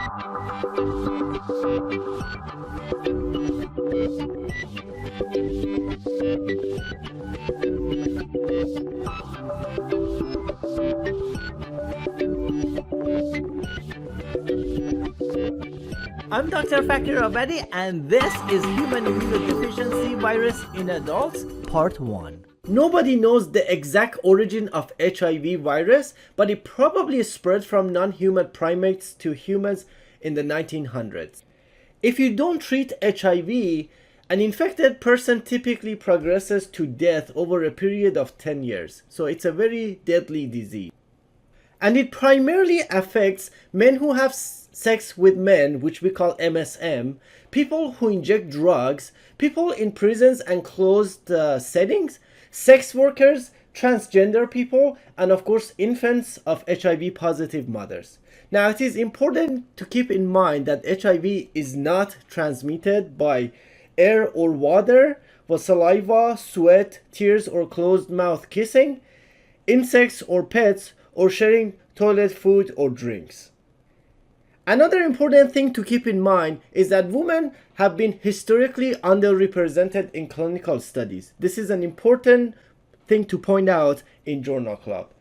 I'm Dr. FakhriRavari, and this is Human Immunodeficiency Virus in Adults, Part 1. Nobody knows the exact origin of HIV virus, but it probably spread from non-human primates to humans in the 1900s. If you don't treat HIV, an infected person typically progresses to death over a period of 10 years. So it's a very deadly disease. And it primarily affects men who have sex with men, which we call MSM, people who inject drugs, people in prisons and closed settings, sex workers, transgender people, and of course infants of HIV positive mothers. Now it is important to keep in mind that HIV is not transmitted by air or water, or saliva, sweat, tears, or closed mouth kissing, insects or pets, or sharing toilet food or drinks. Another important thing to keep in mind is that women have been historically underrepresented in clinical studies. This is an important thing to point out in Journal Club.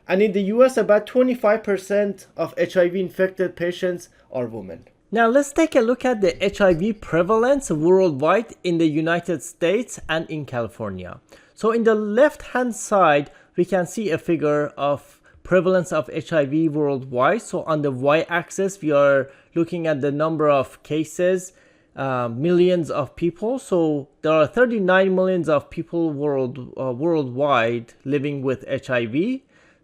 And in the US, about 25% of HIV infected patients are women. Now let's take a look at the HIV prevalence worldwide in the United States and in California. So in the left-hand side, we can see a figure of prevalence of HIV worldwide. So on the y-axis, we are looking at the number of cases, millions of people. So there are 39 millions of people worldwide living with HIV.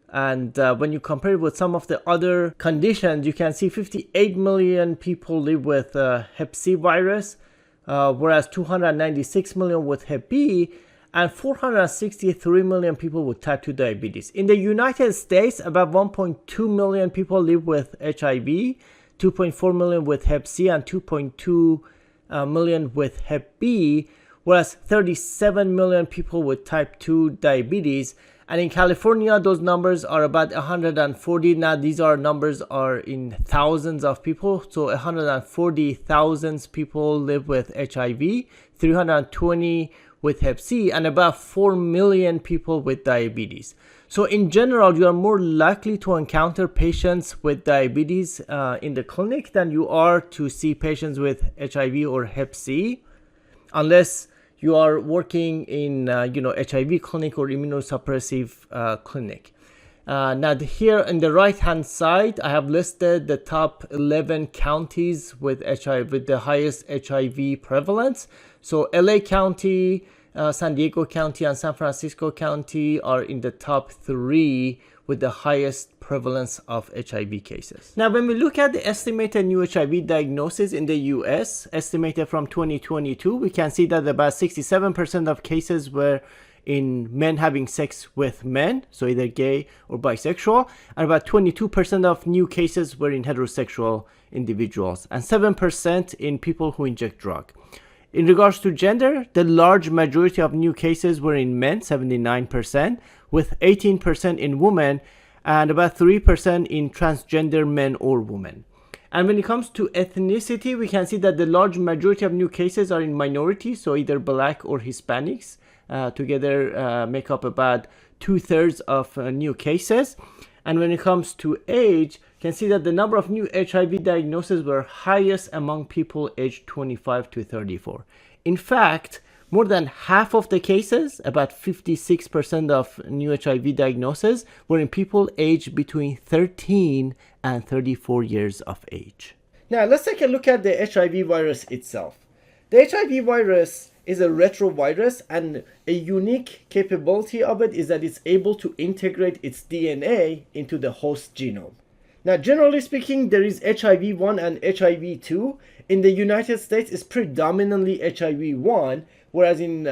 And when you compare it with some of the other conditions, you can see 58 million people live with Hep C virus, whereas 296 million with Hep B, and 463 million people with type 2 diabetes. In the United States, about 1.2 million people live with HIV, 2.4 million with Hep C, and 2.2 million with Hep B, whereas 37 million people with type 2 diabetes. And in California, those numbers are about 140. Now, these numbers are in thousands of people. So 140,000 people live with HIV, 320 with Hep C, and about 4 million people with diabetes. So in general, you are more likely to encounter patients with diabetes in the clinic than you are to see patients with HIV or Hep C, unless you are working in HIV clinic or immunosuppressive clinic. Now here in the right hand side, I have listed the top 11 counties with HIV, with the highest HIV prevalence. So LA County, San Diego County, and San Francisco County are in the top 3 with the highest prevalence of HIV cases. Now, when we look at the estimated new HIV diagnosis in the US, estimated from 2022, we can see that about 67% of cases were in men having sex with men, so either gay or bisexual, and about 22% of new cases were in heterosexual individuals, and 7% in people who inject drug. In regards to gender, the large majority of new cases were in men, 79%, with 18% in women, and about 3% in transgender men or women. And when it comes to ethnicity, we can see that the large majority of new cases are in minorities, so either Black or Hispanics, together make up about 2/3 of new cases. And when it comes to age, you can see that the number of new HIV diagnoses were highest among people aged 25 to 34. In fact, more than half of the cases, about 56% of new HIV diagnoses, were in people aged between 13 and 34 years of age. Now, let's take a look at the HIV virus itself. The HIV virus is a retrovirus, and a unique capability of it is that it's able to integrate its DNA into the host genome. Now, generally speaking, there is HIV-1 and HIV-2. In the United States, it's predominantly HIV-1, whereas in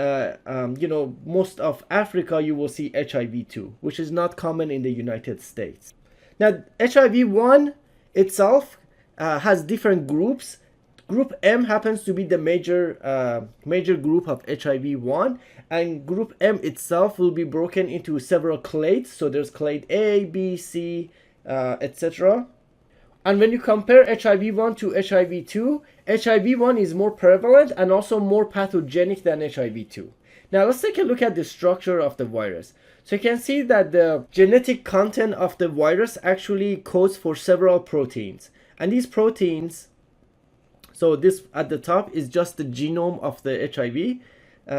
most of Africa, you will see HIV-2, which is not common in the United States. Now, HIV-1 itself has different groups. Group M happens to be the major group of HIV-1, and group M itself will be broken into several clades. So there's clade A, B, C, etc. And when you compare HIV-1 to HIV-2, HIV-1 is more prevalent and also more pathogenic than HIV-2. Now let's take a look at the structure of the virus. So you can see that the genetic content of the virus actually codes for several proteins. And these proteins, so this at the top is just the genome of the HIV.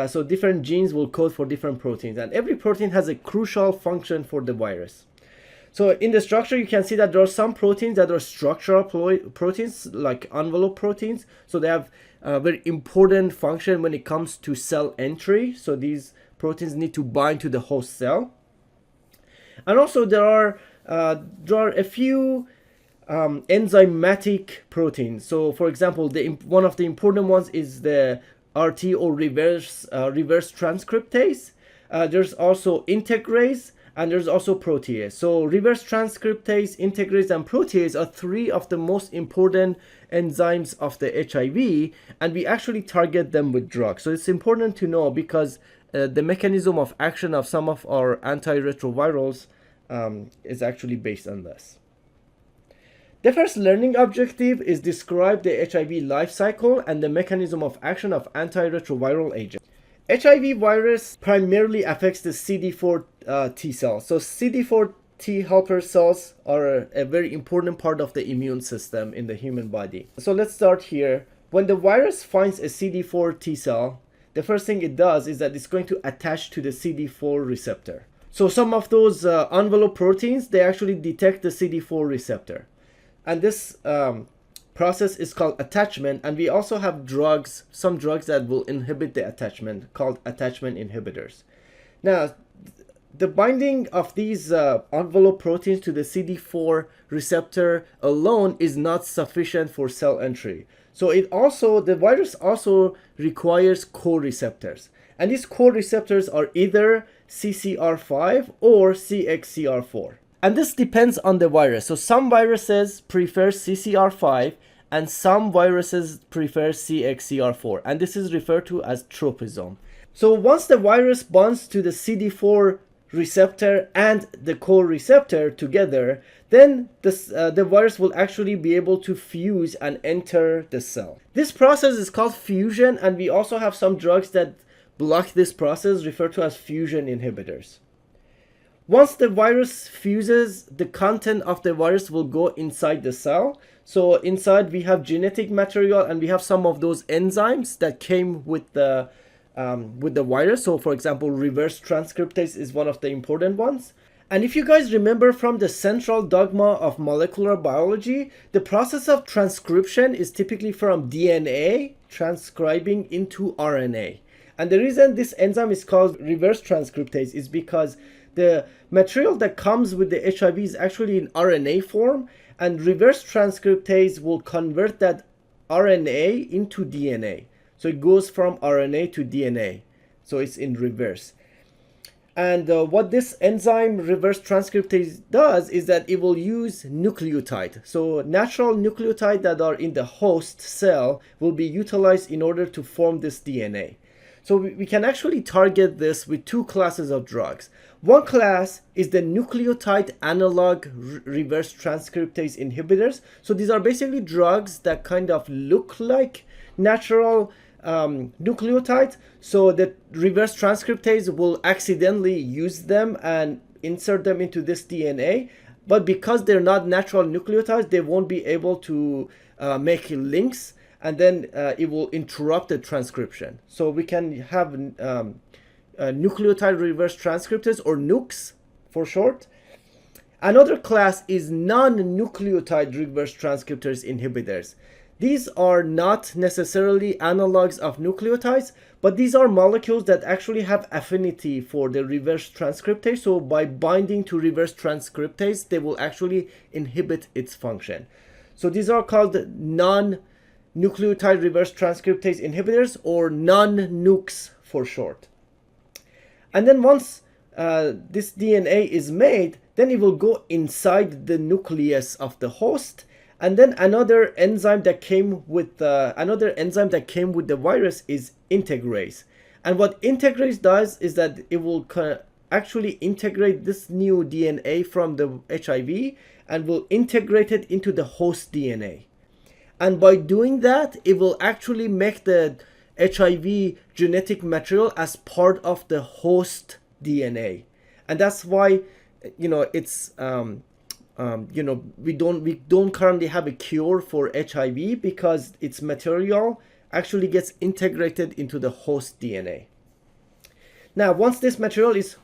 So different genes will code for different proteins. And every protein has a crucial function for the virus. So in the structure, you can see that there are some proteins that are structural proteins, like envelope proteins. So they have a very important function when it comes to cell entry. So these proteins need to bind to the host cell. And also there are a few enzymatic proteins. So for example, one of the important ones is the RT or reverse transcriptase. There's also integrase. And there's also protease. So reverse transcriptase, integrase, and protease are three of the most important enzymes of the HIV, and we actually target them with drugs. So it's important to know because the mechanism of action of some of our antiretrovirals is actually based on this. The first learning objective is describe the HIV life cycle and the mechanism of action of antiretroviral agents. HIV virus primarily affects the CD4 T cells. So CD4 T helper cells are a very important part of the immune system in the human body. So let's start here. When the virus finds a CD4 T cell, the first thing it does is that it's going to attach to the CD4 receptor. So some of those envelope proteins, they actually detect the CD4 receptor. And this process is called attachment, and we also have some drugs that will inhibit the attachment called attachment inhibitors. Now, the binding of these envelope proteins to the CD4 receptor alone is not sufficient for cell entry. So the virus also requires co-receptors. And these co-receptors are either CCR5 or CXCR4. And this depends on the virus. So some viruses prefer CCR5 and some viruses prefer CXCR4. And this is referred to as tropism. So once the virus bonds to the CD4 receptor and the co-receptor together, then the virus will actually be able to fuse and enter the cell. This process is called fusion, and we also have some drugs that block this process, referred to as fusion inhibitors. Once the virus fuses, the content of the virus will go inside the cell. So inside we have genetic material, and we have some of those enzymes that came with the virus. So for example, reverse transcriptase is one of the important ones. And if you guys remember from the central dogma of molecular biology, the process of transcription is typically from DNA transcribing into RNA. And the reason this enzyme is called reverse transcriptase is because the material that comes with the HIV is actually in RNA form, and reverse transcriptase will convert that RNA into DNA. So it goes from RNA to DNA. So it's in reverse. And what this enzyme reverse transcriptase does is that it will use nucleotide. So natural nucleotide that are in the host cell will be utilized in order to form this DNA. So we can actually target this with two classes of drugs. One class is the nucleotide analog reverse transcriptase inhibitors. So these are basically drugs that kind of look like natural nucleotides. So the reverse transcriptase will accidentally use them and insert them into this DNA. But because they're not natural nucleotides, they won't be able to make links, and then it will interrupt the transcription. So we can have nucleotide reverse transcriptase, or NUCs for short. Another class is non-nucleotide reverse transcriptase inhibitors. These are not necessarily analogs of nucleotides, but these are molecules that actually have affinity for the reverse transcriptase. So by binding to reverse transcriptase, they will actually inhibit its function. So these are called non-nucleotide reverse transcriptase inhibitors, or non-NUCs for short. And then once this DNA is made, then it will go inside the nucleus of the host. And then another enzyme that came with the virus is integrase. And what integrase does is that it will actually integrate this new DNA from the HIV, and will integrate it into the host DNA. And by doing that, it will actually make the HIV genetic material as part of the host DNA. And that's why, it's, we don't currently have a cure for HIV, because its material actually gets integrated into the host DNA. Now, once this material is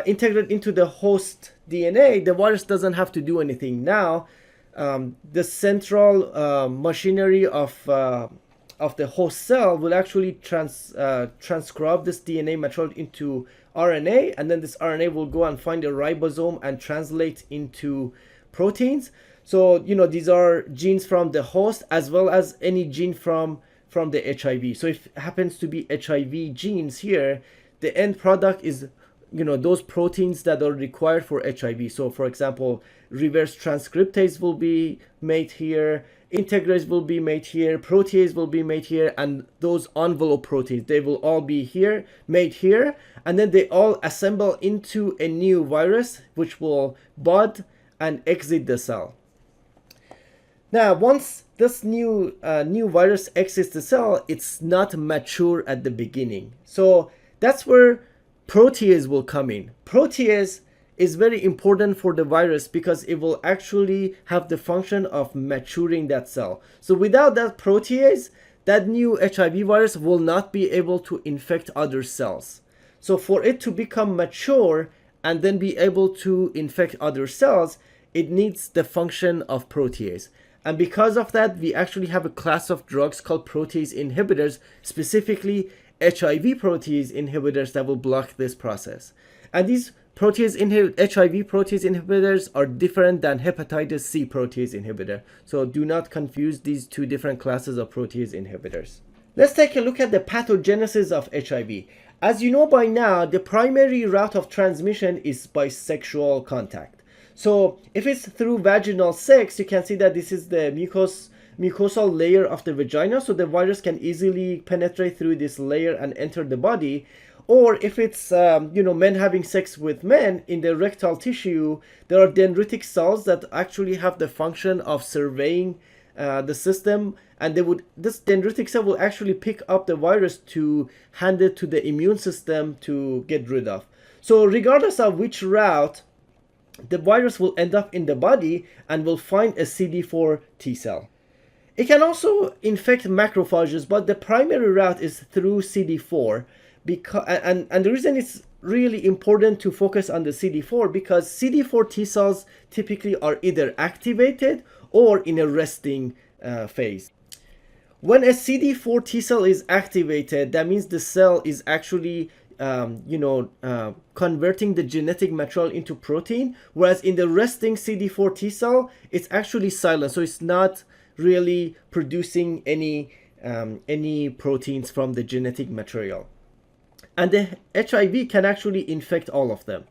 integrated into the host DNA, the virus doesn't have to do anything. Now, the central machinery of the host cell will actually transcribe this DNA material into RNA, and then this RNA will go and find a ribosome and translate into proteins. So, these are genes from the host as well as any gene from the HIV. So if it happens to be HIV genes here, the end product is those proteins that are required for HIV. So for example, reverse transcriptase will be made here, integrase will be made here, protease will be made here, and those envelope proteins, they will all be here, made here, and then they all assemble into a new virus which will bud and exit the cell. Now, once this new virus exits the cell, it's not mature at the beginning. So that's where protease will come in. Protease is very important for the virus because it will actually have the function of maturing that cell. So without that protease, that new HIV virus will not be able to infect other cells. So for it to become mature and then be able to infect other cells, it needs the function of protease. And because of that, we actually have a class of drugs called protease inhibitors, specifically HIV protease inhibitors, that will block this process. And these HIV protease inhibitors are different than hepatitis C protease inhibitor. So do not confuse these two different classes of protease inhibitors. Let's take a look at the pathogenesis of HIV. As you know by now, the primary route of transmission is by sexual contact. So if it's through vaginal sex, you can see that this is the mucosal layer of the vagina, so the virus can easily penetrate through this layer and enter the body. Or if it's men having sex with men, in the rectal tissue, there are dendritic cells that actually have the function of surveying the system, and this dendritic cell will actually pick up the virus to hand it to the immune system to get rid of. So regardless of which route, the virus will end up in the body and will find a CD4 T cell. It can also infect macrophages, but the primary route is through CD4. And the reason it's really important to focus on the CD4, because CD4 T cells typically are either activated or in a resting phase. When a CD4 T cell is activated, that means the cell is actually converting the genetic material into protein, whereas in the resting CD4 T cell, it's actually silent, so it's not really producing any proteins from the genetic material. And the HIV can actually infect all of them.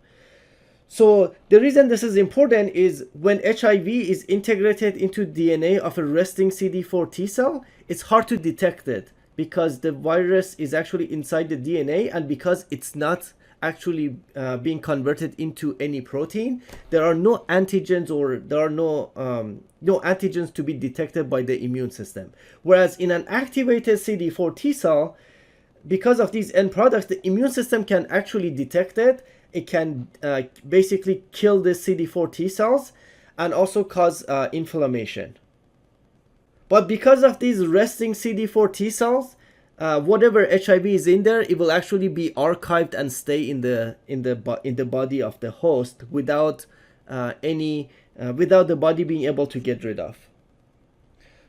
So the reason this is important is when HIV is integrated into DNA of a resting CD4 T cell, it's hard to detect it, because the virus is actually inside the DNA, and because it's not actually being converted into any protein, there are no antigens, or there are no antigens to be detected by the immune system. Whereas in an activated CD4 T cell, because of these end products, the immune system can actually detect it. It can basically kill the CD4 T cells and also cause inflammation. But because of these resting CD4 T cells, whatever HIV is in there, it will actually be archived and stay in the body of the host without without the body being able to get rid of.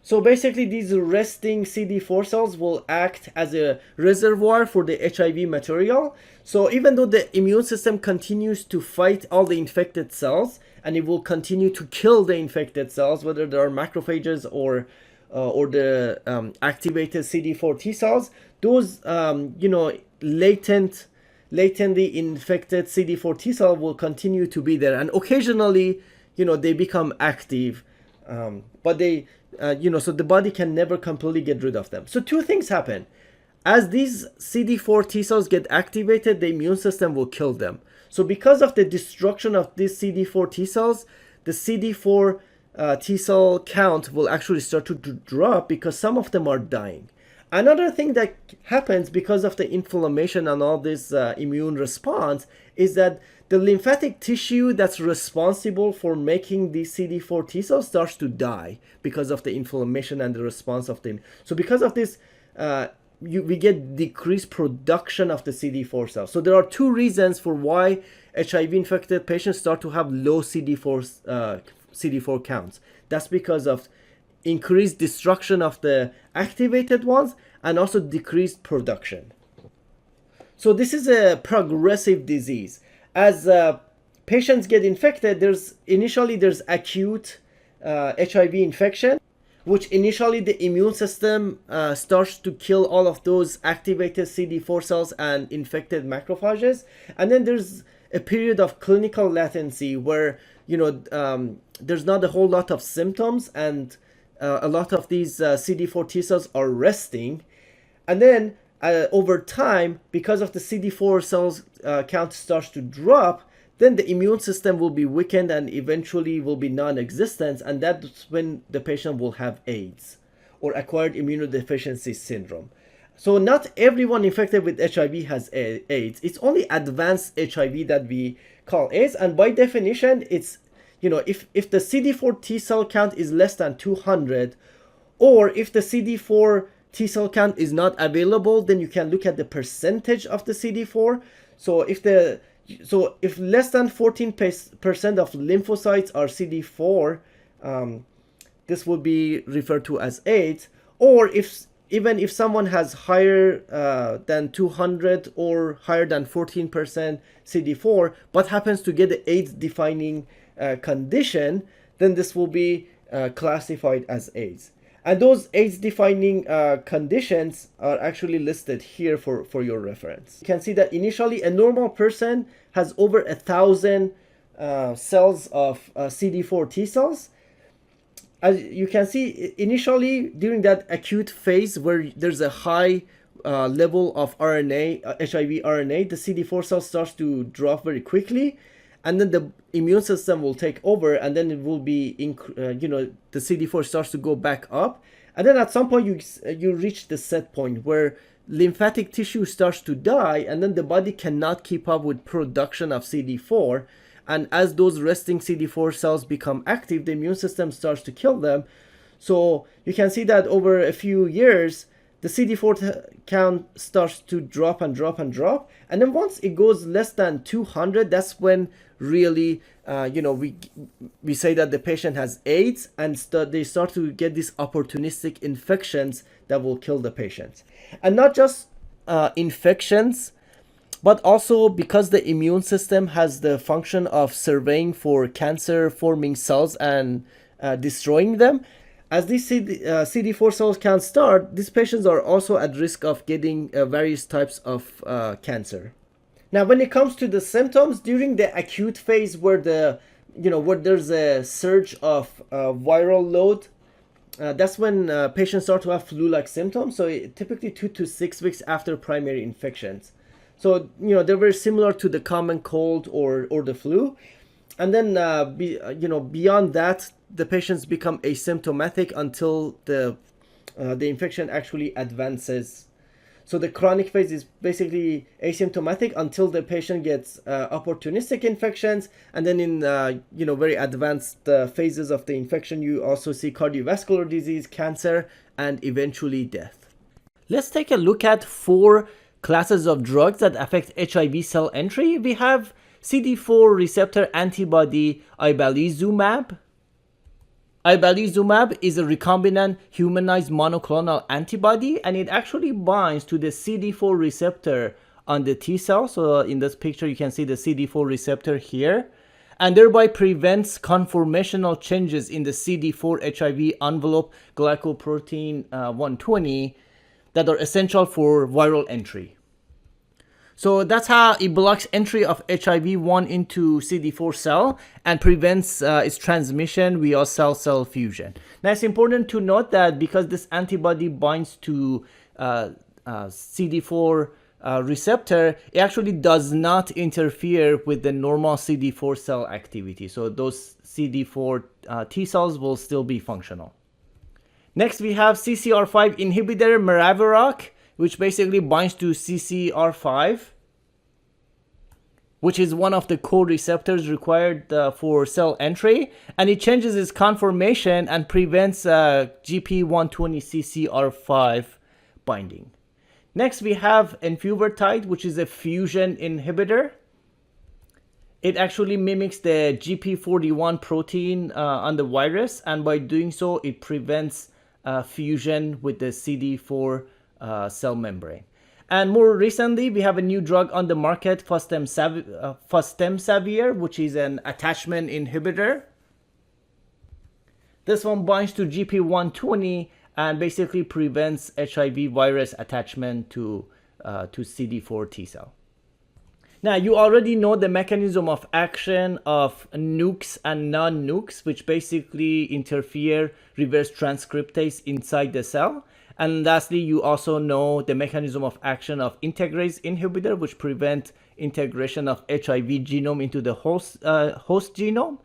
So basically, these resting CD4 cells will act as a reservoir for the HIV material. So even though the immune system continues to fight all the infected cells, and it will continue to kill the infected cells, whether there are macrophages or the activated CD4 T cells, those latently infected CD4 T cell will continue to be there, and occasionally, they become active, but they so the body can never completely get rid of them. So two things happen. As these CD4 T cells get activated, the immune system will kill them. So because of the destruction of these CD4 T cells, the CD4 T cell count will actually start to drop because some of them are dying. Another thing that happens because of the inflammation and all this immune response is that the lymphatic tissue that's responsible for making these CD4 T cells starts to die because of the inflammation and the response of them. So because of this, we get decreased production of the CD4 cells. So there are two reasons for why HIV infected patients start to have low CD4 counts. That's because of increased destruction of the activated ones and also decreased production. So this is a progressive disease. As patients get infected, there's acute HIV infection, which initially the immune system starts to kill all of those activated CD4 cells and infected macrophages. And then there's a period of clinical latency where, there's not a whole lot of symptoms and a lot of these CD4 T cells are resting. And then over time, because of the CD4 cells count starts to drop, then the immune system will be weakened and eventually will be non-existent, and that's when the patient will have AIDS or acquired immunodeficiency syndrome. So not everyone infected with HIV has AIDS. It's only advanced HIV that we call AIDS, and by definition, it's if the CD4 T cell count is less than 200, or if the CD4 T cell count is not available, then you can look at the percentage of the CD4. So if less than 14% of lymphocytes are CD4, this will be referred to as AIDS. Or even if someone has higher than 200 or higher than 14% CD4, but happens to get the AIDS-defining condition, then this will be classified as AIDS. And those AIDS-defining conditions are actually listed here for your reference. You can see that initially a normal person has over 1,000 cells of CD4 T cells. As you can see, initially during that acute phase where there's a high level of RNA, HIV RNA, the CD4 cells starts to drop very quickly. And then the immune system will take over, and then it will be, the CD4 starts to go back up. And then at some point you reach the set point where lymphatic tissue starts to die, and then the body cannot keep up with production of CD4. And as those resting CD4 cells become active, the immune system starts to kill them. So you can see that over a few years, the CD4 count starts to drop and drop and drop. And then once it goes less than 200, that's when really, we say that the patient has AIDS, and they start to get these opportunistic infections that will kill the patient. And not just infections, but also because the immune system has the function of surveying for cancer-forming cells and destroying them. As these CD4 cells can start, these patients are also at risk of getting various types of cancer. Now, when it comes to the symptoms during the acute phase, where where there's a surge of viral load, that's when patients start to have flu-like symptoms. So typically 2 to 6 weeks after primary infections. So they're very similar to the common cold or the flu. And then beyond that, the patients become asymptomatic until the infection actually advances. So the chronic phase is basically asymptomatic until the patient gets opportunistic infections, and then in very advanced phases of the infection, you also see cardiovascular disease, cancer, and eventually death. Let's take a look at 4 classes of drugs that affect HIV cell entry. We have CD4 receptor antibody ibalizumab. Ibalizumab is a recombinant humanized monoclonal antibody, and it actually binds to the CD4 receptor on the T cell. So in this picture, you can see the CD4 receptor here, and thereby prevents conformational changes in the CD4 HIV envelope glycoprotein 120 that are essential for viral entry. So that's how it blocks entry of HIV-1 into CD4 cell and prevents its transmission via cell-cell fusion. Now, it's important to note that because this antibody binds to CD4 receptor, it actually does not interfere with the normal CD4 cell activity. So those CD4 T cells will still be functional. Next, we have CCR5 inhibitor maraviroc, which basically binds to CCR5, which is one of the co-receptors required for cell entry, and it changes its conformation and prevents GP120 CCR5 binding. Next, we have enfuvirtide, which is a fusion inhibitor. It actually mimics the GP41 protein on the virus, and by doing so, it prevents fusion with the CD4 cell membrane. And more recently, we have a new drug on the market, fostemsavir, which is an attachment inhibitor. This one binds to GP120 and basically prevents HIV virus attachment to CD4 T cell. Now, you already know the mechanism of action of nukes and non-nukes, which basically interfere reverse transcriptase inside the cell. And lastly, you also know the mechanism of action of integrase inhibitor, which prevent integration of HIV genome into the host genome.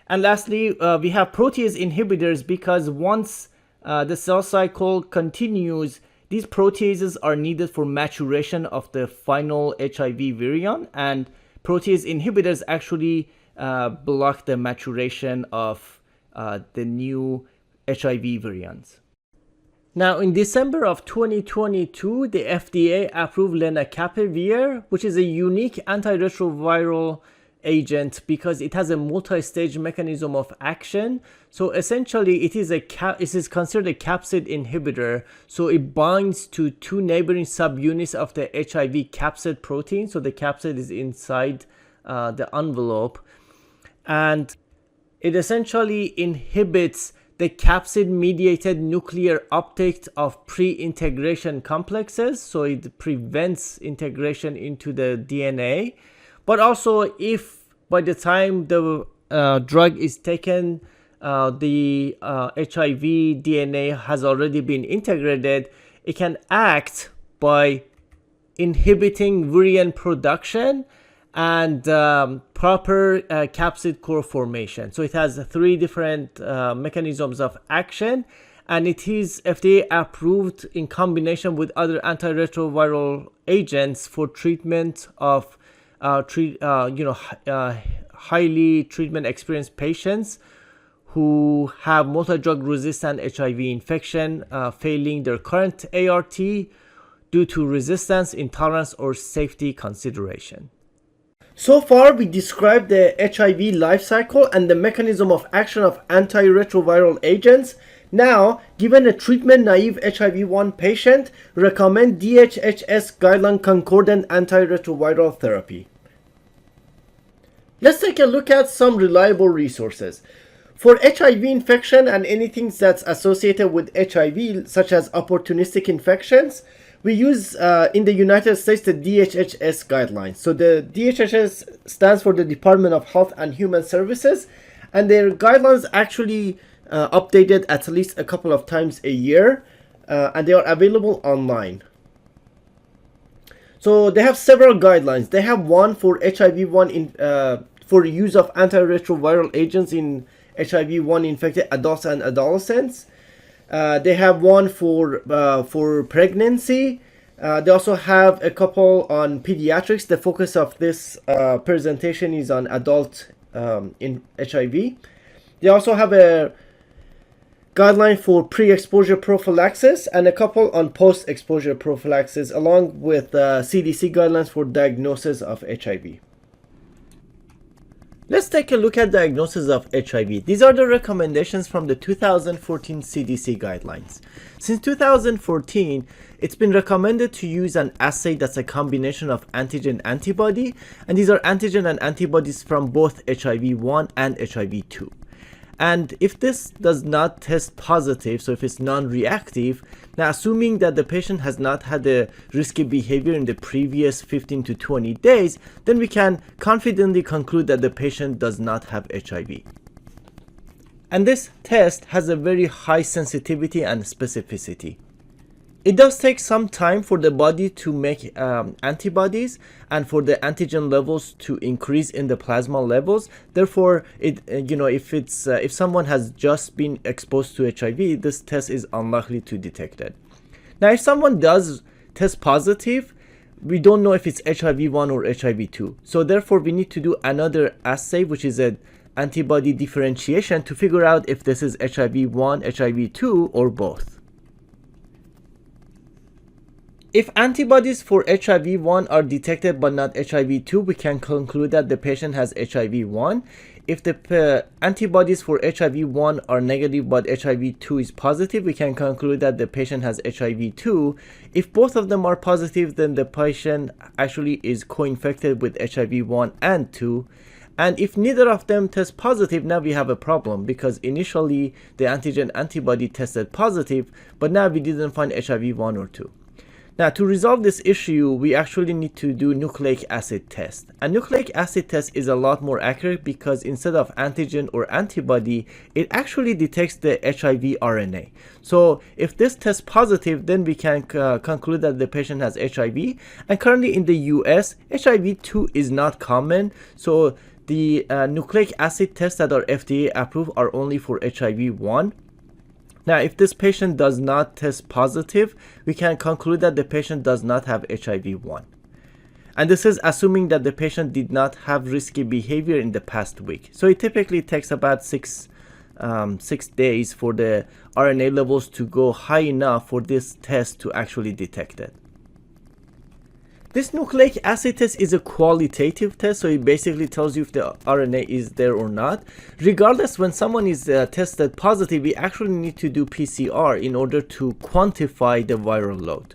And lastly, we have protease inhibitors, because once the cell cycle continues, these proteases are needed for maturation of the final HIV virion, and protease inhibitors actually block the maturation of the new HIV virions. Now, in December of 2022, the FDA approved lenacapavir, which is a unique antiretroviral agent because it has a multi-stage mechanism of action. So essentially, it is considered a capsid inhibitor. So it binds to two neighboring subunits of the HIV capsid protein. So the capsid is inside the envelope, and it essentially inhibits the capsid-mediated nuclear uptake of pre-integration complexes, so it prevents integration into the DNA. But also, if by the time the drug is taken, the HIV DNA has already been integrated, it can act by inhibiting virion production and proper capsid core formation. So it has three different mechanisms of action, and it is FDA approved in combination with other antiretroviral agents for treatment of highly treatment experienced patients who have multi-drug resistant HIV infection, failing their current ART due to resistance, intolerance, or safety consideration. So far, we described the HIV life cycle and the mechanism of action of antiretroviral agents. Now, given a treatment-naive HIV-1 patient, recommend DHHS guideline-concordant antiretroviral therapy. Let's take a look at some reliable resources. For HIV infection and anything that's associated with HIV, such as opportunistic infections, we use in the United States the DHHS guidelines. So the DHHS stands for the Department of Health and Human Services, and their guidelines actually updated at least a couple of times a year, and they are available online. So they have several guidelines. They have one for HIV-1 for use of antiretroviral agents in HIV-1 infected adults and adolescents. They have one for pregnancy. They also have a couple on pediatrics. The focus of this presentation is on adult in HIV. They also have a guideline for pre-exposure prophylaxis and a couple on post-exposure prophylaxis, along with CDC guidelines for diagnosis of HIV. Let's take a look at diagnosis of HIV. These are the recommendations from the 2014 CDC guidelines. Since 2014, it's been recommended to use an assay that's a combination of antigen antibody, and these are antigen and antibodies from both HIV-1 and HIV-2. And if this does not test positive, so if it's non-reactive, now assuming that the patient has not had a risky behavior in the previous 15 to 20 days, then we can confidently conclude that the patient does not have HIV. And this test has a very high sensitivity and specificity. It does take some time for the body to make antibodies and for the antigen levels to increase in the plasma levels. Therefore, if someone has just been exposed to HIV, this test is unlikely to detect it. Now, if someone does test positive, we don't know if it's HIV-1 or HIV-2. So therefore, we need to do another assay, which is an antibody differentiation, to figure out if this is HIV-1, HIV-2, or both. If antibodies for HIV-1 are detected but not HIV-2, we can conclude that the patient has HIV-1. If the antibodies for HIV-1 are negative but HIV-2 is positive, we can conclude that the patient has HIV-2. If both of them are positive, then the patient actually is co-infected with HIV-1 and 2. And if neither of them test positive, now we have a problem, because initially the antigen antibody tested positive, but now we didn't find HIV-1 or 2. Now, to resolve this issue, we actually need to do nucleic acid test. A nucleic acid test is a lot more accurate because instead of antigen or antibody, it actually detects the HIV RNA. So if this tests positive, then we can conclude that the patient has HIV. And currently in the US, HIV-2 is not common. So the nucleic acid tests that are FDA approved are only for HIV-1. Now, if this patient does not test positive, we can conclude that the patient does not have HIV-1. And this is assuming that the patient did not have risky behavior in the past week. So it typically takes about 6 days for the RNA levels to go high enough for this test to actually detect it. This nucleic acid test is a qualitative test, so it basically tells you if the RNA is there or not. Regardless, when someone is tested positive, we actually need to do PCR in order to quantify the viral load.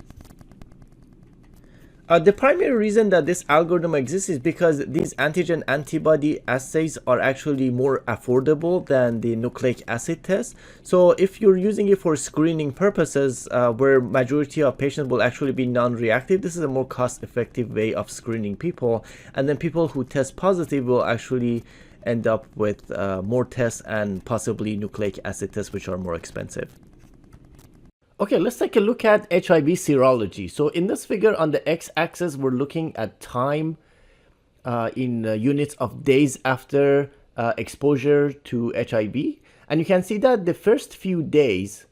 The primary reason that this algorithm exists is because these antigen antibody assays are actually more affordable than the nucleic acid test. So if you're using it for screening purposes, where majority of patients will actually be non-reactive, this is a more cost-effective way of screening people. And then people who test positive will actually end up with more tests and possibly nucleic acid tests, which are more expensive. Okay, let's take a look at HIV serology. So in this figure on the x-axis, we're looking at time in units of days after exposure to HIV. And you can see that the first few days,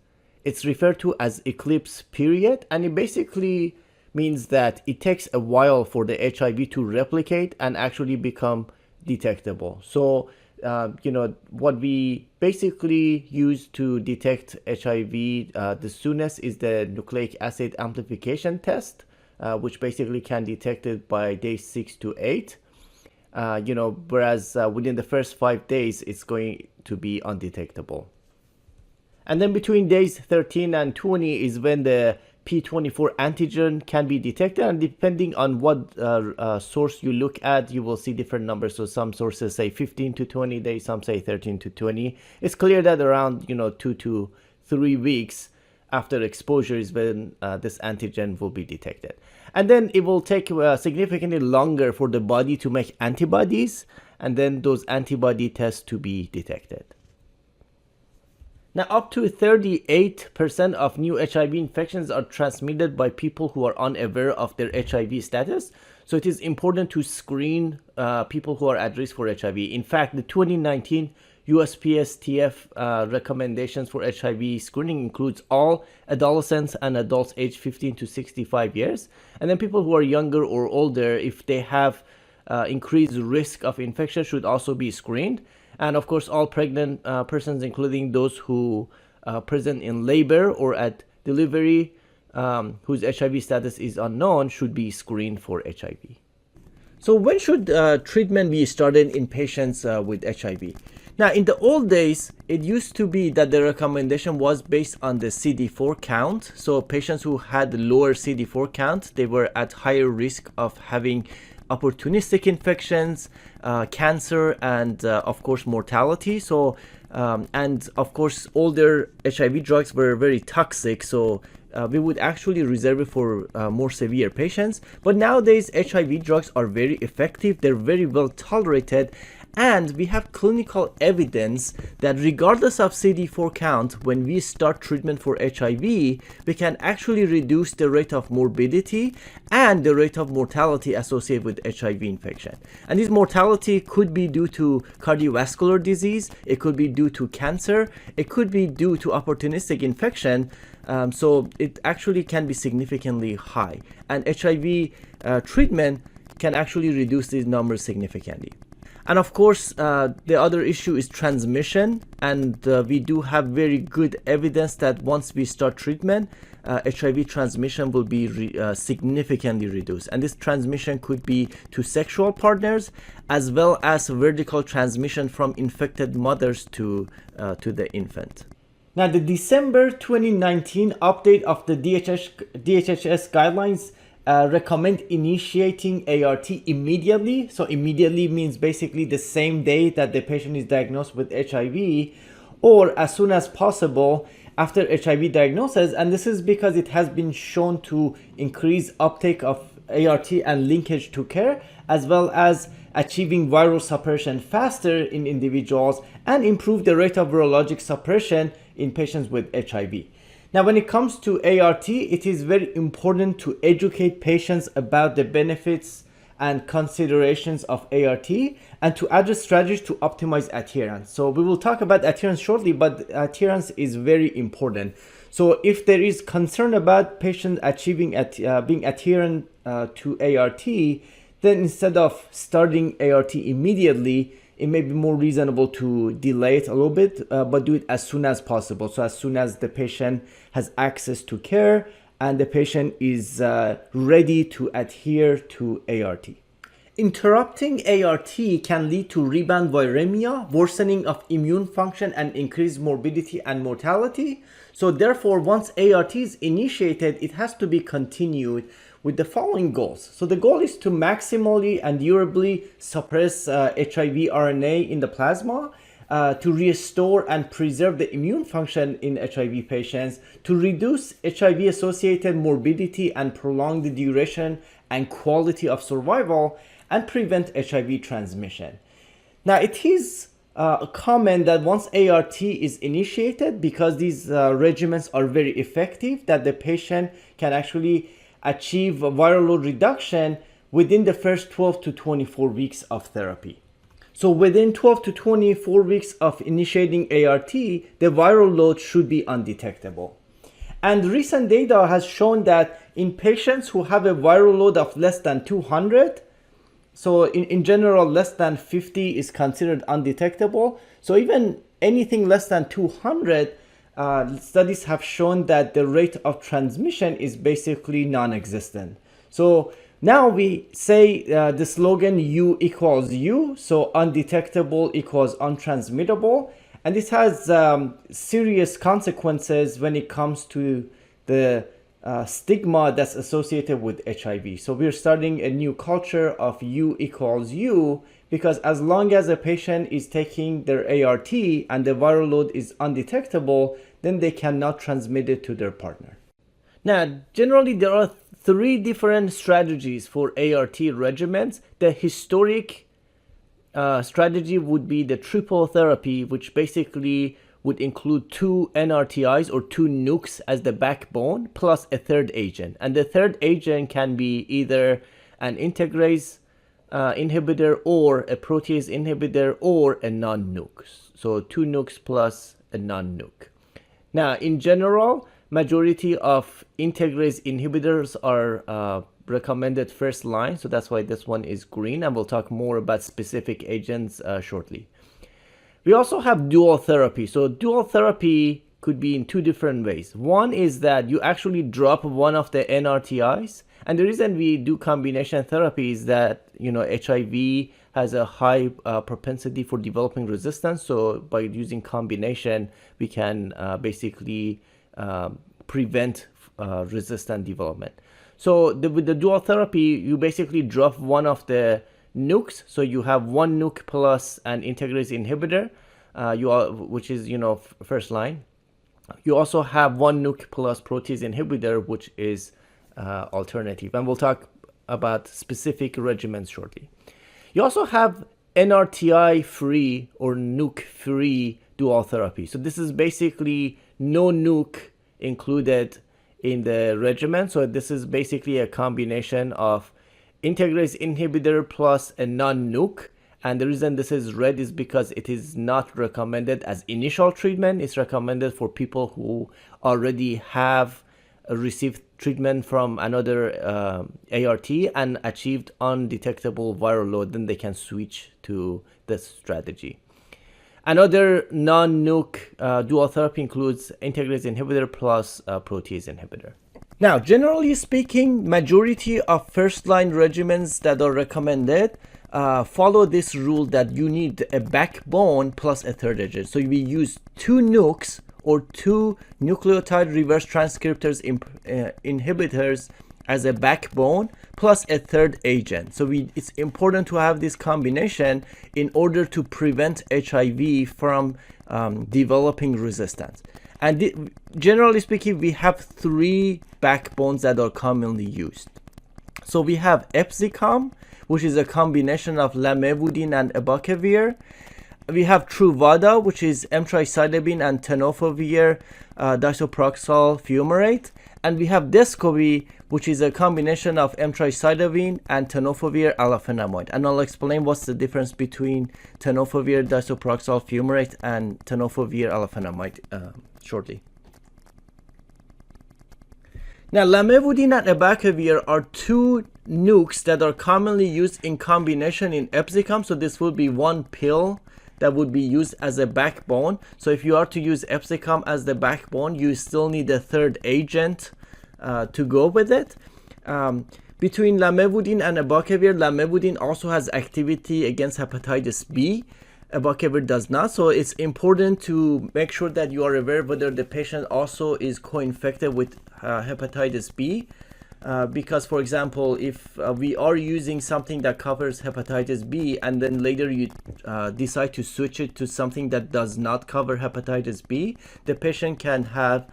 it's referred to as eclipse period. And it basically means that it takes a while for the HIV to replicate and actually become detectable. So what we basically use to detect HIV the soonest is the nucleic acid amplification test, which basically can detect it by day 6 to 8. Whereas within the first 5 days, it's going to be undetectable. And then between days 13 and 20 is when the P24 antigen can be detected, and depending on what source you look at, you will see different numbers. So some sources say 15 to 20 days, some say 13 to 20. It's clear that around 2 to 3 weeks after exposure is when this antigen will be detected. And then it will take significantly longer for the body to make antibodies, and then those antibody tests to be detected. Now, up to 38% of new HIV infections are transmitted by people who are unaware of their HIV status. So it is important to screen people who are at risk for HIV. In fact, the 2019 USPSTF recommendations for HIV screening includes all adolescents and adults aged 15 to 65 years. And then people who are younger or older, if they have increased risk of infection, should also be screened. And of course, all pregnant persons, including those who present in labor or at delivery, whose HIV status is unknown, should be screened for HIV. So when should treatment be started in patients with HIV? Now, in the old days, it used to be that the recommendation was based on the CD4 count. So patients who had lower CD4 count, they were at higher risk of having opportunistic infections, cancer, and of course mortality. So and of course older HIV drugs were very toxic, so we would actually reserve it for more severe patients. But nowadays HIV drugs are very effective, they're very well tolerated, And we have clinical evidence that regardless of CD4 count, when we start treatment for HIV, we can actually reduce the rate of morbidity and the rate of mortality associated with HIV infection. And this mortality could be due to cardiovascular disease, it could be due to cancer, it could be due to opportunistic infection. So it actually can be significantly high. And HIV treatment can actually reduce these numbers significantly. And of course, the other issue is transmission, and we do have very good evidence that once we start treatment, HIV transmission will be significantly reduced. And this transmission could be to sexual partners, as well as vertical transmission from infected mothers to the infant. Now, the December 2019 update of the DHHS guidelines recommend initiating ART immediately. So immediately means basically the same day that the patient is diagnosed with HIV, or as soon as possible after HIV diagnosis. And this is because it has been shown to increase uptake of ART and linkage to care, as well as achieving viral suppression faster in individuals and improve the rate of virologic suppression in patients with HIV. Now, when it comes to ART, it is very important to educate patients about the benefits and considerations of ART and to address strategies to optimize adherence. So we will talk about adherence shortly, but adherence is very important. So if there is concern about patients achieving being adherent to ART, then instead of starting ART immediately, it may be more reasonable to delay it a little bit, but do it as soon as possible. So as soon as the patient has access to care and the patient is ready to adhere to ART. Interrupting ART can lead to rebound viremia, worsening of immune function, and increased morbidity and mortality. So therefore, once ART is initiated, it has to be continued with the following goals. So the goal is to maximally and durably suppress HIV RNA in the plasma, to restore and preserve the immune function in HIV patients, to reduce HIV-associated morbidity and prolong the duration and quality of survival, and prevent HIV transmission. Now, it is common that once ART is initiated, because these regimens are very effective, that the patient can actually achieve viral load reduction within the first 12 to 24 weeks of therapy. So within 12 to 24 weeks of initiating ART, the viral load should be undetectable. And recent data has shown that in patients who have a viral load of less than 200, so in general, less than 50 is considered undetectable. So even anything less than 200, studies have shown that the rate of transmission is basically non-existent. So now we say the slogan U equals U, so undetectable equals untransmittable. And this has serious consequences when it comes to the stigma that's associated with HIV. So we're starting a new culture of U equals U, because as long as a patient is taking their ART and the viral load is undetectable, then they cannot transmit it to their partner. Now, generally there are three different strategies for ART regimens. The historic strategy would be the triple therapy, which basically would include 2 NRTIs or 2 nukes as the backbone, plus a third agent. And the third agent can be either an integrase inhibitor or a protease inhibitor or a non-nuke. So 2 nukes plus a non-nuke. Now, in general, majority of integrase inhibitors are recommended first line. So that's why this one is green. And we'll talk more about specific agents shortly. We also have dual therapy. So dual therapy could be in 2 different ways. One is that you actually drop one of the NRTIs. And the reason we do combination therapy is that, HIV has a high propensity for developing resistance. So by using combination, we can basically prevent resistant development. So with the dual therapy, you basically drop one of the nukes. So you have 1 nuke plus an integrase inhibitor, which is, first line. You also have 1 nuke plus protease inhibitor, which is alternative. And we'll talk about specific regimens shortly. You also have NRTI free or nuke free dual therapy. So this is basically no nuke included in the regimen. So this is basically a combination of integrase inhibitor plus a non-nuke. And the reason this is red is because it is not recommended as initial treatment. It's recommended for people who already have received treatment from another ART and achieved undetectable viral load. Then they can switch to this strategy. Another non-nuke dual therapy includes integrase inhibitor plus protease inhibitor. Now, generally speaking, majority of first-line regimens that are recommended follow this rule that you need a backbone plus a third agent. So we use 2 nukes or 2 nucleotide reverse transcriptase inhibitors as a backbone plus a third agent. So it's important to have this combination in order to prevent HIV from developing resistance. And generally speaking, we have 3 backbones that are commonly used. So we have Epzicom, which is a combination of lamivudine and abacavir. We have Truvada, which is emtricitabine and tenofovir disoproxil fumarate. And we have Descovy, which is a combination of emtricitabine and tenofovir alafenamide. And I'll explain what's the difference between tenofovir disoproxil fumarate and tenofovir alafenamide shortly. Now, lamivudine and abacavir are 2 nukes that are commonly used in combination in Epzicom. So this would be 1 pill that would be used as a backbone. So if you are to use Epzicom as the backbone, you still need a third agent to go with it. Between lamivudine and abacavir, lamivudine also has activity against hepatitis B. Abacavir does not. So it's important to make sure that you are aware whether the patient also is co-infected with hepatitis B. Because, for example, if we are using something that covers hepatitis B and then later you decide to switch it to something that does not cover hepatitis B, the patient can have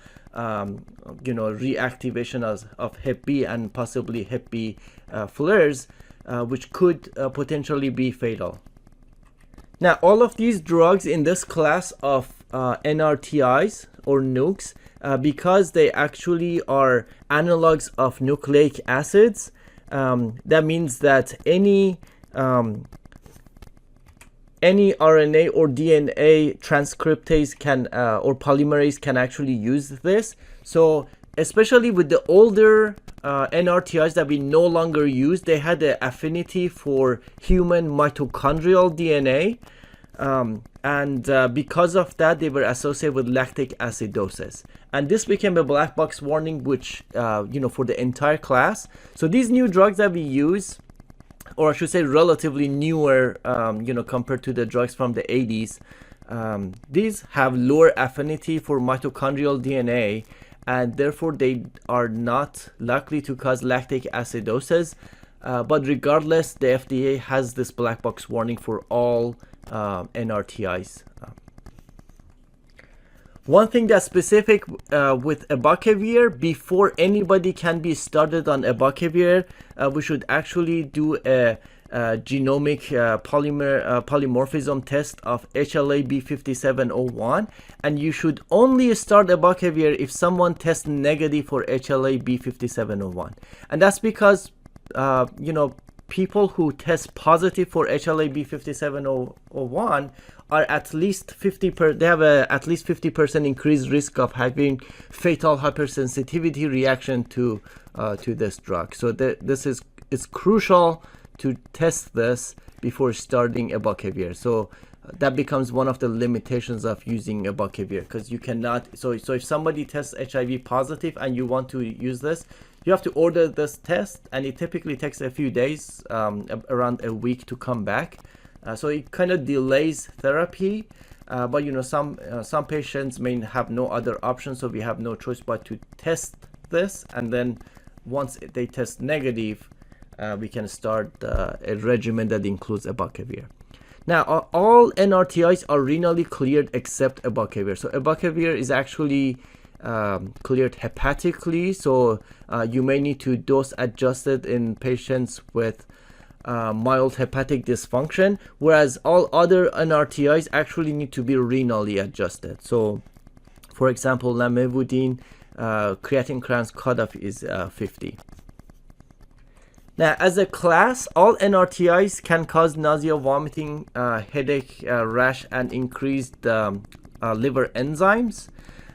reactivation of Hep B and possibly Hep B flares, which could potentially be fatal. Now, all of these drugs in this class of NRTIs or nukes, because they actually are analogs of nucleic acids, that means that any RNA or DNA transcriptase can or polymerase can actually use this. So especially with the older NRTIs that we no longer use, they had an affinity for human mitochondrial DNA. Because of that, they were associated with lactic acidosis. And this became a black box warning, which, for the entire class. So these new drugs that we use, or I should say relatively newer, compared to the drugs from the 80s, these have lower affinity for mitochondrial DNA, and therefore they are not likely to cause lactic acidosis. But regardless, the FDA has this black box warning for all NRTIs. One thing that's specific with abacavir, before anybody can be started on abacavir, we should actually do a genomic polymorphism test of HLA-B 5701, and you should only start abacavir if someone tests negative for HLA-B 5701. And that's because people who test positive for HLA-B 5701 are at least they have a at least 50% increased risk of having fatal hypersensitivity reaction to this drug. So it's crucial to test this before starting abacavir. So that becomes one of the limitations of using abacavir, because you cannot. So if somebody tests HIV positive and you want to use this, you have to order this test, and it typically takes a few days, around a week, to come back. So it kind of delays therapy, but some patients may have no other option, so we have no choice but to test this, and then once they test negative, we can start a regimen that includes abacavir. Now, all NRTIs are renally cleared except abacavir. So abacavir is actually cleared hepatically, so you may need to dose adjust it in patients with mild hepatic dysfunction, whereas all other NRTIs actually need to be renally adjusted. So, for example, lamivudine, creatine kinase cutoff is 50. Now, as a class, all NRTIs can cause nausea, vomiting, headache, rash, and increased liver enzymes.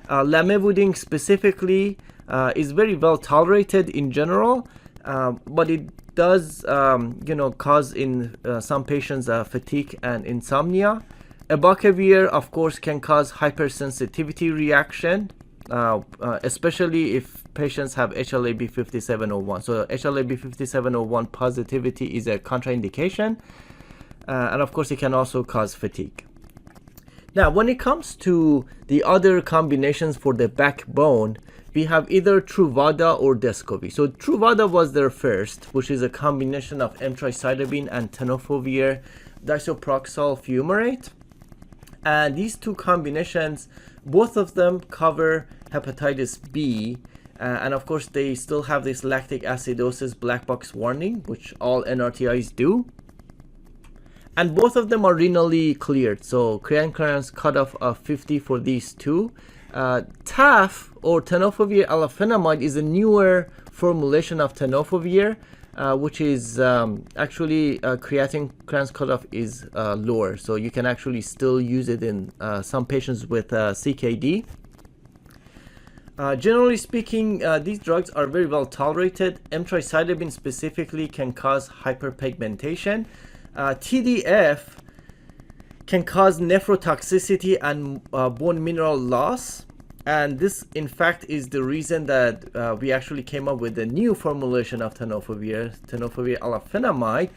Lamivudine specifically is very well tolerated in general, but it does, cause in some patients fatigue and insomnia. Abacavir, of course, can cause hypersensitivity reaction, especially if patients have HLA-B 5701. So HLA-B 5701 positivity is a contraindication, and of course, it can also cause fatigue. Now, when it comes to the other combinations for the backbone, we have either Truvada or Descovy. So Truvada was their first, which is a combination of emtricitabine and tenofovir disoproxil fumarate. And these two combinations, both of them cover hepatitis B. And of course, they still have this lactic acidosis black box warning, which all NRTIs do. And both of them are renally cleared. So creatine kinase cutoff of 50 for these two. TAF or tenofovir alafenamide is a newer formulation of tenofovir, which is actually creatine kinase cutoff is lower. So you can actually still use it in some patients with CKD. Generally speaking, these drugs are very well tolerated. Emtricitabine specifically can cause hyperpigmentation. TDF can cause nephrotoxicity and bone mineral loss, and this in fact is the reason that we actually came up with a new formulation of tenofovir alafenamide,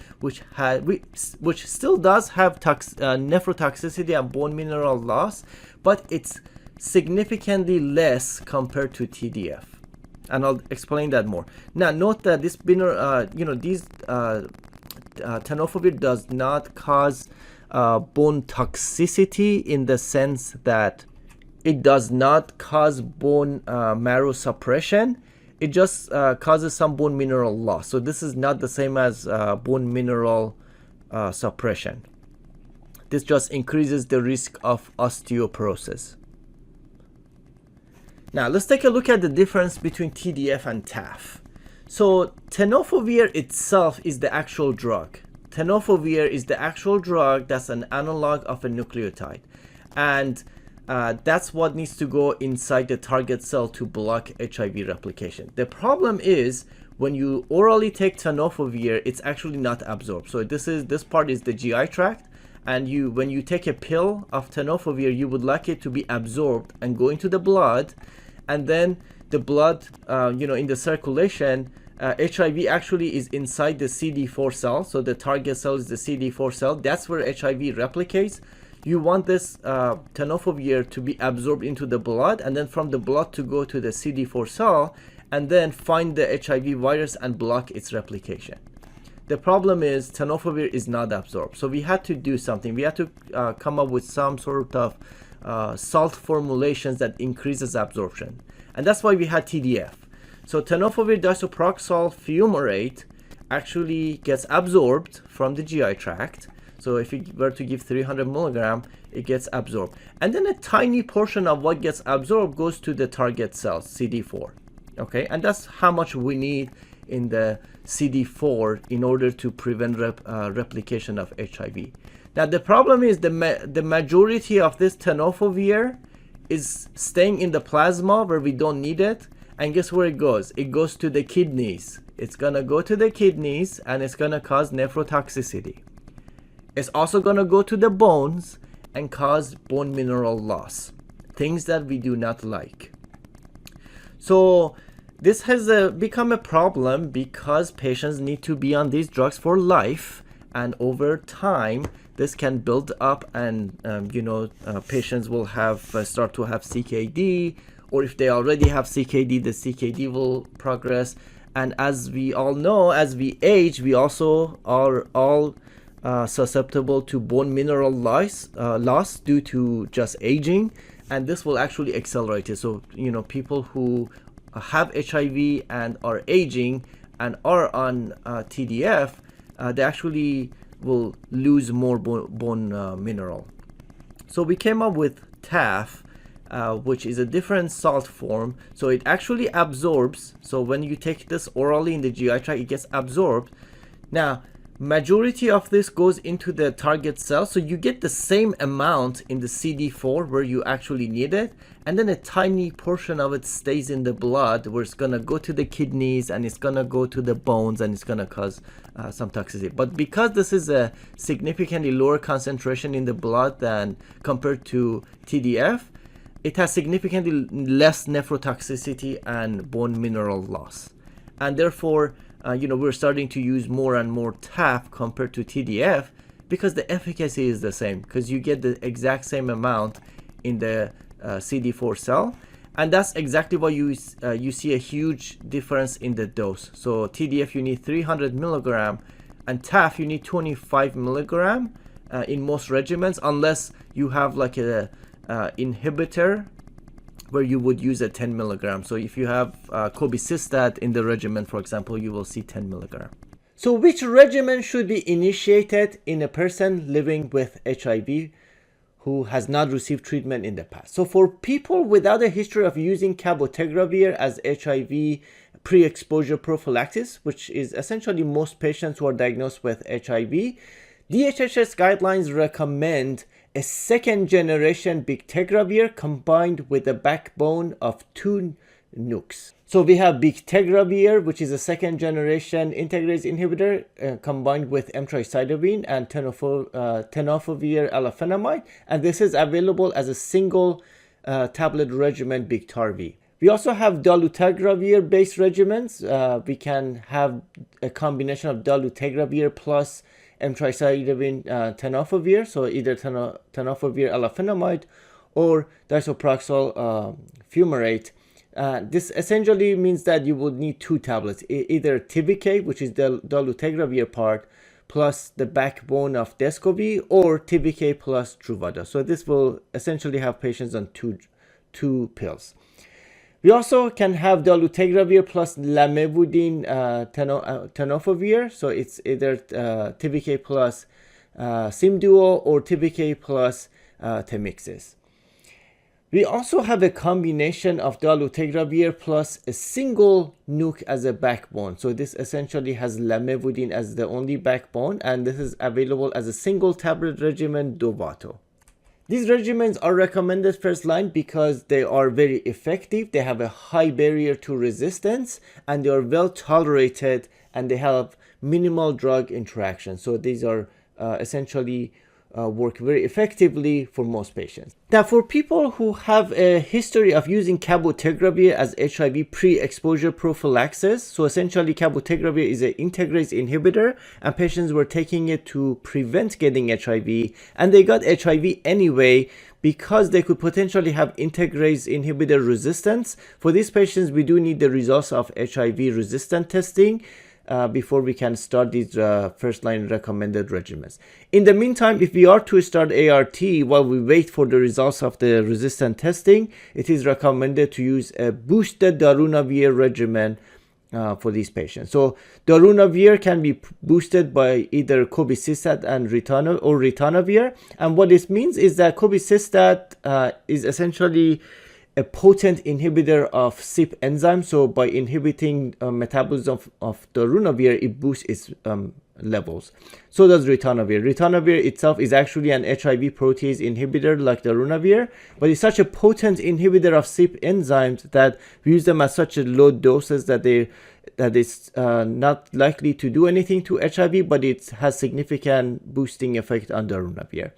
which still does have nephrotoxicity and bone mineral loss, but it's significantly less compared to TDF, and I'll explain that more. Now, note that this tenofovir does not cause bone toxicity in the sense that it does not cause bone marrow suppression. It just causes some bone mineral loss. So this is not the same as bone mineral suppression. This just increases the risk of osteoporosis. Now let's take a look at the difference between TDF and TAF. So tenofovir itself is the actual drug. Tenofovir is the actual drug that's an analog of a nucleotide. And that's what needs to go inside the target cell to block HIV replication. The problem is when you orally take tenofovir, it's actually not absorbed. So this part is the GI tract, and when you take a pill of tenofovir, you would like it to be absorbed and go into the blood, and then the blood, in the circulation, HIV actually is inside the CD4 cell. So the target cell is the CD4 cell. That's where HIV replicates. You want this tenofovir to be absorbed into the blood, and then from the blood to go to the CD4 cell, and then find the HIV virus and block its replication. The problem is tenofovir is not absorbed. So we had to do something. We had to come up with some sort of salt formulations that increases absorption. And that's why we had TDF. So tenofovir disoproxil fumarate actually gets absorbed from the GI tract. So if you were to give 300 milligram, it gets absorbed. And then a tiny portion of what gets absorbed goes to the target cells, CD4. Okay, and that's how much we need in the CD4 in order to prevent replication of HIV. Now the problem is the majority of this tenofovir is staying in the plasma where we don't need it. And guess where it goes? It goes to the kidneys. It's gonna go to the kidneys and it's gonna cause nephrotoxicity. It's also gonna go to the bones and cause bone mineral loss, things that we do not like. So this has become a problem because patients need to be on these drugs for life, and over time this can build up, and patients will start to have CKD, or if they already have CKD, the CKD will progress. And as we all know, as we age, we also are all susceptible to bone mineral loss due to just aging, and this will actually accelerate it. So people who have HIV and are aging and are on TDF, they actually will lose more bone mineral. So we came up with TAF, which is a different salt form. So it actually absorbs. So when you take this orally in the GI tract, it gets absorbed. Now, majority of this goes into the target cell. So you get the same amount in the CD4 where you actually need it. And then a tiny portion of it stays in the blood where it's going to go to the kidneys and it's going to go to the bones and it's going to cause some toxicity. But because this is a significantly lower concentration in the blood than compared to TDF, it has significantly less nephrotoxicity and bone mineral loss. And therefore, we're starting to use more and more TAF compared to TDF because the efficacy is the same, because you get the exact same amount in the CD4 cell. And that's exactly why you see a huge difference in the dose. So TDF, you need 300 milligram, and TAF, you need 25 milligram in most regimens, unless you have like a inhibitor where you would use a 10 milligram. So if you have cobicistat in the regimen, for example, you will see 10 milligram. So which regimen should be initiated in a person living with HIV who has not received treatment in the past? So for people without a history of using cabotegravir as HIV pre-exposure prophylaxis, which is essentially most patients who are diagnosed with HIV, DHHS guidelines recommend a second generation bictegravir combined with a backbone of 2 nukes. So we have bictegravir, which is a second generation integrase inhibitor combined with emtricitabine and tenofovir alafenamide, and this is available as a single tablet regimen, Biktarvy. We also have dolutegravir based regimens. We can have a combination of dolutegravir plus emtricitabine tenofovir, so either tenofovir alafenamide or disoproxil fumarate. This essentially means that you would need 2 tablets, either TBK, which is the dolutegravir part, plus the backbone of Descovy, or TBK plus Truvada. So this will essentially have patients on two pills. We also can have dolutegravir plus lamivudine tenofovir. So it's either TBK plus Simduo or TBK plus Temixis. We also have a combination of dolutegravir plus a single nuke as a backbone. So this essentially has lamivudine as the only backbone, and this is available as a single tablet regimen, Dovato. These regimens are recommended first line because they are very effective, they have a high barrier to resistance, and they are well tolerated, and they have minimal drug interaction. So these are essentially work very effectively for most patients. Now, for people who have a history of using cabotegravir as HIV pre-exposure prophylaxis, so essentially cabotegravir is an integrase inhibitor, and patients were taking it to prevent getting HIV, and they got HIV anyway because they could potentially have integrase inhibitor resistance. For these patients, we do need the results of HIV resistant testing before we can start these first-line recommended regimens. In the meantime, if we are to start ART while we wait for the results of the resistant testing, it is recommended to use a boosted darunavir regimen for these patients. So darunavir can be boosted by either cobicistat and ritonavir. And what this means is that cobicistat is essentially a potent inhibitor of CYP enzyme. So by inhibiting metabolism of darunavir, it boosts its levels. So does ritonavir. Ritonavir itself is actually an HIV protease inhibitor like darunavir, but it's such a potent inhibitor of CYP enzymes that we use them at such a low doses that it's not likely to do anything to HIV, but it has significant boosting effect on darunavir.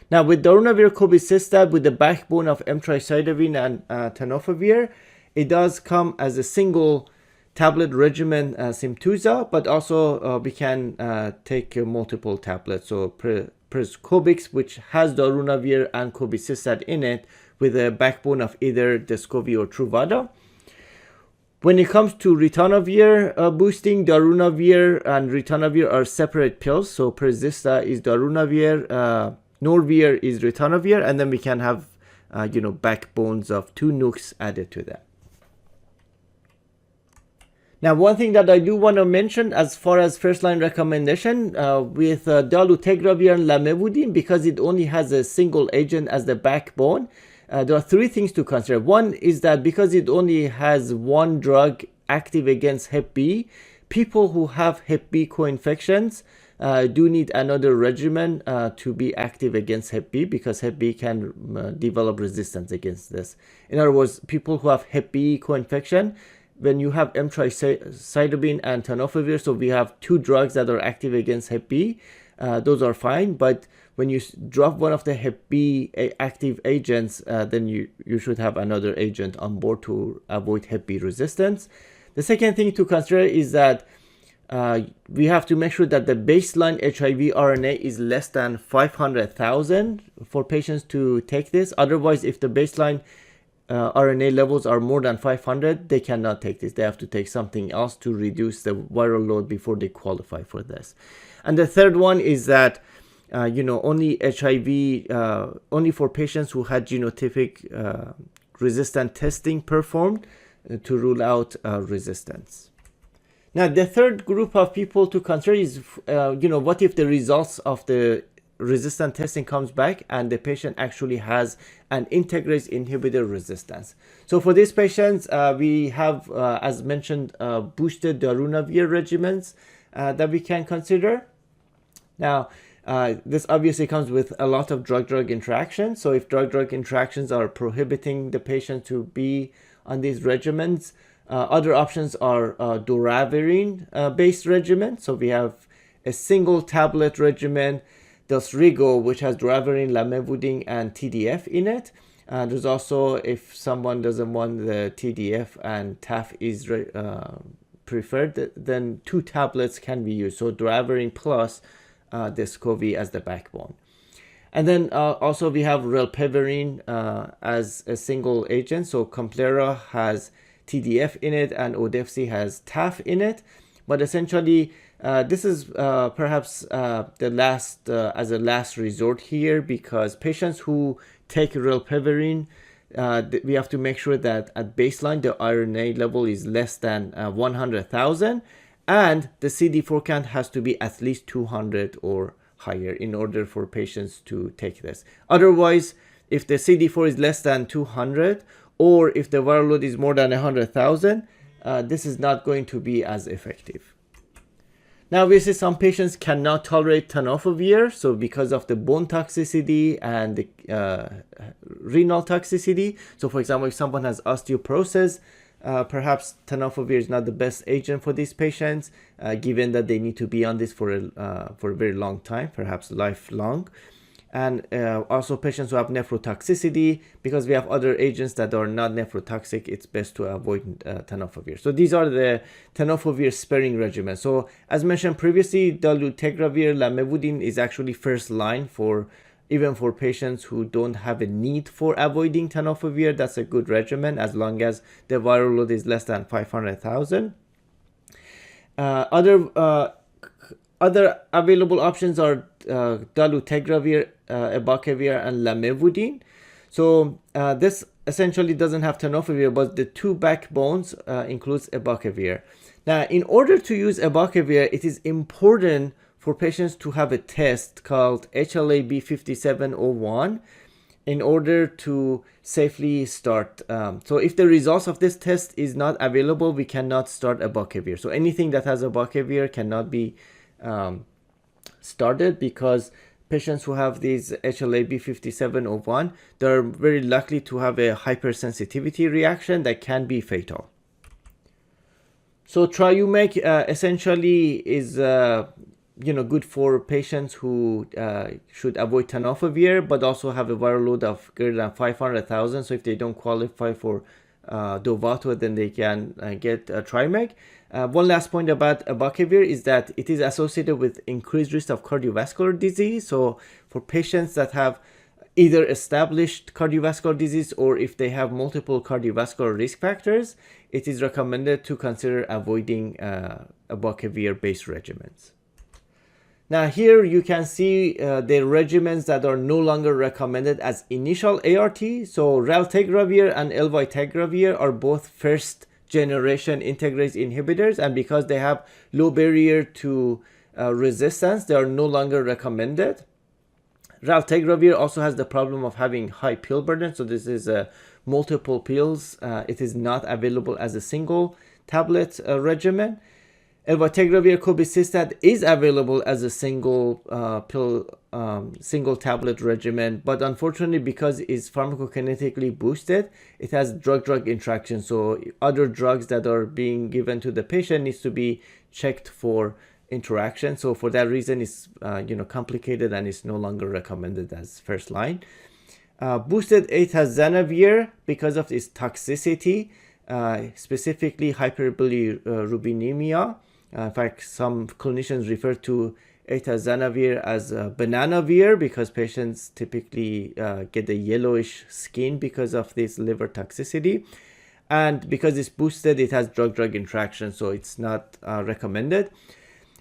Now, with darunavir cobicistat with the backbone of emtricitabine and tenofovir, it does come as a single tablet regimen, Simtuza, but also we can take multiple tablets. So Prescobix, which has darunavir and cobicistat in it, with a backbone of either Descovy or Truvada. When it comes to ritonavir boosting, darunavir and ritonavir are separate pills. So Prezista is darunavir, Norvir is ritonavir, and then we can have backbones of 2 nukes added to that. Now, one thing that I do want to mention as far as first-line recommendation with dolutegravir and lamivudine, because it only has a single agent as the backbone, there are three things to consider. One is that because it only has one drug active against Hep B, people who have Hep B co-infections do need another regimen to be active against Hep B, because Hep B can develop resistance against this. In other words, people who have Hep B co-infection, when you have emtricitabine and tenofovir, so we have two drugs that are active against Hep B, those are fine. But when you drop one of the Hep B active agents, then you should have another agent on board to avoid Hep B resistance. The second thing to consider is that we have to make sure that the baseline HIV RNA is less than 500,000 for patients to take this. Otherwise, if the baseline RNA levels are more than 500, they cannot take this. They have to take something else to reduce the viral load before they qualify for this. And the third one is that only HIV, only for patients who had genotypic resistant testing performed to rule out resistance. Now, the third group of people to consider is, what if the results of the resistant testing comes back and the patient actually has an integrase inhibitor resistance. So for these patients, we have, as mentioned, boosted darunavir regimens that we can consider. Now, this obviously comes with a lot of drug-drug interactions. So if drug-drug interactions are prohibiting the patient to be on these regimens, other options are doravirine-based regimens. So we have a single tablet regimen, Describe, which has doravirine, lamivudine, and TDF in it. There's also, if someone doesn't want the TDF and TAF is preferred, then 2 tablets can be used. So doravirine plus Describe as the backbone. And then also we have rilpivirine as a single agent. So Complera has TDF in it and Odefsey has TAF in it. But essentially, this is perhaps the last as a last resort here, because patients who take rilpivirine, we have to make sure that at baseline the RNA level is less than 100,000, and the CD4 count has to be at least 200 or higher in order for patients to take this. Otherwise, if the CD4 is less than 200, or if the viral load is more than 100,000, this is not going to be as effective. Now, obviously, some patients cannot tolerate tenofovir, so because of the bone toxicity and the renal toxicity. So, for example, if someone has osteoporosis, perhaps tenofovir is not the best agent for these patients, given that they need to be on this for a very long time, perhaps lifelong. And also patients who have nephrotoxicity, because we have other agents that are not nephrotoxic, it's best to avoid tenofovir. So these are the tenofovir sparing regimen. So as mentioned previously, dolutegravir, lamivudine is actually first line even for patients who don't have a need for avoiding tenofovir. That's a good regimen as long as the viral load is less than 500,000. Other available options are dolutegravir, abacavir, and lamivudine. So this essentially doesn't have tenofovir, but the 2 backbones includes abacavir. Now, in order to use abacavir, it is important for patients to have a test called HLA-B 5701 in order to safely start. So if the results of this test is not available, we cannot start abacavir. So anything that has abacavir cannot be started, because patients who have these HLA-B 5701, they're very likely to have a hypersensitivity reaction that can be fatal. So Triumec essentially is good for patients who should avoid tenofovir, but also have a viral load of greater than 500,000. So if they don't qualify for Dovato, then they can get Triumec. One last point about abacavir is that it is associated with increased risk of cardiovascular disease. So for patients that have either established cardiovascular disease or if they have multiple cardiovascular risk factors, it is recommended to consider avoiding abacavir-based regimens. Now here you can see the regimens that are no longer recommended as initial ART. So raltegravir and elvitegravir are both first generation integrase inhibitors, and because they have low barrier to resistance, they are no longer recommended. Raltegravir also has the problem of having high pill burden, so this is multiple pills. It is not available as a single tablet regimen. Elvategravir cobicistat is available as a single pill, single tablet regimen, but unfortunately, because it's pharmacokinetically boosted, it has drug-drug interaction. So other drugs that are being given to the patient needs to be checked for interaction. So for that reason, it's complicated and it's no longer recommended as first line. Boosted atazanavir, because of its toxicity, specifically hyperbilirubinemia. In fact, some clinicians refer to atazanavir as bananavir because patients typically get a yellowish skin because of this liver toxicity. And because it's boosted, it has drug-drug interaction, so it's not recommended.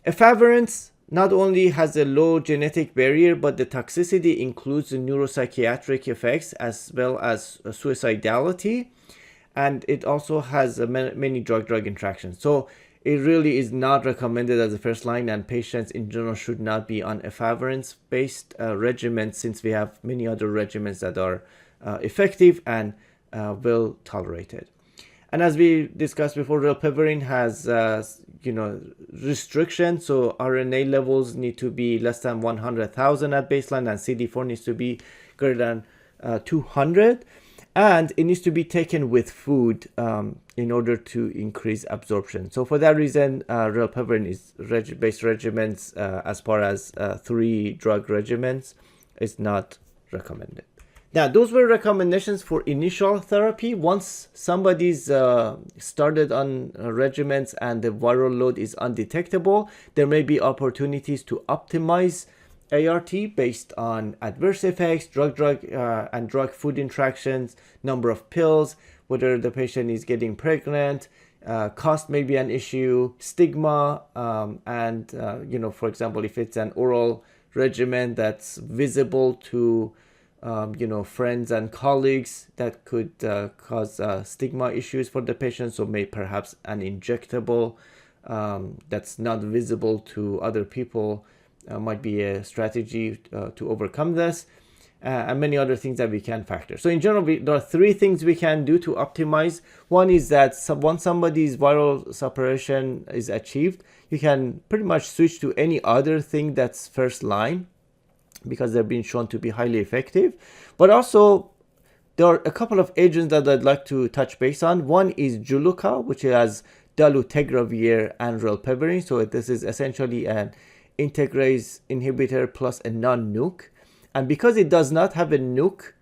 Efavirenz not only has a low genetic barrier, but the toxicity includes the neuropsychiatric effects as well as suicidality, and it also has many drug-drug interactions. So it really is not recommended as a first line, and patients in general should not be on efavirenz-based regimens, since we have many other regimens that are effective and well tolerated. And as we discussed before, rilpivirine has restrictions, so RNA levels need to be less than 100,000 at baseline, and CD4 needs to be greater than 200, and it needs to be taken with food in order to increase absorption. So for that reason, rilpivirine is based regimens as far as 3 drug regimens is not recommended. Now, those were recommendations for initial therapy. Once somebody's started on regimens and the viral load is undetectable, there may be opportunities to optimize ART based on adverse effects, drug-drug and drug-food interactions, number of pills, whether the patient is getting pregnant, cost may be an issue, stigma, and for example, if it's an oral regimen that's visible to friends and colleagues, that could cause stigma issues for the patient. So perhaps an injectable that's not visible to other people might be a strategy to overcome this, and many other things that we can factor. So in general, there are 3 things we can do to optimize. One is that once somebody's viral suppression is achieved, you can pretty much switch to any other thing that's first line, because they're being shown to be highly effective. But also, there are a couple of agents that I'd like to touch base on. One is Juluca, which has dolutegravir and rilpivirine. So this is essentially an integrase inhibitor plus a non-nuke. And because it does not have a nuke,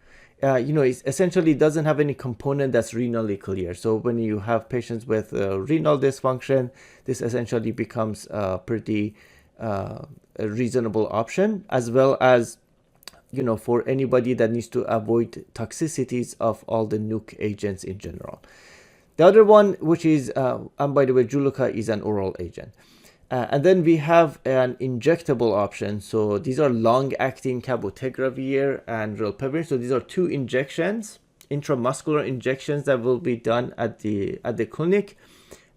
it essentially doesn't have any component that's renally clear. So when you have patients with renal dysfunction, this essentially becomes pretty a reasonable option, as well as for anybody that needs to avoid toxicities of all the nuke agents in general. The other one, which is and by the way, Juluca is an oral agent, and then we have an injectable option. So these are long-acting cabotegravir and rilpivirine. So these are 2 injections, intramuscular injections, that will be done at the clinic,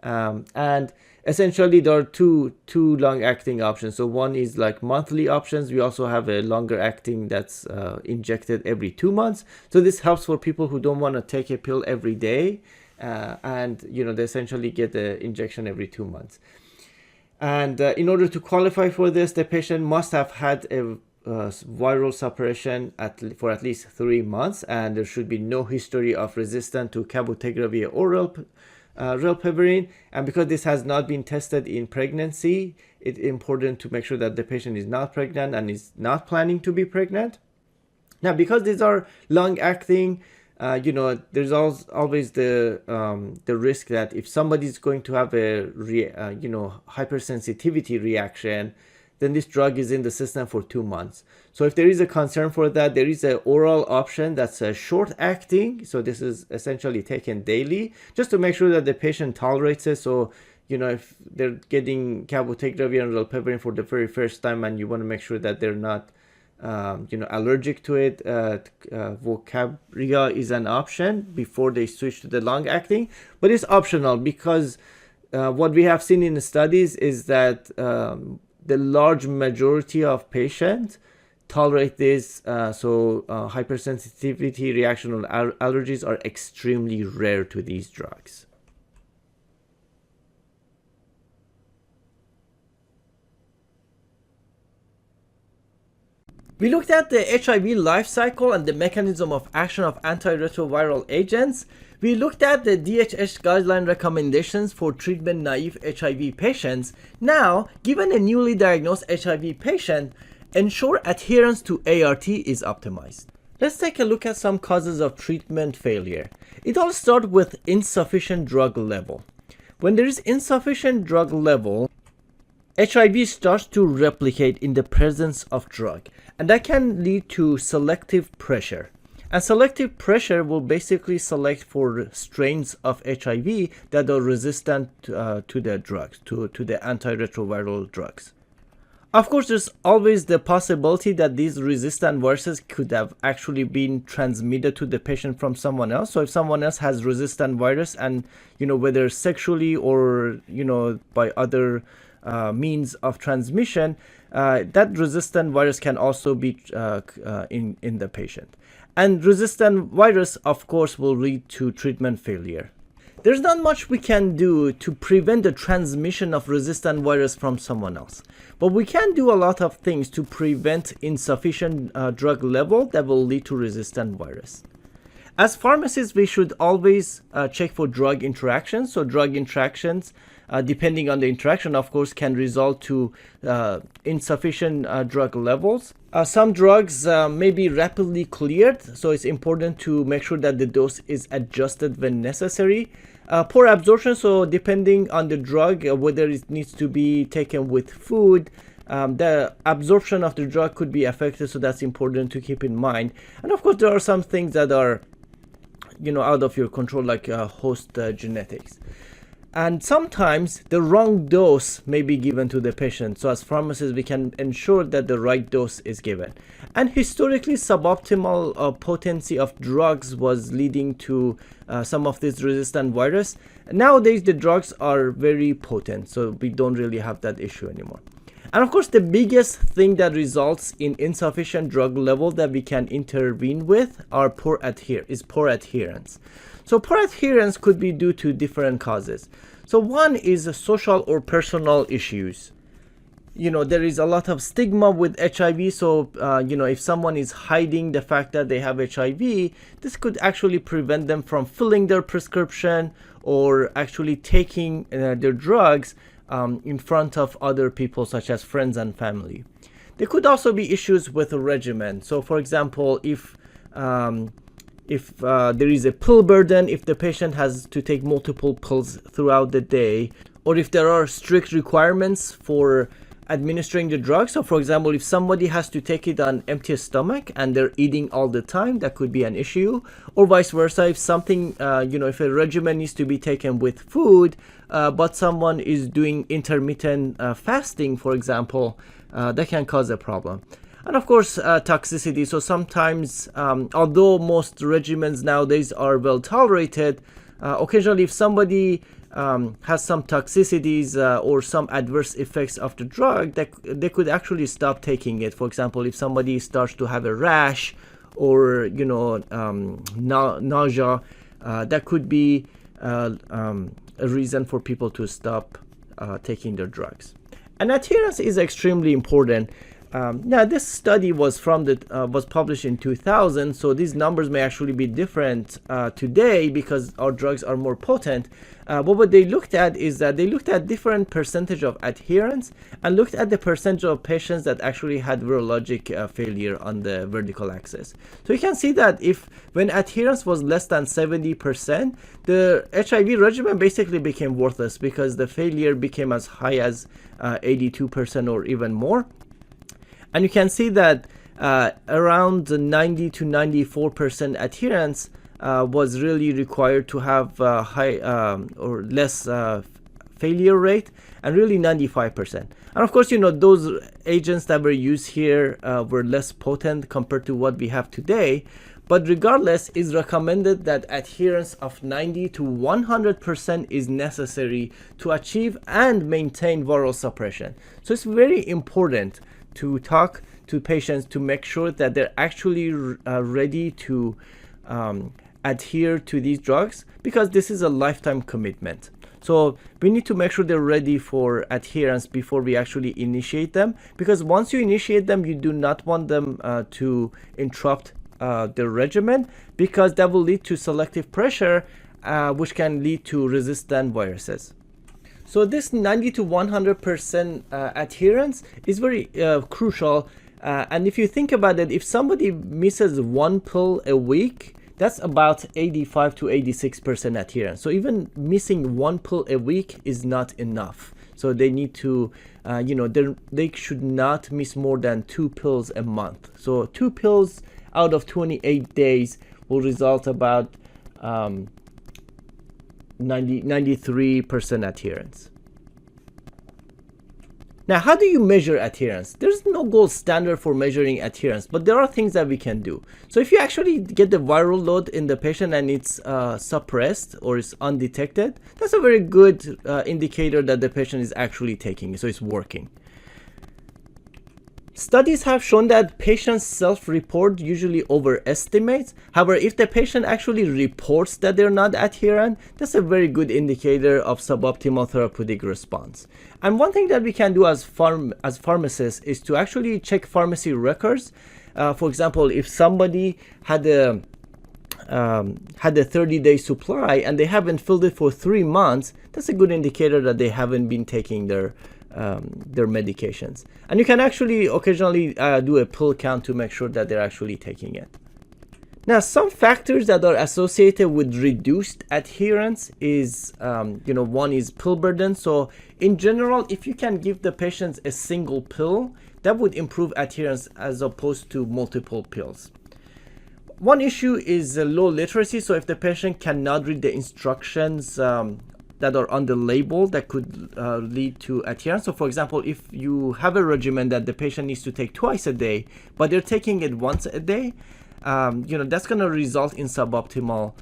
and essentially there are two long-acting options. So one is like monthly options. We also have a longer acting that's injected every 2 months. So this helps for people who don't want to take a pill every day, and they essentially get the injection every 2 months. And in order to qualify for this, the patient must have had a viral suppression for at least 3 months, and there should be no history of resistance to cabotegravir or rilpivirine. And because this has not been tested in pregnancy, it's important to make sure that the patient is not pregnant and is not planning to be pregnant. Now, because these are long-acting, there's always the risk that if somebody's going to have a hypersensitivity reaction, then this drug is in the system for 2 months. So if there is a concern for that, there is an oral option that's a short acting. So this is essentially taken daily, just to make sure that the patient tolerates it. So, if they're getting cabotegravir and rilpivirine for the very first time, and you want to make sure that they're not allergic to it, Vocabria is an option before they switch to the long acting, but it's optional because what we have seen in the studies is that the large majority of patients tolerate this, so hypersensitivity reaction or allergies are extremely rare to these drugs. We looked at the HIV life cycle and the mechanism of action of antiretroviral agents. We looked at the DHHS guideline recommendations for treatment-naive HIV patients. Now, given a newly diagnosed HIV patient, ensure adherence to ART is optimized. Let's take a look at some causes of treatment failure. It all starts with insufficient drug level. When there is insufficient drug level, HIV starts to replicate in the presence of drug, and that can lead to selective pressure. And selective pressure will basically select for strains of HIV that are resistant to the drugs, to the antiretroviral drugs. Of course, there's always the possibility that these resistant viruses could have actually been transmitted to the patient from someone else. So if someone else has resistant virus and, whether sexually or, by other means of transmission, that resistant virus can also be in the patient. And resistant virus, of course, will lead to treatment failure. There's not much we can do to prevent the transmission of resistant virus from someone else. But we can do a lot of things to prevent insufficient drug level that will lead to resistant virus. As pharmacists, we should always check for drug interactions. So drug interactions, depending on the interaction, of course, can result to insufficient drug levels. Some drugs may be rapidly cleared, so it's important to make sure that the dose is adjusted when necessary. Poor absorption, so depending on the drug, whether it needs to be taken with food, the absorption of the drug could be affected, so that's important to keep in mind. And of course, there are some things that are out of your control, like host genetics. And sometimes the wrong dose may be given to the patient. So as pharmacists, we can ensure that the right dose is given. And historically, suboptimal potency of drugs was leading to some of this resistant virus. Nowadays, the drugs are very potent, so we don't really have that issue anymore. And of course, the biggest thing that results in insufficient drug level that we can intervene with are poor adherence. So poor adherence could be due to different causes. So one is social or personal issues. There is a lot of stigma with HIV. So, if someone is hiding the fact that they have HIV, this could actually prevent them from filling their prescription or actually taking their drugs in front of other people, such as friends and family. There could also be issues with a regimen. So, for example, if there is a pill burden, if the patient has to take multiple pills throughout the day, or if there are strict requirements for administering the drug. So for example, if somebody has to take it on empty stomach and they're eating all the time, that could be an issue. Or vice versa, if something, if a regimen needs to be taken with food, but someone is doing intermittent fasting, for example, that can cause a problem. And of course, toxicity. So sometimes, although most regimens nowadays are well tolerated, occasionally if somebody has some toxicities or some adverse effects of the drug, that they could actually stop taking it. For example, if somebody starts to have a rash or nausea, that could be a reason for people to stop taking their drugs. And adherence is extremely important. Now, this study was was published in 2000, so these numbers may actually be different today because our drugs are more potent. But what they looked at is that they looked at different percentage of adherence and looked at the percentage of patients that actually had virologic failure on the vertical axis. So you can see that when adherence was less than 70%, the HIV regimen basically became worthless because the failure became as high as 82% or even more. And you can see that around 90 to 94% adherence was really required to have high or less failure rate, and really 95%. And of course, those agents that were used here were less potent compared to what we have today. But regardless, it's recommended that adherence of 90 to 100% is necessary to achieve and maintain viral suppression. So it's very important to talk to patients to make sure that they're actually ready to adhere to these drugs, because this is a lifetime commitment. So we need to make sure they're ready for adherence before we actually initiate them, because once you initiate them, you do not want them to interrupt the regimen, because that will lead to selective pressure, which can lead to resistant viruses. So this 90 to 100% adherence is very crucial. And if you think about it, if somebody misses one pill a week, that's about 85 to 86% adherence. So even missing one pill a week is not enough. So they need to, they should not miss more than 2 pills a month. So 2 pills out of 28 days will result about 93% adherence. Now, how do you measure adherence? There's no gold standard for measuring adherence, but there are things that we can do. So if you actually get the viral load in the patient and it's suppressed or it's undetected, that's a very good indicator that the patient is actually taking it, so it's working. Studies have shown that patients self-report usually overestimates. However, if the patient actually reports that they're not adherent, that's a very good indicator of suboptimal therapeutic response. And one thing that we can do as pharmacists is to actually check pharmacy records. For example, if somebody had a 30-day supply and they haven't filled it for 3 months, that's a good indicator that they haven't been taking their medications. And you can actually occasionally do a pill count to make sure that they're actually taking it. Now, some factors that are associated with reduced adherence is, one is pill burden. So in general, if you can give the patients a single pill, that would improve adherence as opposed to multiple pills. One issue is low literacy. So if the patient cannot read the instructions that are on the label, that could lead to adherence. So for example, if you have a regimen that the patient needs to take twice a day, but they're taking it once a day, that's going to result in suboptimal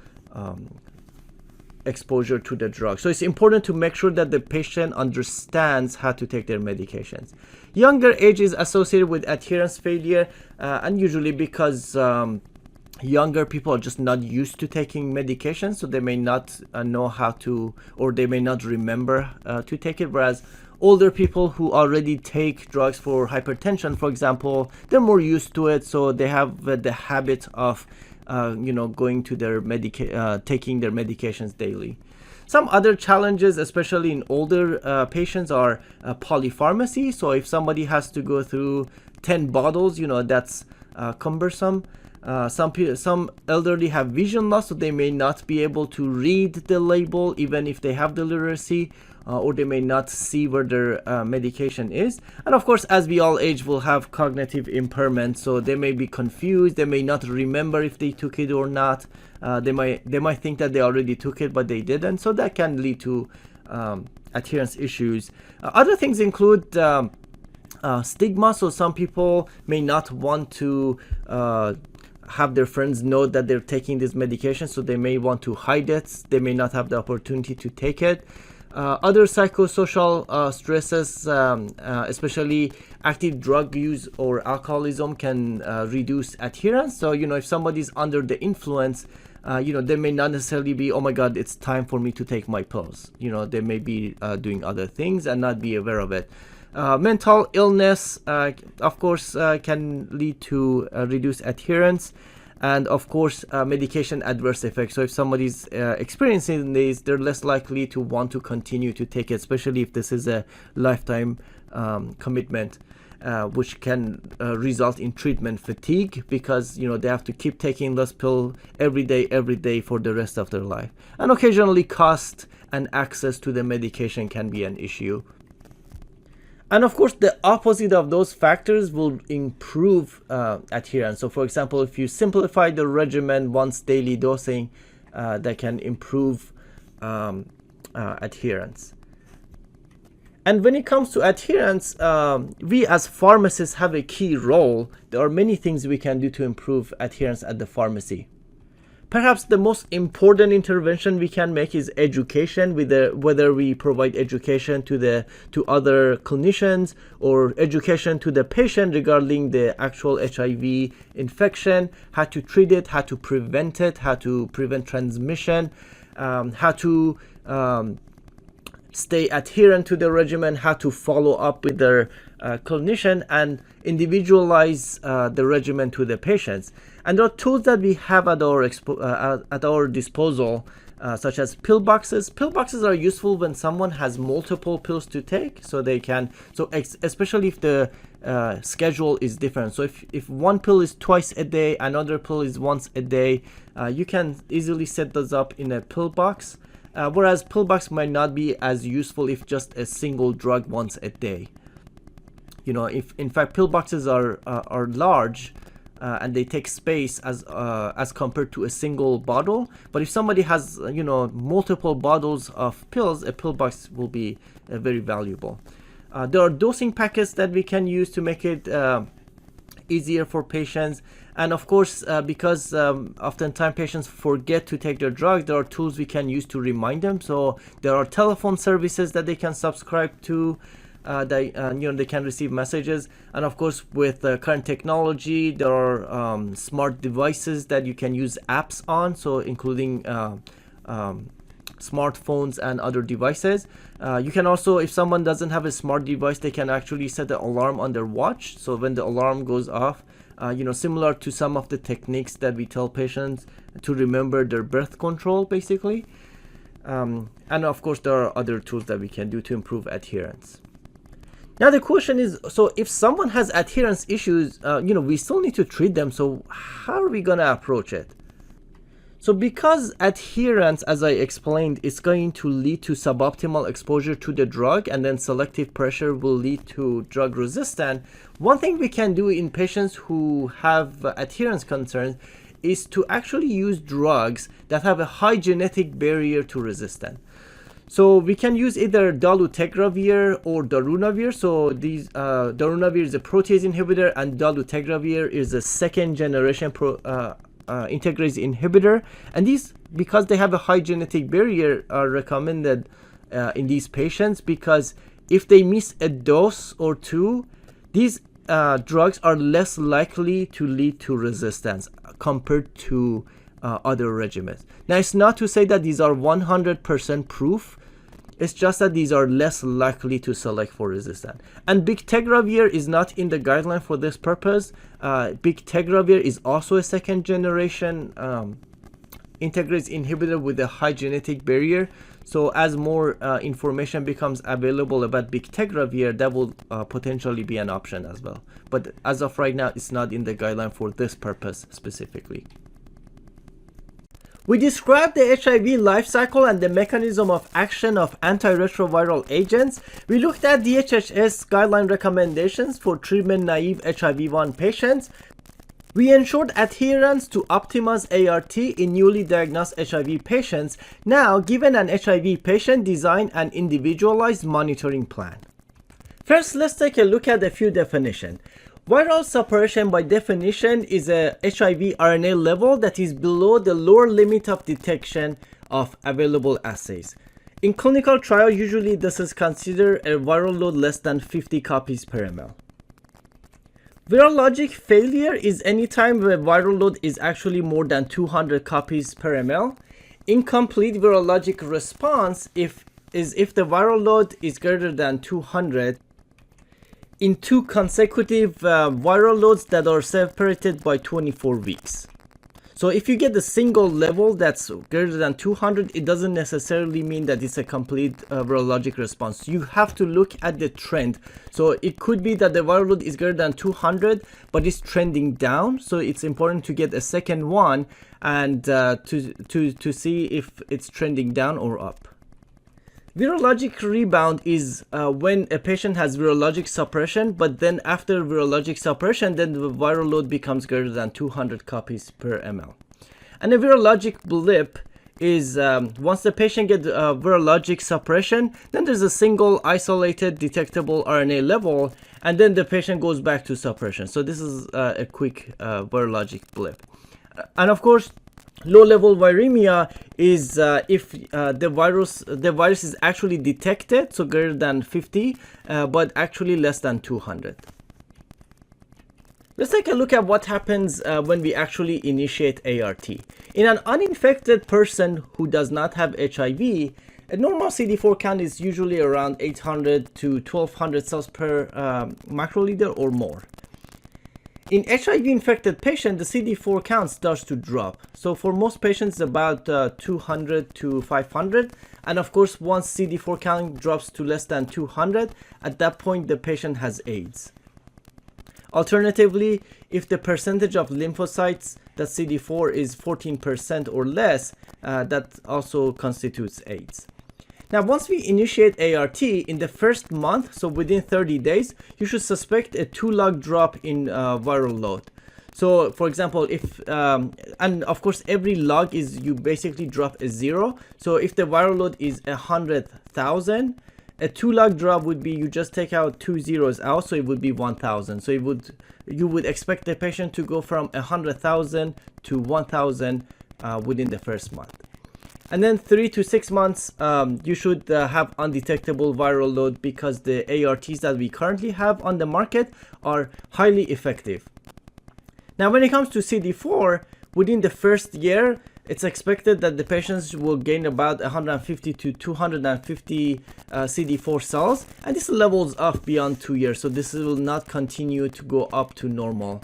exposure to the drug. So it's important to make sure that the patient understands how to take their medications. Younger age is associated with adherence failure, and usually because younger people are just not used to taking medications, so they may not know how to, or they may not remember to take it, whereas older people who already take drugs for hypertension, for example, they're more used to it, so they have the habit of going to their taking their medications daily. Some other challenges, especially in older patients, are polypharmacy. So if somebody has to go through 10 bottles, that's cumbersome. Some elderly have vision loss, so they may not be able to read the label even if they have the literacy, or they may not see where their medication is. And of course, as we all age, we'll have cognitive impairment, so they may be confused, they may not remember if they took it or not. They might think that they already took it, but they didn't, so that can lead to adherence issues. Other things include stigma, so some people may not want to have their friends know that they're taking this medication, so they may want to hide it. They may not have the opportunity to take it. Other psychosocial stresses, especially active drug use or alcoholism, can reduce adherence. So, if somebody's under the influence, they may not necessarily be, oh my God, it's time for me to take my pills. They may be doing other things and not be aware of it. Mental illness, of course, can lead to reduced adherence, and of course, medication adverse effects. So if somebody's experiencing these, they're less likely to want to continue to take it, especially if this is a lifetime commitment, which can result in treatment fatigue, because they have to keep taking this pill every day for the rest of their life. And occasionally, cost and access to the medication can be an issue. And of course, the opposite of those factors will improve adherence. So for example, if you simplify the regimen, once daily dosing, that can improve adherence. And when it comes to adherence, we as pharmacists have a key role. There are many things we can do to improve adherence at the pharmacy. Perhaps the most important intervention we can make is education, whether we provide education to other clinicians or education to the patient regarding the actual HIV infection, how to treat it, how to prevent it, how to prevent transmission, how to stay adherent to the regimen, how to follow up with their clinician, and individualize the regimen to the patients. And there are tools that we have at our disposal, such as pill boxes. Pill boxes are useful when someone has multiple pills to take, so they can, especially if the schedule is different. So if one pill is twice a day, another pill is once a day, you can easily set those up in a pill box. Whereas pill box might not be as useful if just a single drug once a day. You know, if in fact pill boxes are large and they take space as compared to a single bottle. But if somebody has multiple bottles of pills, a pill box will be very valuable. There are dosing packets that we can use to make it easier for patients. And of course, because oftentimes patients forget to take their drug, there are tools we can use to remind them. So there are telephone services that they can subscribe to. They can receive messages. And of course, with current technology, there are smart devices that you can use apps on. So including smartphones and other devices. You can also, if someone doesn't have a smart device, they can actually set an alarm on their watch. So when the alarm goes off, similar to some of the techniques that we tell patients to remember their birth control, basically. And of course, there are other tools that we can do to improve adherence. Now the question is, so if someone has adherence issues, we still need to treat them. So how are we going to approach it? So because adherence, as I explained, is going to lead to suboptimal exposure to the drug, and then selective pressure will lead to drug resistance, one thing we can do in patients who have adherence concerns is to actually use drugs that have a high genetic barrier to resistance. So we can use either dolutegravir or darunavir. So these darunavir is a protease inhibitor, and dolutegravir is a second generation integrase inhibitor. And these, because they have a high genetic barrier, are recommended in these patients, because if they miss a dose or two, these drugs are less likely to lead to resistance compared to other regimens. Now, it's not to say that these are 100% proof. It's just that these are less likely to select for resistance. And bictegravir is not in the guideline for this purpose. Bictegravir is also a second generation integrase inhibitor with a high genetic barrier. So as more information becomes available about bictegravir, that will potentially be an option as well. But as of right now, it's not in the guideline for this purpose specifically. We described the HIV life cycle and the mechanism of action of antiretroviral agents. We looked at DHHS guideline recommendations for treatment-naive HIV-1 patients. We ensured adherence to optimized ART in newly diagnosed HIV patients. Now, given an HIV patient, design an individualized monitoring plan. First, let's take a look at a few definitions. Viral suppression by definition is a HIV RNA level that is below the lower limit of detection of available assays. In clinical trial, usually this is considered a viral load less than 50 copies per ml. Virologic failure is any time the viral load is actually more than 200 copies per ml. Incomplete virologic response if the viral load is greater than 200 in two consecutive viral loads that are separated by 24 weeks. So if you get a single level that's greater than 200, it doesn't necessarily mean that it's a complete virologic response. You have to look at the trend. So it could be that the viral load is greater than 200, but it's trending down. So it's important to get a second one and to see if it's trending down or up. Virologic rebound is when a patient has virologic suppression, but then after virologic suppression, then the viral load becomes greater than 200 copies per ml. And a virologic blip is once the patient gets virologic suppression, then there's a single isolated detectable RNA level, and then the patient goes back to suppression. So this is a quick virologic blip. And of course, low-level viremia is if the virus is actually detected, so greater than 50, but actually less than 200. Let's take a look at what happens when we actually initiate ART. In an uninfected person who does not have HIV, a normal CD4 count is usually around 800 to 1200 cells per microliter or more. In HIV-infected patients, the CD4 count starts to drop. So for most patients, about 200 to 500. And of course, once CD4 count drops to less than 200, at that point, the patient has AIDS. Alternatively, if the percentage of lymphocytes that CD4 is 14% or less, that also constitutes AIDS. Now, once we initiate ART in the first month, so within 30 days, you should suspect a 2-log drop in viral load. So, for example, if, and of course, every log is you basically drop a 0. So if the viral load is 100,000, a 2-log drop would be you just take out 2 zeros out, so it would be 1,000. So you would expect the patient to go from 100,000 to 1,000 within the first month. And then 3 to 6 months, you should have undetectable viral load because the ARTs that we currently have on the market are highly effective. Now, when it comes to CD4, within the first year, it's expected that the patients will gain about 150 to 250 CD4 cells, and this levels off beyond 2 years, so this will not continue to go up to normal.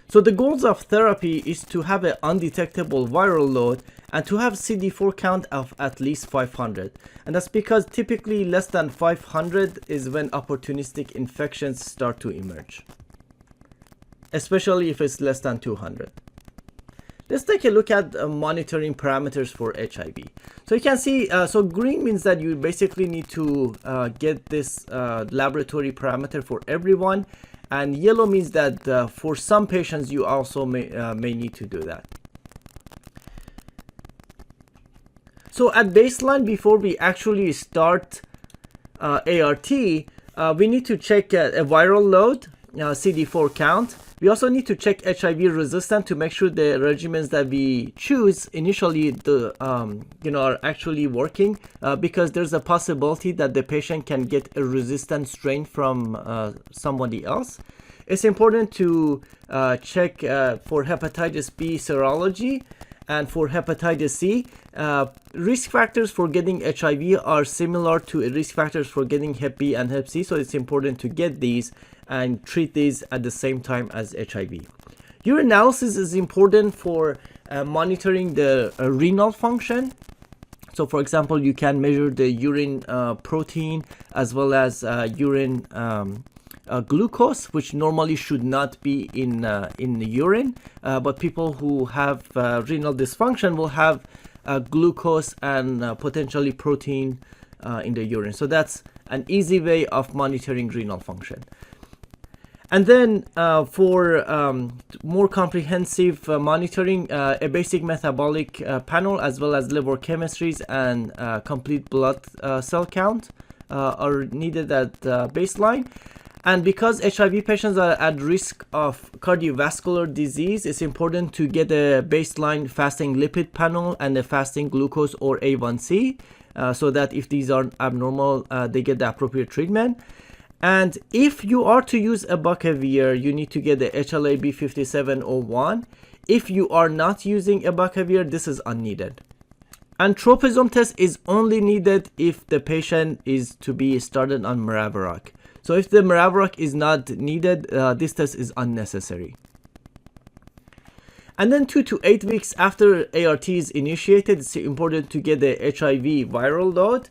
So the goals of therapy is to have an undetectable viral load and to have CD4 count of at least 500. And that's because typically less than 500 is when opportunistic infections start to emerge, especially if it's less than 200. Let's take a look at monitoring parameters for HIV. So you can see, so green means that you basically need to get this laboratory parameter for everyone, and yellow means that for some patients you also may need to do that. So at baseline, before we actually start ART, we need to check a viral load, CD4 count. We also need to check HIV resistance to make sure the regimens that we choose initially are actually working, because there's a possibility that the patient can get a resistant strain from somebody else. It's important to check for hepatitis B serology and for hepatitis C. Risk factors for getting HIV are similar to risk factors for getting Hep B and Hep C, so it's important to get these and treat these at the same time as HIV. Urinalysis is important for monitoring the renal function. So for example, you can measure the urine protein as well as urine glucose, which normally should not be in the urine, but people who have renal dysfunction will have glucose and potentially protein in the urine. So that's an easy way of monitoring renal function. And then for more comprehensive monitoring, a basic metabolic panel as well as liver chemistries and complete blood cell count are needed at baseline. And because HIV patients are at risk of cardiovascular disease, it's important to get a baseline fasting lipid panel and a fasting glucose or A1C, so that if these are abnormal, they get the appropriate treatment. And if you are to use abacavir, you need to get the HLA-B 5701. If you are not using abacavir, this is unneeded. And tropism test is only needed if the patient is to be started on Maraviroc. So if the Maraviroc is not needed, this test is unnecessary. And then 2 to 8 weeks after ART is initiated, it's important to get the HIV viral load.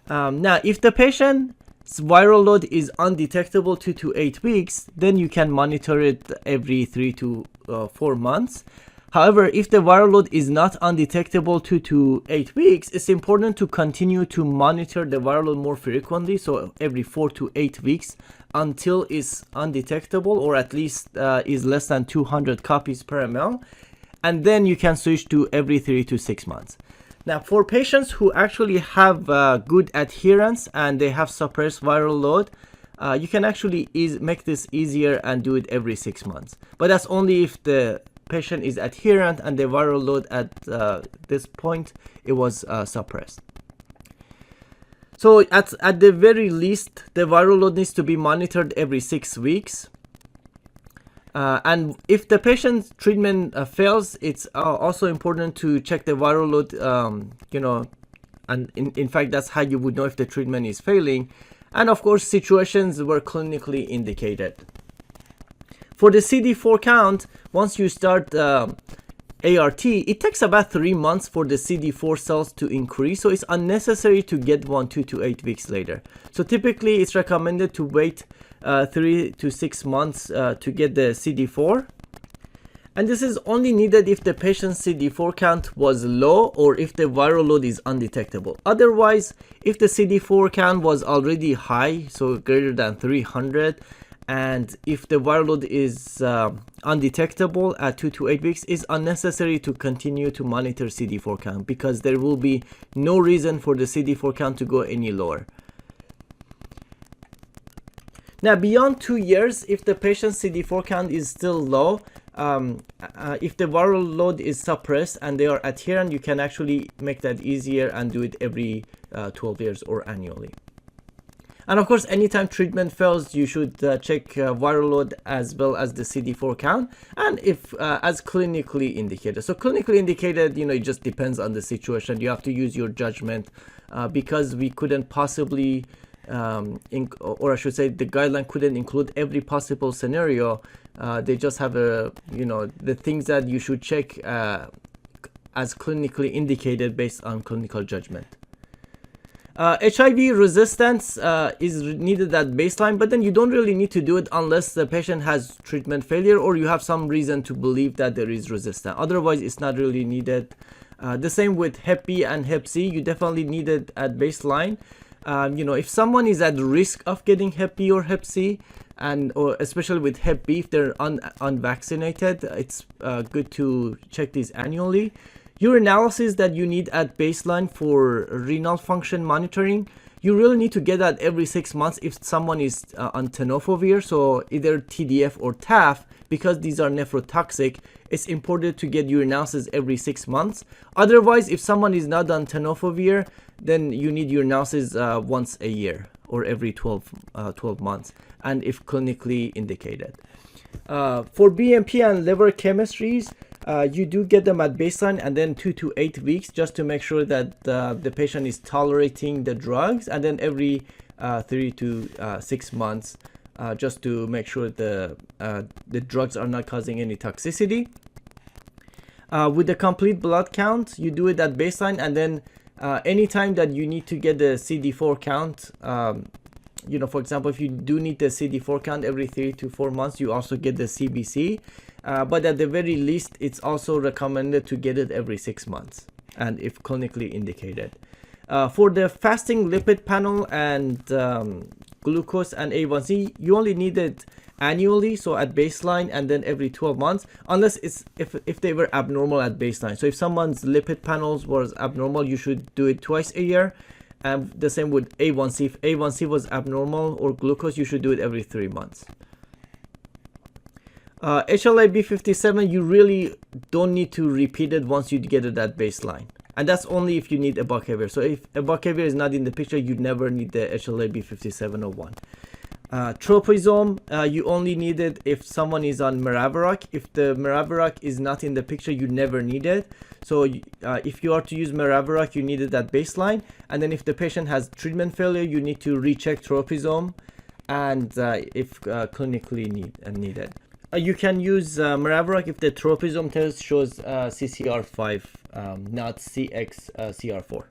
Now, if the patient's viral load is undetectable 2 to 8 weeks, then you can monitor it every 3 to 4 months. However, if the viral load is not undetectable 2 to 8 weeks, it's important to continue to monitor the viral load more frequently, so every 4 to 8 weeks until it's undetectable or at least is less than 200 copies per ml. and then you can switch to every 3 to 6 months. Now, for patients who actually have good adherence and they have suppressed viral load, you can actually make this easier and do it every 6 months. But that's only if the patient is adherent and the viral load at this point, it was suppressed. So at the very least, the viral load needs to be monitored every 6 weeks. And if the patient's treatment fails, it's also important to check the viral load, and in fact, that's how you would know if the treatment is failing. And of course, situations were clinically indicated. For the CD4 count, once you start ART, it takes about 3 months for the CD4 cells to increase, so it's unnecessary to get one 2 to 8 weeks later. So typically it's recommended to wait 3 to 6 months to get the CD4, and this is only needed if the patient's CD4 count was low or if the viral load is undetectable. Otherwise, if the CD4 count was already high, so greater than 300, and if the viral load is undetectable at 2 to 8 weeks, it's unnecessary to continue to monitor CD4 count because there will be no reason for the CD4 count to go any lower. Now, beyond 2 years, if the patient's CD4 count is still low, if the viral load is suppressed and they are adherent, you can actually make that easier and do it every 12 years or annually. And of course, anytime treatment fails, you should check viral load as well as the CD4 count, and if as clinically indicated. So clinically indicated, it just depends on the situation. You have to use your judgment because we couldn't possibly, or I should say, the guideline couldn't include every possible scenario. They just have the things that you should check as clinically indicated based on clinical judgment. HIV resistance is needed at baseline, but then you don't really need to do it unless the patient has treatment failure or you have some reason to believe that there is resistance. Otherwise, it's not really needed. The same with Hep B and Hep C, you definitely need it at baseline. If someone is at risk of getting Hep B or Hep C, or especially with Hep B, if they're unvaccinated, it's good to check these annually. Urinalysis that you need at baseline for renal function monitoring, you really need to get that every 6 months if someone is on tenofovir, so either TDF or TAF, because these are nephrotoxic. It's important to get urinalysis every 6 months. Otherwise, if someone is not on tenofovir, then you need urinalysis once a year or every 12 months, and if clinically indicated. For BMP and liver chemistries, you do get them at baseline and then 2 to 8 weeks just to make sure that the patient is tolerating the drugs, and then every 3 to 6 months just to make sure the drugs are not causing any toxicity. With the complete blood count, you do it at baseline, and then anytime that you need to get the CD4 count, for example, if you do need the CD4 count every 3 to 4 months, you also get the CBC. But at the very least, it's also recommended to get it every 6 months, and if clinically indicated. For the fasting lipid panel and glucose and A1C, you only need it annually, so at baseline and then every 12 months, unless if they were abnormal at baseline. So if someone's lipid panels was abnormal, you should do it twice a year. And the same with A1C. If A1C was abnormal or glucose, you should do it every 3 months. HLA-B 57, you really don't need to repeat it once you get it at baseline. And that's only if you need abacavir. So if abacavir is not in the picture, you never need the HLA-B 5701. Tropisome, you only need it if someone is on Maraviroc. If the Maraviroc is not in the picture, you never need it. So if you are to use Maraviroc, you need it at baseline. And then if the patient has treatment failure, you need to recheck tropisome, and if clinically needed. You can use Maraviroc if the tropisome test shows CCR5, not CXCR4.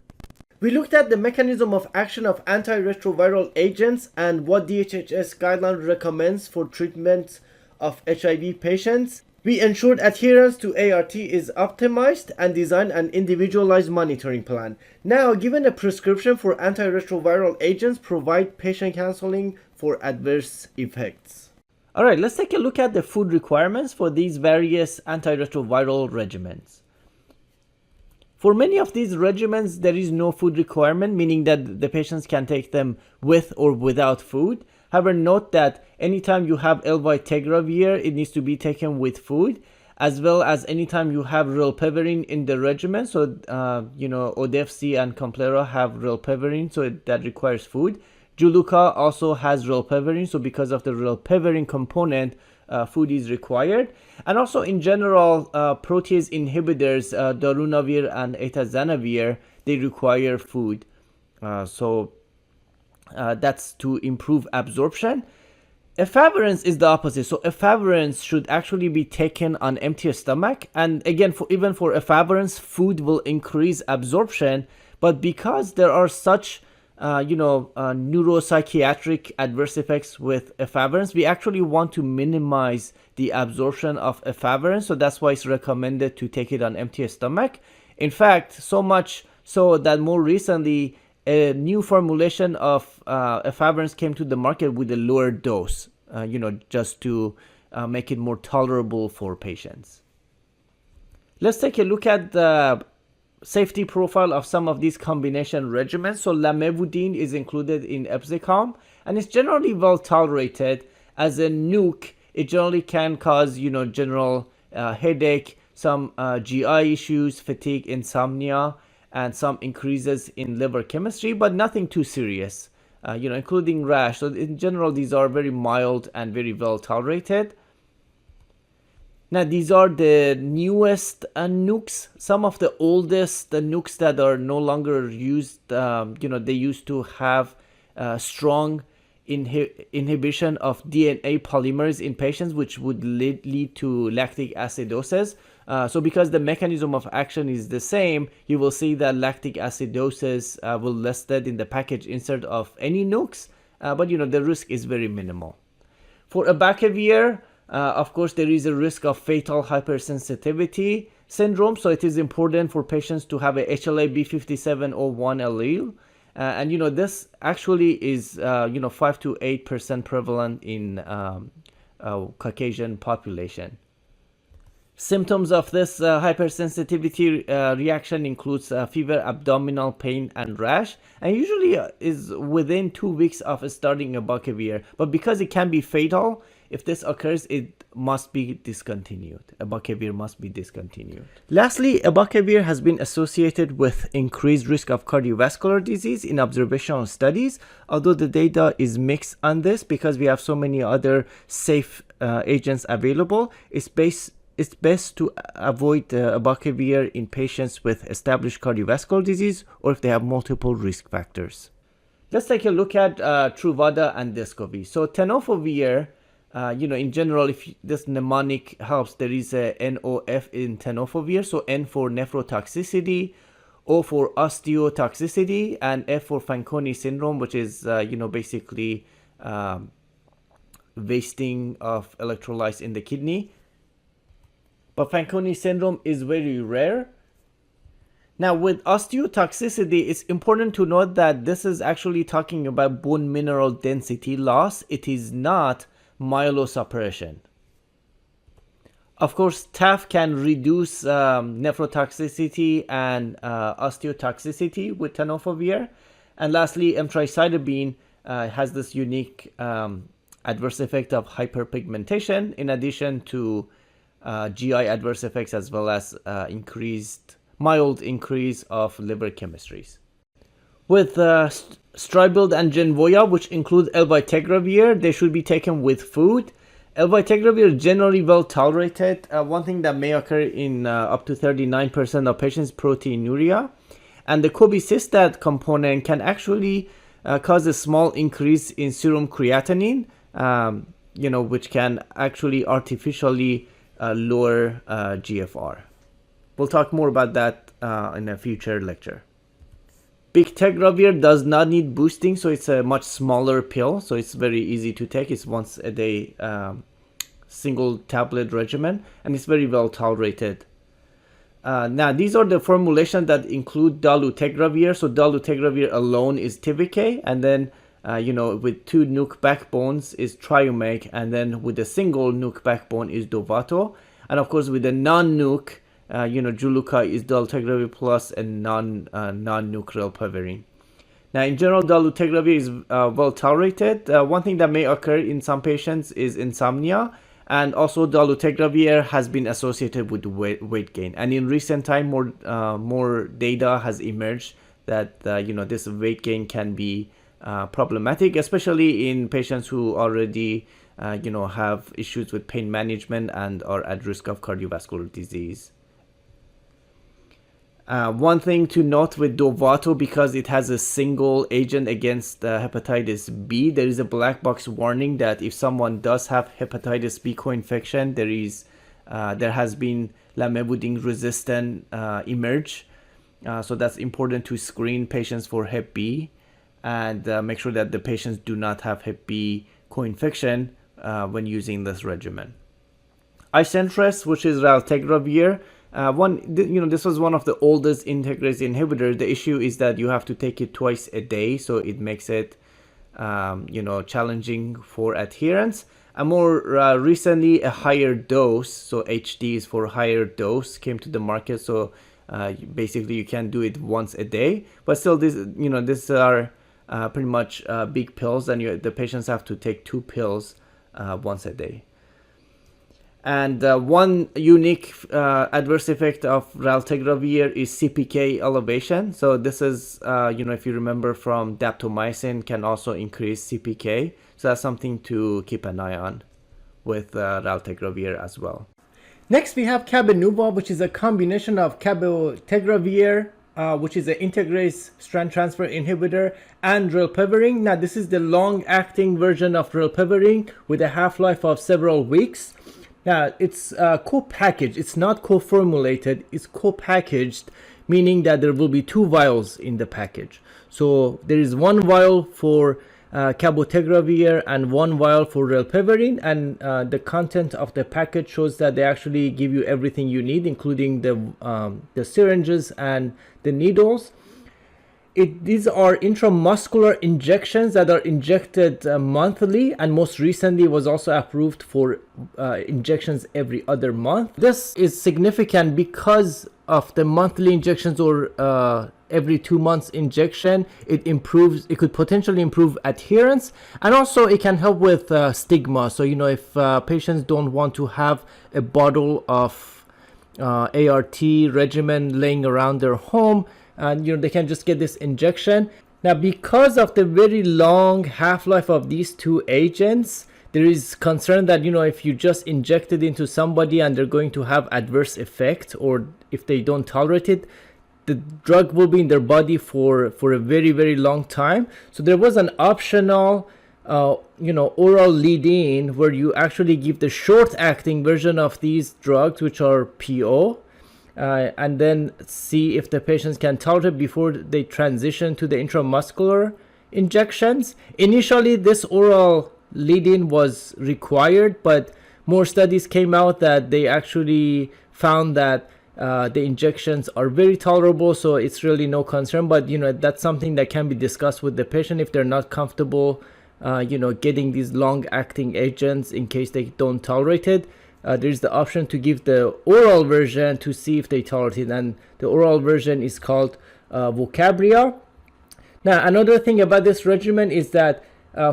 We looked at the mechanism of action of antiretroviral agents and what DHHS guideline recommends for treatment of HIV patients. We ensured adherence to ART is optimized and designed an individualized monitoring plan. Now, given a prescription for antiretroviral agents, provide patient counseling for adverse effects. All right, let's take a look at the food requirements for these various antiretroviral regimens. For many of these regimens, there is no food requirement, meaning that the patients can take them with or without food. However, note that anytime you have elvitegravir, it needs to be taken with food, as well as anytime you have rilpivirine in the regimen. So, Odefsey and Complera have rilpivirine, so that requires food. Juluca also has rilpivirine, so because of the rilpivirine component, food is required. And also in general, protease inhibitors, darunavir and etazanavir, they require food. That's to improve absorption. Efavirenz is the opposite. So efavirenz should actually be taken on empty stomach. And again, even for efavirenz, food will increase absorption. But because there are such neuropsychiatric adverse effects with efavirenz, we actually want to minimize the absorption of efavirenz. So that's why it's recommended to take it on empty stomach. In fact, so much so that more recently, a new formulation of efavirenz came to the market with a lower dose, just to make it more tolerable for patients. Let's take a look at the safety profile of some of these combination regimens. So lamivudine is included in Epzicom, and it's generally well tolerated. As a nuke, it generally can cause, general headache, some GI issues, fatigue, insomnia, and some increases in liver chemistry, but nothing too serious, including rash. So in general, these are very mild and very well tolerated. Now, these are the newest nukes. Some of the oldest nukes that are no longer used, they used to have strong inhibition of DNA polymers in patients, which would lead to lactic acidosis. So because the mechanism of action is the same, you will see that lactic acidosis will listed in the package insert of any nukes, but the risk is very minimal. For abacavir, of course, there is a risk of fatal hypersensitivity syndrome, so it is important for patients to have a HLA-B 5701 allele. And this actually is 5 to 8% prevalent in Caucasian population. Symptoms of this hypersensitivity reaction includes fever, abdominal pain, and rash, and usually is within 2 weeks of starting abacavir. But because it can be fatal, if this occurs, it must be discontinued. Abacavir must be discontinued. Lastly, abacavir has been associated with increased risk of cardiovascular disease in observational studies, although the data is mixed on this because we have so many other safe agents available. It's best to avoid abacavir in patients with established cardiovascular disease or if they have multiple risk factors. Let's take a look at Truvada and Descovy. So tenofovir, in general, if this mnemonic helps, there is a NOF in tenofovir. So N for nephrotoxicity, O for osteotoxicity, and F for Fanconi syndrome, which is, basically wasting of electrolytes in the kidney. But Fanconi syndrome is very rare. Now, with osteotoxicity, it's important to note that this is actually talking about bone mineral density loss. It is not myelosuppression. Of course, TAF can reduce nephrotoxicity and osteotoxicity with tenofovir. And lastly, emtricitabine has this unique adverse effect of hyperpigmentation, in addition to GI adverse effects, as well as mild increase of liver chemistries. With Stribild and Genvoya, which include elvitegravir, they should be taken with food. Elvitegravir is generally well tolerated. One thing that may occur in up to 39% of patients is proteinuria. And the cobicistat component can actually cause a small increase in serum creatinine, which can actually artificially lower GFR. We'll talk more about that in a future lecture. Bictegravir does not need boosting, so it's a much smaller pill, so it's very easy to take. It's once a day single tablet regimen, and it's very well tolerated. Now, these are the formulations that include dolutegravir. So dolutegravir alone is Tivicay, and then with 2 nuke backbones is Triumeg, and then with a single nuke backbone is Dovato. And of course, with the non-nuke, Juluca is dolutegravir plus and non-nuke rilpivirine. Now, in general, dolutegravir is well tolerated. One thing that may occur in some patients is insomnia, and also dolutegravir has been associated with weight gain. And in recent time, more data has emerged that this weight gain can be problematic, especially in patients who already have issues with pain management and are at risk of cardiovascular disease. One thing to note with Dovato, because it has a single agent against hepatitis B, there is a black box warning that if someone does have hepatitis B co-infection, there has been lamivudine resistant emerge. So that's important to screen patients for Hep B and make sure that the patients do not have Hep B co-infection when using this regimen. Isentress, which is raltegravir, this was one of the oldest integrase inhibitors. The issue is that you have to take it twice a day, so it makes it challenging for adherence. And more recently, a higher dose, so HD is for higher dose, came to the market. So basically, you can do it once a day, but still, these are pretty much big pills, and the patients have to take 2 pills once a day. And one unique adverse effect of raltegravir is CPK elevation. So this is, if you remember from daptomycin, can also increase CPK. So that's something to keep an eye on with raltegravir as well. Next, we have Cabenuva, which is a combination of cabotegravir, which is an integrase strand transfer inhibitor, and rilpivirine. Now, this is the long-acting version of rilpivirine with a half-life of several weeks. Now, it's co-packaged. It's not co-formulated. It's co-packaged, meaning that there will be 2 vials in the package. So there is 1 vial for cabotegravir and 1 vial for rilpivirine, and the content of the package shows that they actually give you everything you need, including the syringes and the needles. These are intramuscular injections that are injected monthly, and most recently was also approved for injections every other month. This is significant because of the monthly injections or every 2 months injection. It could potentially improve adherence, and also it can help with stigma. So if patients don't want to have a bottle of ART regimen laying around their home, and they can just get this injection. Now, because of the very long half-life of these 2 agents, there is concern that if you just inject it into somebody and they're going to have adverse effect, or if they don't tolerate it, the drug will be in their body for a very, very long time. So there was an optional oral lead-in where you actually give the short-acting version of these drugs, which are PO, and then see if the patients can tolerate before they transition to the intramuscular injections. Initially, this oral lead-in was required, but more studies came out that they actually found that the injections are very tolerable, so it's really no concern. But that's something that can be discussed with the patient if they're not comfortable getting these long-acting agents in case they don't tolerate it. There's the option to give the oral version to see if they tolerate it, and the oral version is called Vocabria. Now, another thing about this regimen is that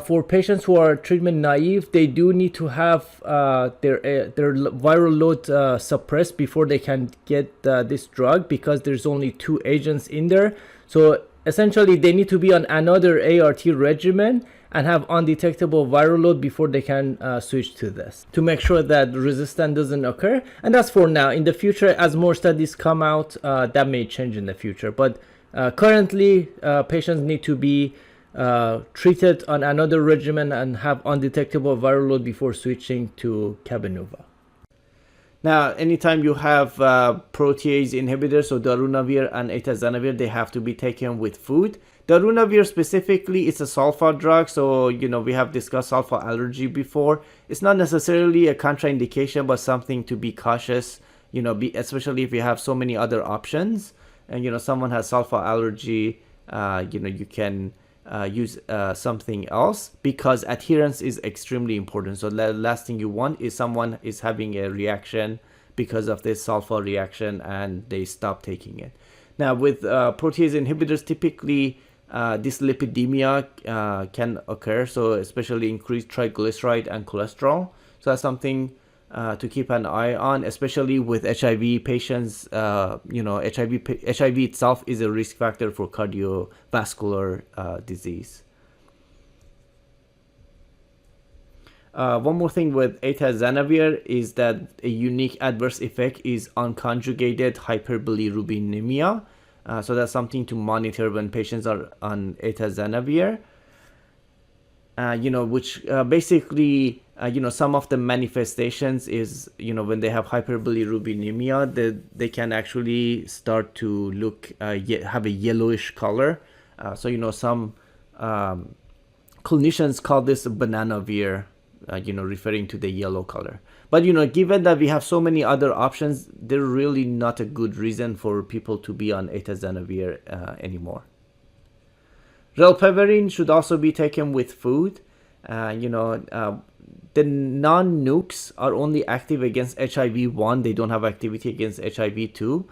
for patients who are treatment naive, they do need to have their viral load suppressed before they can get this drug, because there's only 2 agents in there. So essentially, they need to be on another ART regimen and have undetectable viral load before they can switch to this, to make sure that resistance doesn't occur. And that's for now. In the future, as more studies come out, that may change in the future. But currently, patients need to be treated on another regimen and have undetectable viral load before switching to Cabenuva. Now, anytime you have protease inhibitors, so darunavir and atazanavir, they have to be taken with food. Darunavir specifically is a sulfa drug, so we have discussed sulfa allergy before. It's not necessarily a contraindication, but something to be cautious, especially if you have so many other options. And someone has sulfa allergy, you can use something else, because adherence is extremely important. So the last thing you want is someone is having a reaction because of this sulfur reaction and they stop taking it. Now with protease inhibitors, typically dyslipidemia can occur, so especially increased triglyceride and cholesterol. So that's something to keep an eye on, especially with HIV patients. HIV itself is a risk factor for cardiovascular disease. One more thing with atazanavir is that a unique adverse effect is unconjugated hyperbilirubinemia. So that's something to monitor when patients are on atazanavir. Which basically, some of the manifestations is, when they have hyperbilirubinemia, they can actually start to look, have a yellowish color. Some clinicians call this bananavir, referring to the yellow color. But, given that we have so many other options, they're really not a good reason for people to be on atazanavir anymore. Relpeverin should also be taken with food. The non-nukes are only active against HIV-1. They don't have activity against HIV-2,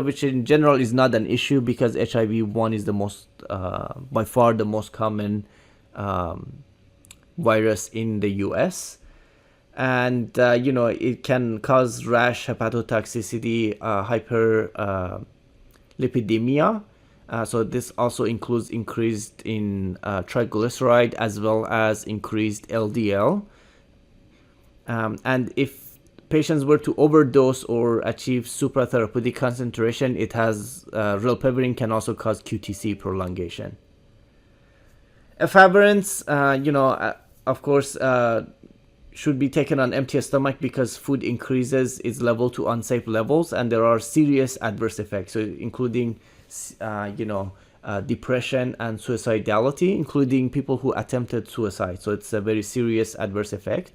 which in general is not an issue because HIV-1 is the most, by far the most common virus in the US. And, it can cause rash, hepatotoxicity, hyperlipidemia. So this also includes increased in triglyceride as well as increased LDL. And if patients were to overdose or achieve supratherapeutic concentration, it has relpeverin can also cause QTc prolongation. Efavirenz, of course, should be taken on empty stomach because food increases its level to unsafe levels, and there are serious adverse effects, so including depression and suicidality, including people who attempted suicide. So it's a very serious adverse effect.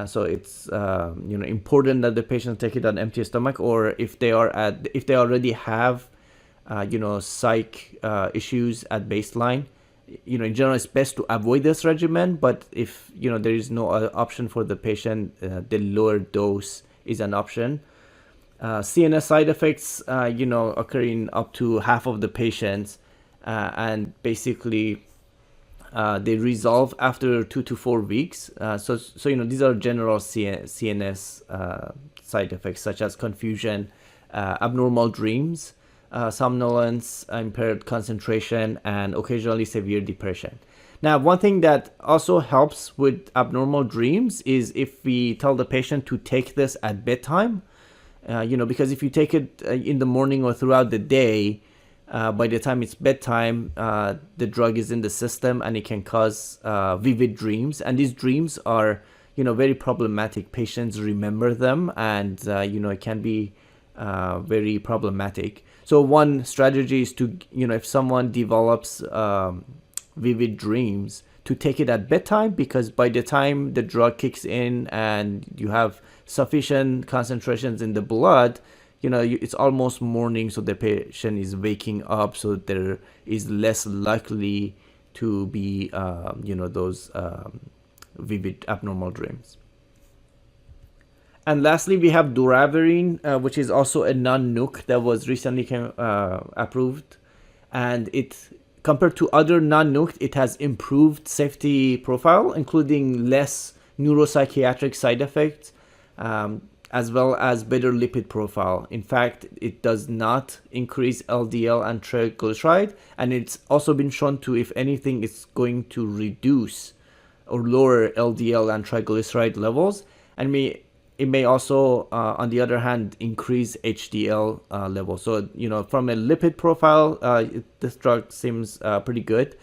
So it's important that the patient take it on empty stomach, or if they already have psych issues at baseline. In general, it's best to avoid this regimen. But if there is no other option for the patient, the lower dose is an option. CNS side effects, occur in up to half of the patients, and basically they resolve after 2 to 4 weeks. So these are general CNS side effects such as confusion, abnormal dreams, somnolence, impaired concentration, and occasionally severe depression. Now, one thing that also helps with abnormal dreams is if we tell the patient to take this at bedtime. Because if you take it in the morning or throughout the day, by the time it's bedtime, the drug is in the system and it can cause vivid dreams. And these dreams are, very problematic. Patients remember them, and, it can be very problematic. So one strategy is to, if someone develops vivid dreams, to take it at bedtime, because by the time the drug kicks in and you have sufficient concentrations in the blood, it's almost morning, so the patient is waking up, so there is less likely to be those vivid abnormal dreams. And lastly, we have doravirine, which is also a non-nuke that was recently approved, and it, compared to other non-nuked, it has improved safety profile, including less neuropsychiatric side effects, as well as better lipid profile. In fact, it does not increase LDL and triglyceride, and it's also been shown to, if anything, it's going to reduce or lower LDL and triglyceride levels, and it may also, on the other hand, increase HDL levels. So, from a lipid profile, this drug seems pretty good,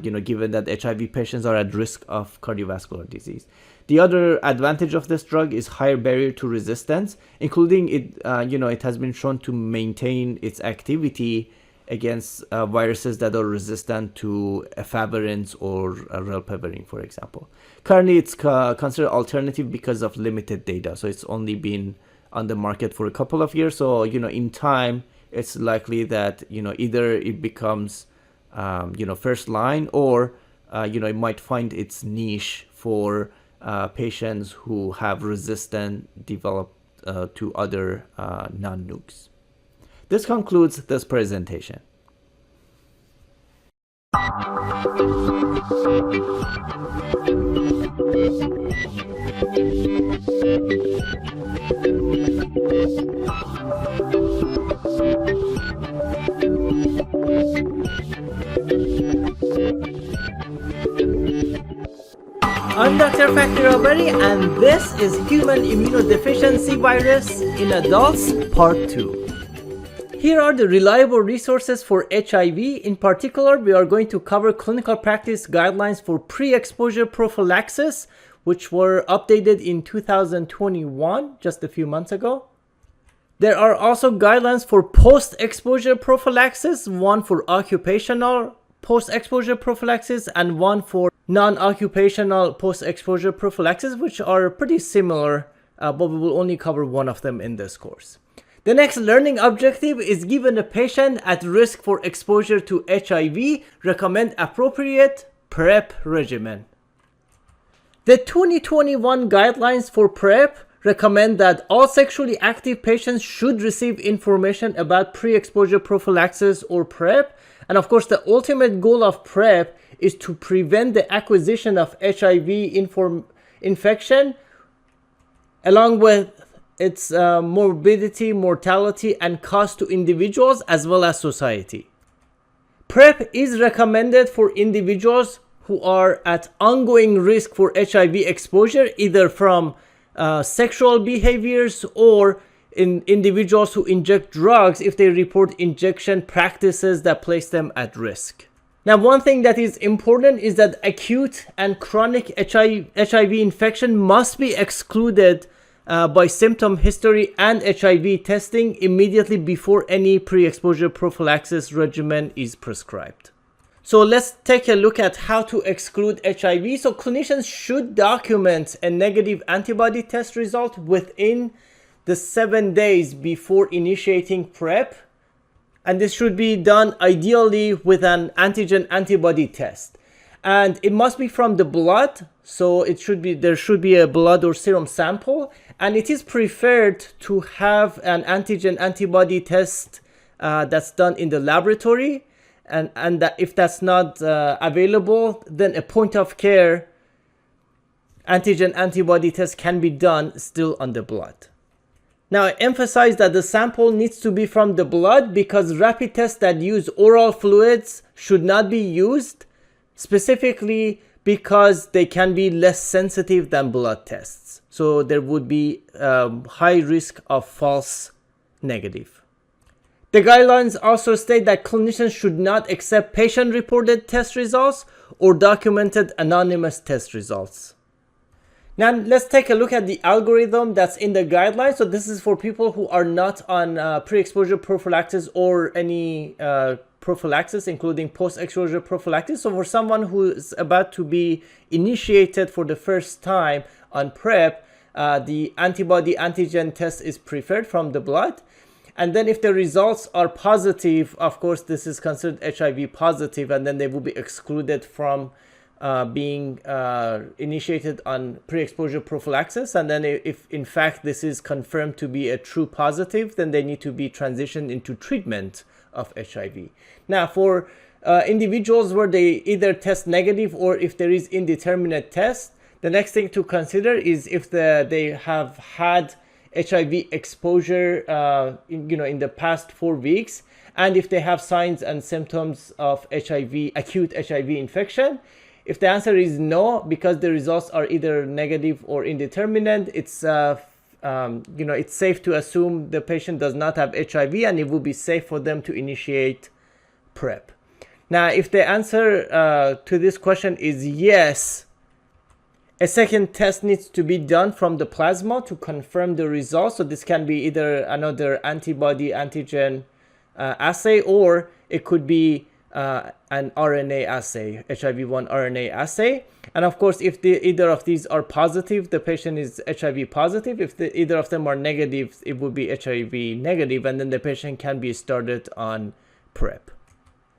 given that HIV patients are at risk of cardiovascular disease. The other advantage of this drug is higher barrier to resistance, including it, it has been shown to maintain its activity against viruses that are resistant to efavirenz or relpeverin, for example. Currently, it's considered alternative because of limited data. So it's only been on the market for a couple of years. So, in time, it's likely that, either it becomes first line, or it might find its niche for patients who have resistant developed to other non-nukes. This concludes this presentation. I'm Dr. FakhriRavari, and this is Human Immunodeficiency Virus in Adults, Part 2. Here are the reliable resources for HIV. In particular, we are going to cover clinical practice guidelines for pre-exposure prophylaxis, which were updated in 2021, just a few months ago. There are also guidelines for post-exposure prophylaxis, one for occupational post-exposure prophylaxis and one for non-occupational post-exposure prophylaxis, which are pretty similar, but we will only cover one of them in this course. The next learning objective is, given a patient at risk for exposure to HIV, recommend appropriate PrEP regimen. The 2021 guidelines for PrEP recommend that all sexually active patients should receive information about pre-exposure prophylaxis or PrEP. And of course, the ultimate goal of PrEP is to prevent the acquisition of HIV infection, along with its morbidity, mortality, and cost to individuals as well as society. PrEP is recommended for individuals who are at ongoing risk for HIV exposure, either from sexual behaviors or in individuals who inject drugs if they report injection practices that place them at risk. Now, one thing that is important is that acute and chronic HIV infection must be excluded by symptom history and HIV testing immediately before any pre-exposure prophylaxis regimen is prescribed. So let's take a look at how to exclude HIV. So clinicians should document a negative antibody test result within the 7 days before initiating PrEP. And this should be done ideally with an antigen antibody test. And it must be from the blood. So there should be a blood or serum sample. And it is preferred to have an antigen antibody test that's done in the laboratory. And that if that's not available, then a point of care antigen antibody test can be done still on the blood. Now, I emphasize that the sample needs to be from the blood because rapid tests that use oral fluids should not be used, specifically because they can be less sensitive than blood tests. So there would be high risk of false negative. The guidelines also state that clinicians should not accept patient-reported test results or documented anonymous test results. Now, let's take a look at the algorithm that's in the guidelines. So this is for people who are not on pre-exposure prophylaxis or any prophylaxis, including post-exposure prophylaxis. So for someone who is about to be initiated for the first time on PrEP, the antibody antigen test is preferred from the blood. And then if the results are positive, of course, this is considered HIV positive, and then they will be excluded from being initiated on pre-exposure prophylaxis. And then if in fact this is confirmed to be a true positive, then they need to be transitioned into treatment of HIV. Now, for individuals where they either test negative or if there is indeterminate test, the next thing to consider is if they have had HIV exposure in the past 4 weeks, and if they have signs and symptoms of HIV, acute HIV infection. If the answer is no, because the results are either negative or indeterminate, it's safe to assume the patient does not have HIV, and it will be safe for them to initiate PrEP. Now, if the answer to this question is yes, a second test needs to be done from the plasma to confirm the results. So this can be either another antibody antigen assay, or it could be an RNA assay, HIV-1 RNA assay. And of course, if either of these are positive, the patient is HIV positive. If either of them are negative, it would be HIV negative, and then the patient can be started on PrEP.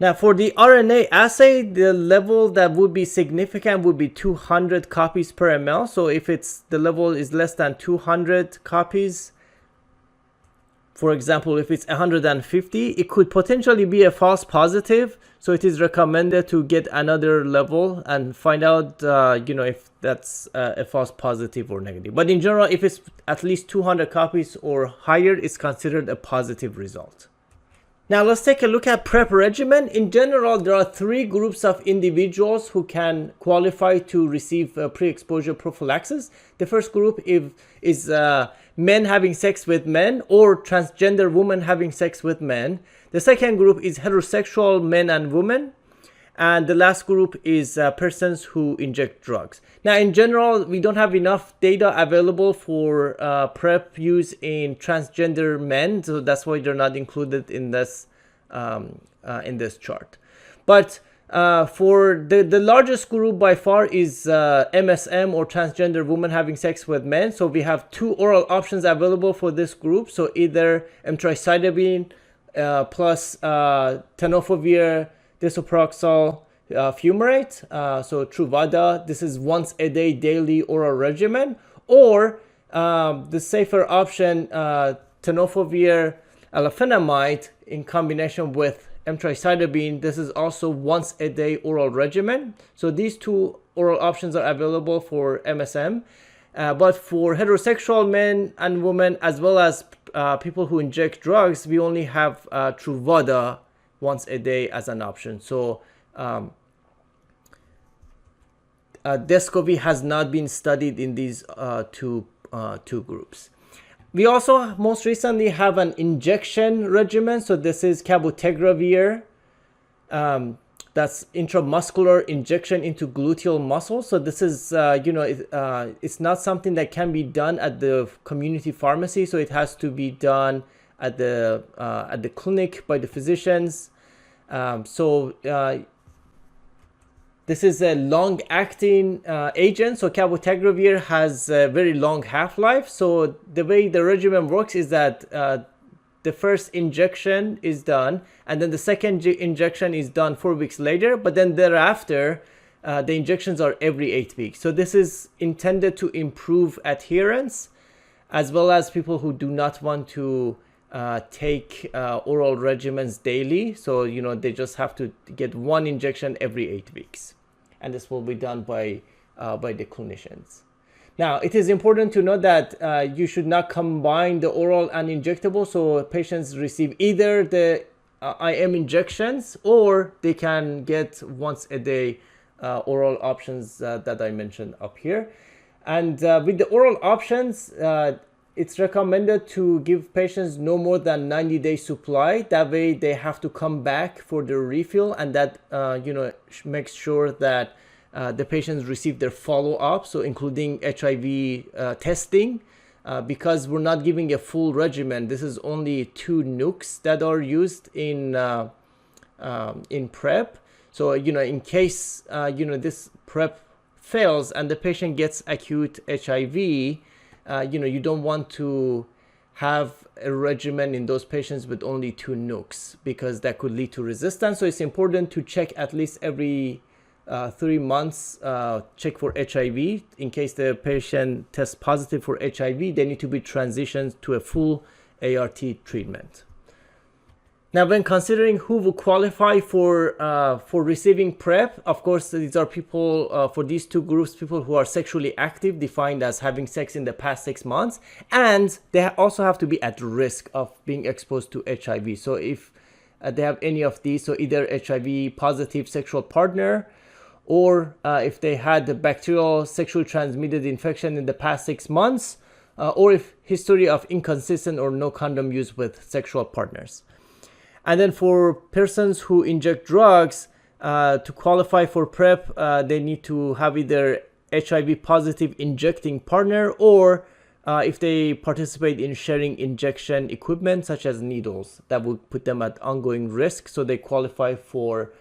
Now for the RNA assay, the level that would be significant would be 200 copies per ml. So if the level is less than 200 copies, for example, if it's 150, it could potentially be a false positive. So it is recommended to get another level and find out, if that's a false positive or negative. But in general, if it's at least 200 copies or higher, it's considered a positive result. Now let's take a look at PrEP regimen. In general, there are three groups of individuals who can qualify to receive pre-exposure prophylaxis. The first group is men having sex with men or transgender women having sex with men. The second group is heterosexual men and women. And the last group is persons who inject drugs. Now, in general, we don't have enough data available for PrEP use in transgender men, so that's why they're not included in this chart. But for the largest group by far is MSM or transgender women having sex with men. So we have two oral options available for this group. So either emtricitabine plus tenofovir disoproxil fumarate, so Truvada. This is once a day daily oral regimen, or the safer option, tenofovir alafenamide in combination with emtricitabine. This is also once a day oral regimen. So these two oral options are available for MSM, but for heterosexual men and women as well as people who inject drugs, we only have Truvada once a day as an option. So Descovy has not been studied in these two groups. We also most recently have an injection regimen. So this is cabotegravir. That's intramuscular injection into gluteal muscle. So this is, it's not something that can be done at the community pharmacy. So it has to be done at the clinic by the physicians. This is a long-acting agent. So cabotegravir has a very long half-life. So the way the regimen works is that the first injection is done, and then the second injection is done 4 weeks later. But then thereafter, the injections are every 8 weeks. So this is intended to improve adherence, as well as people who do not want to take oral regimens daily. So they just have to get one injection every 8 weeks, and this will be done by the clinicians. Now, it is important to note that you should not combine the oral and injectable. So patients receive either the IM injections, or they can get once a day oral options that I mentioned up here. And with the oral options, it's recommended to give patients no more than 90-day supply. That way they have to come back for their refill, and that makes sure that the patients receive their follow-up, so including HIV testing, because we're not giving a full regimen. This is only 2 nukes that are used in PrEP. So in case this PrEP fails and the patient gets acute HIV, you don't want to have a regimen in those patients with only 2 nukes, because that could lead to resistance. So it's important to check at least every 3 months, check for HIV. In case the patient tests positive for HIV, they need to be transitioned to a full ART treatment. Now, when considering who will qualify for receiving PrEP, of course, these are people, for these two groups, people who are sexually active, defined as having sex in the past 6 months, and they also have to be at risk of being exposed to HIV. So if they have any of these, so either HIV positive sexual partner, or if they had the bacterial sexually transmitted infection in the past 6 months, or if history of inconsistent or no condom use with sexual partners. And then for persons who inject drugs, to qualify for PrEP, they need to have either HIV positive injecting partner, or if they participate in sharing injection equipment such as needles, that would put them at ongoing risk, so they qualify for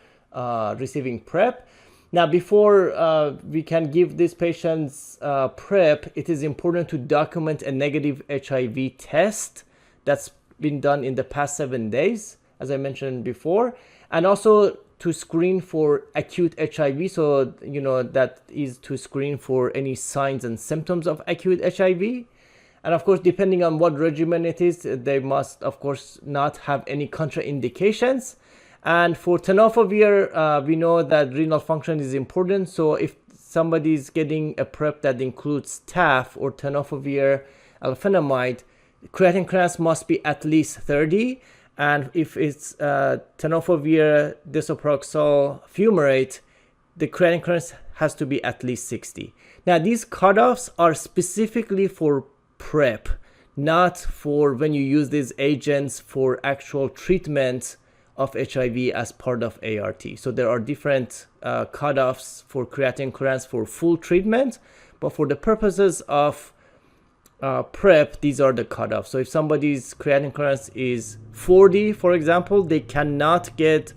receiving PrEP. Now, before we can give these patients PrEP, it is important to document a negative HIV test that's been done in the past 7 days, as I mentioned before. and also to screen for acute HIV. So, that is to screen for any signs and symptoms of acute HIV. And of course, depending on what regimen it is, they must, of course, not have any contraindications. And for tenofovir, we know that renal function is important. So if somebody is getting a PrEP that includes TAF or tenofovir alafenamide, creatinine clearance must be at least 30. And if it's tenofovir disoproxil fumarate, the creatinine clearance has to be at least 60. Now, these cutoffs are specifically for PrEP, not for when you use these agents for actual treatment of HIV as part of ART. So there are different cutoffs for creatinine clearance for full treatment, but for the purposes of PrEP, these are the cutoffs. So if somebody's creatinine clearance is 40, for example, they cannot get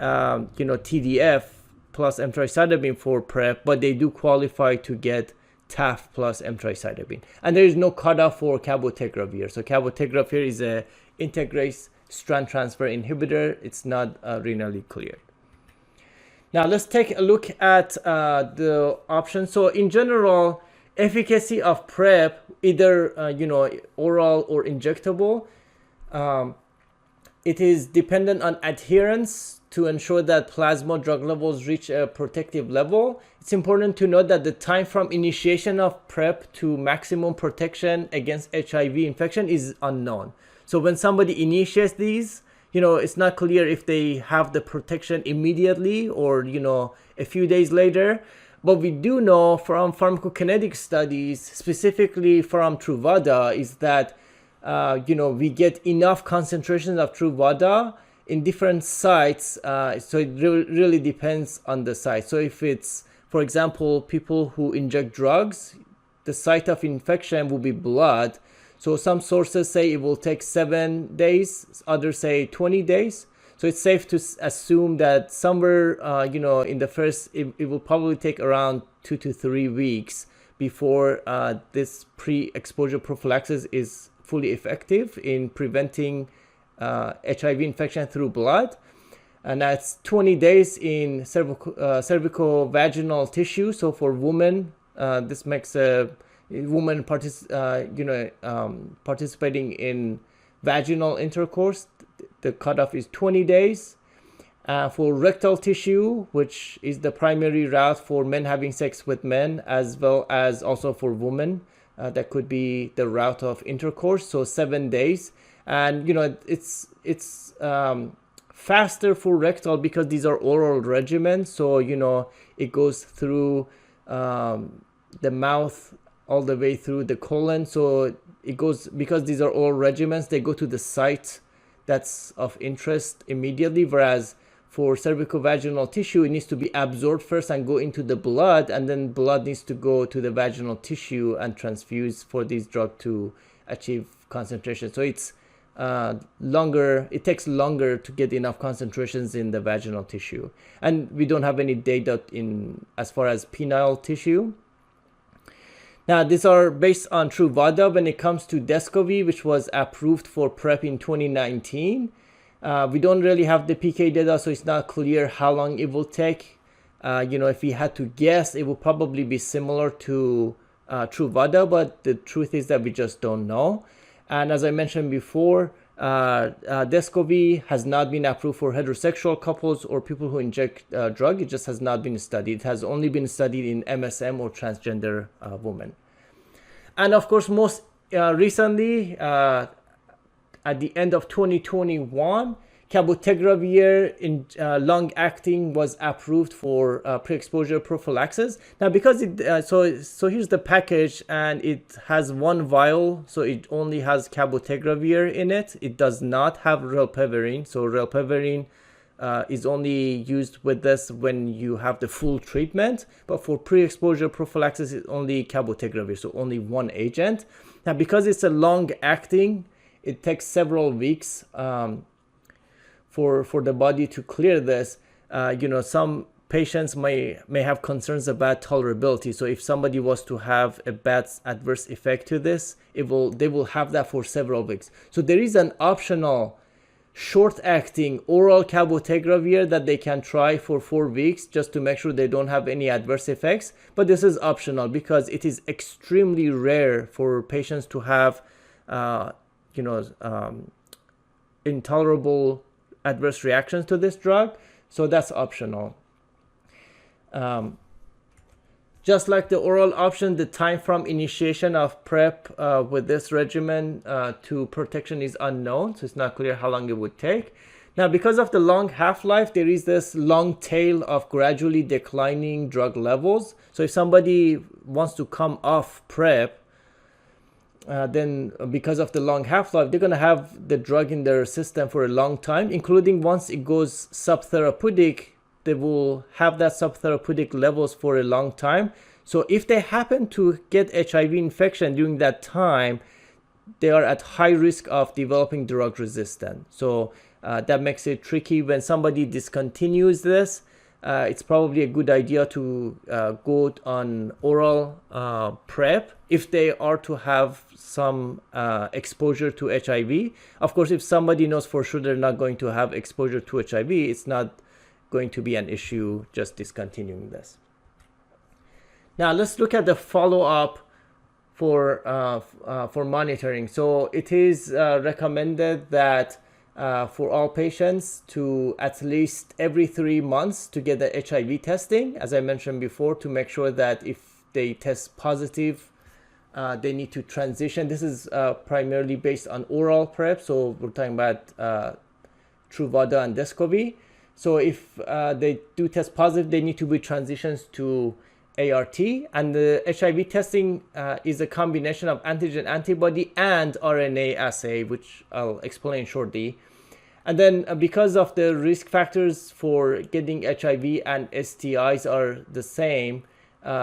TDF plus emtricitabine for PrEP, but they do qualify to get TAF plus emtricitabine. And there is no cutoff for cabotegravir. So cabotegravir is a integrase strand transfer inhibitor. It's not renally cleared. Now let's take a look at the options. So in general, efficacy of PrEP, either oral or injectable, it is dependent on adherence to ensure that plasma drug levels reach a protective level. It's important to note that the time from initiation of PrEP to maximum protection against HIV infection is unknown. So when somebody initiates these, it's not clear if they have the protection immediately or, a few days later. But we do know from pharmacokinetic studies, specifically from Truvada, is that, we get enough concentrations of Truvada in different sites. So it really depends on the site. So if it's, for example, people who inject drugs, the site of infection will be blood. So some sources say it will take 7 days, others say 20 days. So it's safe to assume that somewhere, in the first, it will probably take around 2 to 3 weeks before this pre-exposure prophylaxis is fully effective in preventing HIV infection through blood. And that's 20 days in cervical-vaginal tissue. So for women, this makes a woman participating in vaginal intercourse. The cutoff is 20 days. For rectal tissue, which is the primary route for men having sex with men, as well as also for women, that could be the route of intercourse. So 7 days. And, it's faster for rectal because these are oral regimens. So, it goes through the mouth all the way through the colon. So it goes, because these are oral regimens, they go to the site that's of interest immediately. Whereas for cervicovaginal tissue, it needs to be absorbed first and go into the blood, and then blood needs to go to the vaginal tissue and transfuse for this drug to achieve concentration. So it's longer, it takes longer to get enough concentrations in the vaginal tissue. And we don't have any data in as far as penile tissue. Now, these are based on Truvada when it comes to Descovy, which was approved for PrEP in 2019. We don't really have the PK data, so it's not clear how long it will take. If we had to guess, it will probably be similar to Truvada, but the truth is that we just don't know. And as I mentioned before, Descovy has not been approved for heterosexual couples or people who inject drug. It just has not been studied. It has only been studied in MSM or transgender women. And of course, most recently, at the end of 2021, cabotegravir in long-acting was approved for pre-exposure prophylaxis. Now, because it so here's the package, and it has one vial, so it only has cabotegravir in it. It does not have relpevirine. So relpevirine is only used with this when you have the full treatment. But for pre-exposure prophylaxis, it's only cabotegravir, so only one agent. Now, because it's a long-acting, it takes several weeks for the body to clear this. Some patients may have concerns about tolerability. So if somebody was to have a bad adverse effect to this, they will have that for several weeks. So there is an optional short-acting oral cabotegravir that they can try for 4 weeks just to make sure they don't have any adverse effects. But this is optional because it is extremely rare for patients to have, intolerable adverse reactions to this drug. So that's optional. Just like the oral option, the time from initiation of PrEP with this regimen to protection is unknown, so it's not clear how long it would take. Now, because of the long half-life, there is this long tail of gradually declining drug levels. So if somebody wants to come off PrEP, then because of the long half-life, they're going to have the drug in their system for a long time, including once it goes subtherapeutic, they will have that subtherapeutic levels for a long time. So if they happen to get HIV infection during that time, they are at high risk of developing drug resistance. So that makes it tricky. When somebody discontinues this, it's probably a good idea to go on oral PrEP if they are to have some exposure to HIV. Of course, if somebody knows for sure they're not going to have exposure to HIV, it's not going to be an issue just discontinuing this. Now let's look at the follow-up for monitoring. So it is recommended that for all patients to at least every 3 months to get the HIV testing, as I mentioned before, to make sure that if they test positive, they need to transition. This is primarily based on oral PrEP, so we're talking about Truvada and Descovy. So if they do test positive, they need to be transitioned to ART. And the HIV testing is a combination of antigen antibody and RNA assay, which I'll explain shortly. And then because of the risk factors for getting HIV and STIs are the same,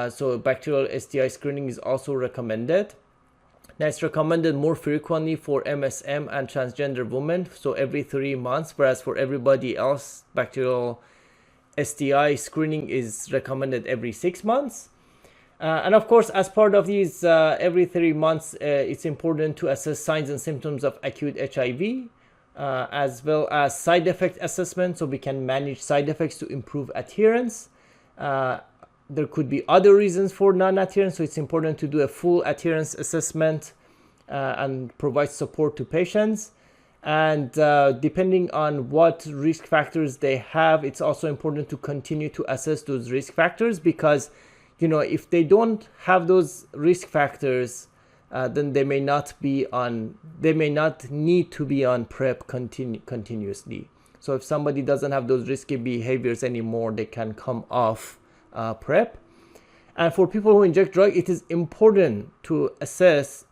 so bacterial STI screening is also recommended. Now it's recommended more frequently for MSM and transgender women, so every 3 months, whereas for everybody else, bacterial STI screening is recommended every 6 months. And of course, as part of these every 3 months, it's important to assess signs and symptoms of acute HIV, as well as side effect assessment, so we can manage side effects to improve adherence. There could be other reasons for non-adherence, so it's important to do a full adherence assessment and provide support to patients. And depending on what risk factors they have, it's also important to continue to assess those risk factors, because if they don't have those risk factors, then they may not need to be on PrEP continuously. So if somebody doesn't have those risky behaviors anymore, they can come off PrEP. And for people who inject drug, it is important to assess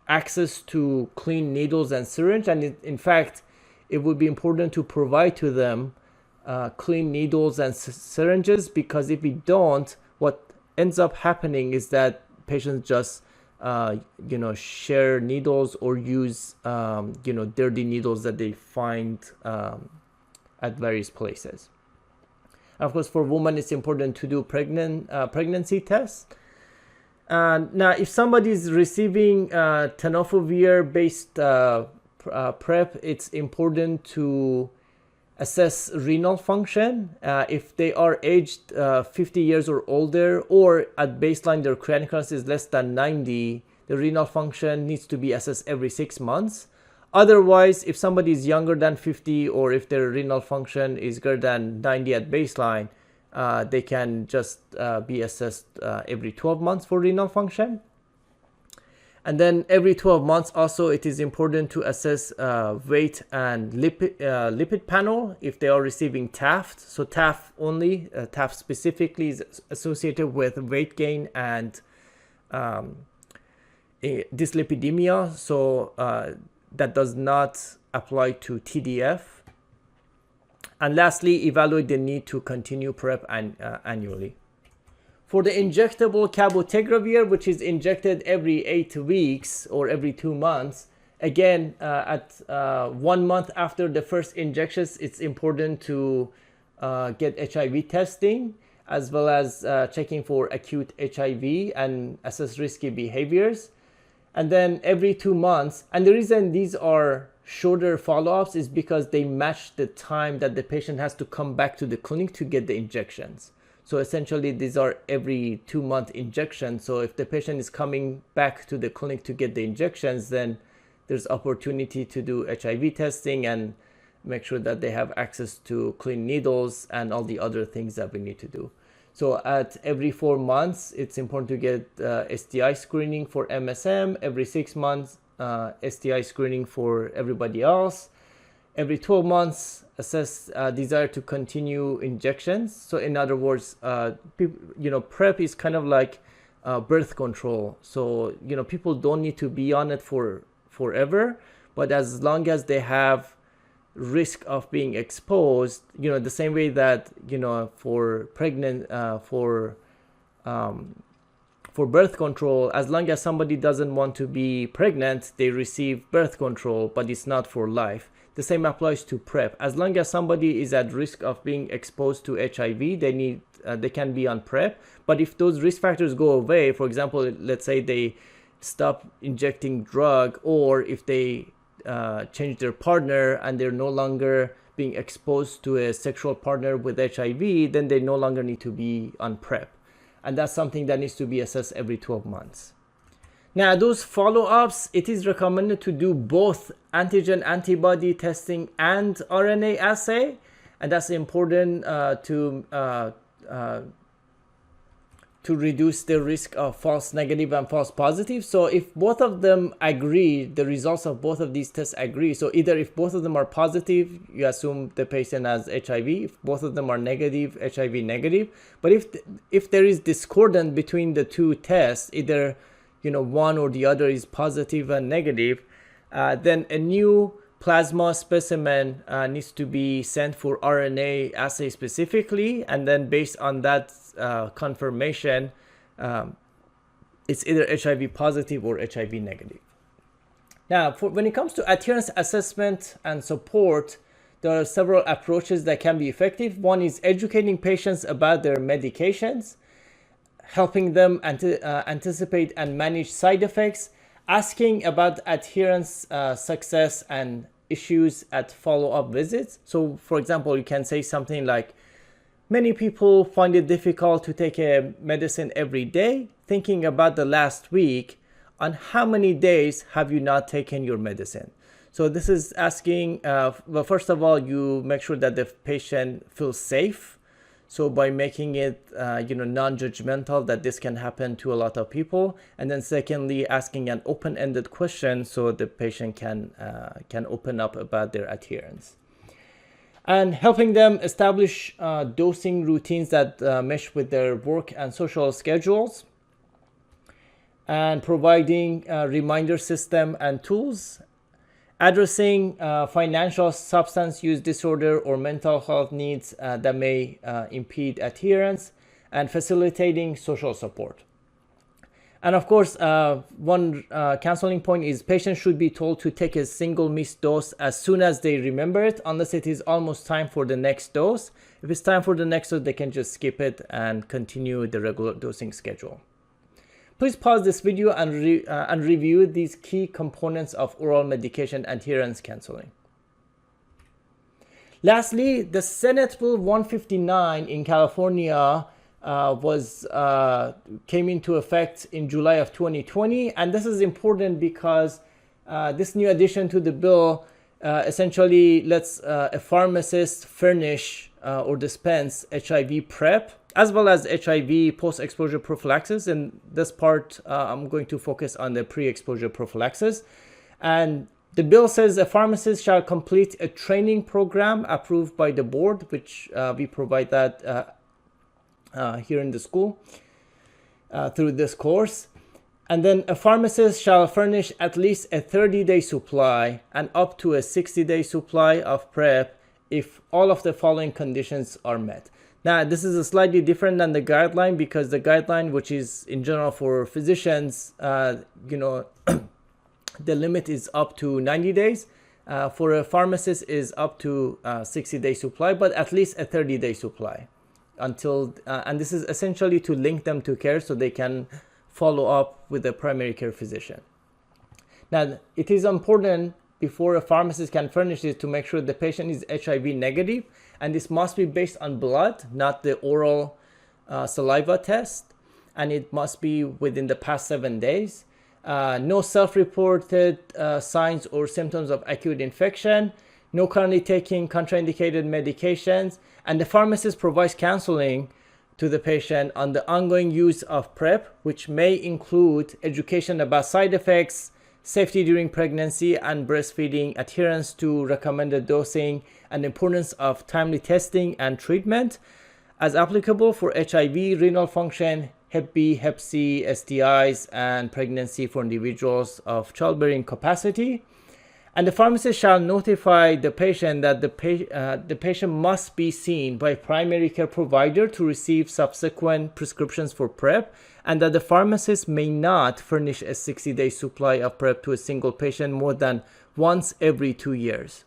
access to clean needles and syringe, and in fact it would be important to provide to them clean needles and syringes, because if we don't, what ends up happening is that patients just share needles or use dirty needles that they find at various places. Of course, for women, it's important to do pregnancy tests. Now, if somebody is receiving tenofovir-based PrEP, it's important to assess renal function. If they are aged 50 years or older, or at baseline their creatinine count is less than 90, the renal function needs to be assessed every 6 months. Otherwise, if somebody is younger than 50, or if their renal function is greater than 90 at baseline, they can just be assessed every 12 months for renal function. And then every 12 months also, it is important to assess weight and lipid panel if they are receiving TAF. So TAF only, TAF specifically is associated with weight gain and dyslipidemia. So that does not apply to TDF. And lastly, evaluate the need to continue PrEP annually. For the injectable cabotegravir, which is injected every 8 weeks or every 2 months, again, at 1 month after the first injections, it's important to get HIV testing, as well as checking for acute HIV and assess risky behaviors. and then every 2 months. And the reason these are shorter follow-ups is because they match the time that the patient has to come back to the clinic to get the injections. So essentially these are every 2-month injections. So if the patient is coming back to the clinic to get the injections, then there's opportunity to do HIV testing and make sure that they have access to clean needles and all the other things that we need to do. So at every 4 months, it's important to get STI screening for MSM. Every 6 months, STI screening for everybody else. Every 12 months, assess desire to continue injections. So in other words, PrEP is kind of like birth control. So, people don't need to be on it for forever, but as long as they have risk of being exposed, the same way that, for pregnant, for birth control, as long as somebody doesn't want to be pregnant, they receive birth control, but it's not for life. The same applies to PrEP. As long as somebody is at risk of being exposed to HIV, they can be on PrEP. But if those risk factors go away, for example, let's say they stop injecting drug, or if they change their partner and they're no longer being exposed to a sexual partner with HIV, then they no longer need to be on PrEP. And that's something that needs to be assessed every 12 months. Now, those follow-ups, it is recommended to do both antigen antibody testing and RNA assay. And that's important to reduce the risk of false negative and false positive. So if both of them agree, the results of both of these tests agree. So either if both of them are positive, you assume the patient has HIV. If both of them are negative, HIV negative. But if there is discordant between the two tests, either one or the other is positive and negative, then a new plasma specimen needs to be sent for RNA assay specifically, and then based on that confirmation, it's either HIV positive or HIV negative. Now, when it comes to adherence assessment and support, there are several approaches that can be effective. One is educating patients about their medications, helping them anticipate and manage side effects, asking about adherence success and issues at follow-up visits. So for example, you can say something like, many people find it difficult to take a medicine every day. Thinking about the last week, on how many days have you not taken your medicine? So this is asking, well, first of all, you make sure that the patient feels safe. So by making it, non-judgmental, that this can happen to a lot of people. And then secondly, asking an open-ended question so the patient can open up about their adherence. And helping them establish dosing routines that mesh with their work and social schedules. And providing a reminder system and tools. Addressing financial substance use disorder or mental health needs that may impede adherence, and facilitating social support. And of course, one counseling point is patients should be told to take a single missed dose as soon as they remember it, unless it is almost time for the next dose. If it's time for the next dose, they can just skip it and continue the regular dosing schedule. Please pause this video and review these key components of oral medication adherence counseling. Lastly, the Senate Bill 159 in California came into effect in July of 2020, and this is important because this new addition to the bill essentially lets a pharmacist furnish or dispense HIV PrEP as well as HIV post-exposure prophylaxis. In this part, I'm going to focus on the pre-exposure prophylaxis. And the bill says a pharmacist shall complete a training program approved by the board, which we provide that here in the school through this course. And then a pharmacist shall furnish at least a 30-day supply and up to a 60-day supply of PrEP if all of the following conditions are met. Now, this is slightly different than the guideline, because the guideline, which is in general for physicians, the limit is up to 90 days. For a pharmacist is up to 60-day supply, but at least a 30-day supply until, and this is essentially to link them to care so they can follow up with a primary care physician. Now, it is important before a pharmacist can furnish it to make sure the patient is HIV negative, and this must be based on blood, not the oral saliva test, and it must be within the past 7 days. No self-reported signs or symptoms of acute infection, no currently taking contraindicated medications, and the pharmacist provides counseling to the patient on the ongoing use of PrEP, which may include education about side effects, safety during pregnancy and breastfeeding, adherence to recommended dosing, and importance of timely testing and treatment as applicable for HIV, renal function, Hep B, Hep C, STIs, and pregnancy for individuals of childbearing capacity. And the pharmacist shall notify the patient that the patient must be seen by a primary care provider to receive subsequent prescriptions for PrEP, and that the pharmacist may not furnish a 60-day supply of PrEP to a single patient more than once every 2 years.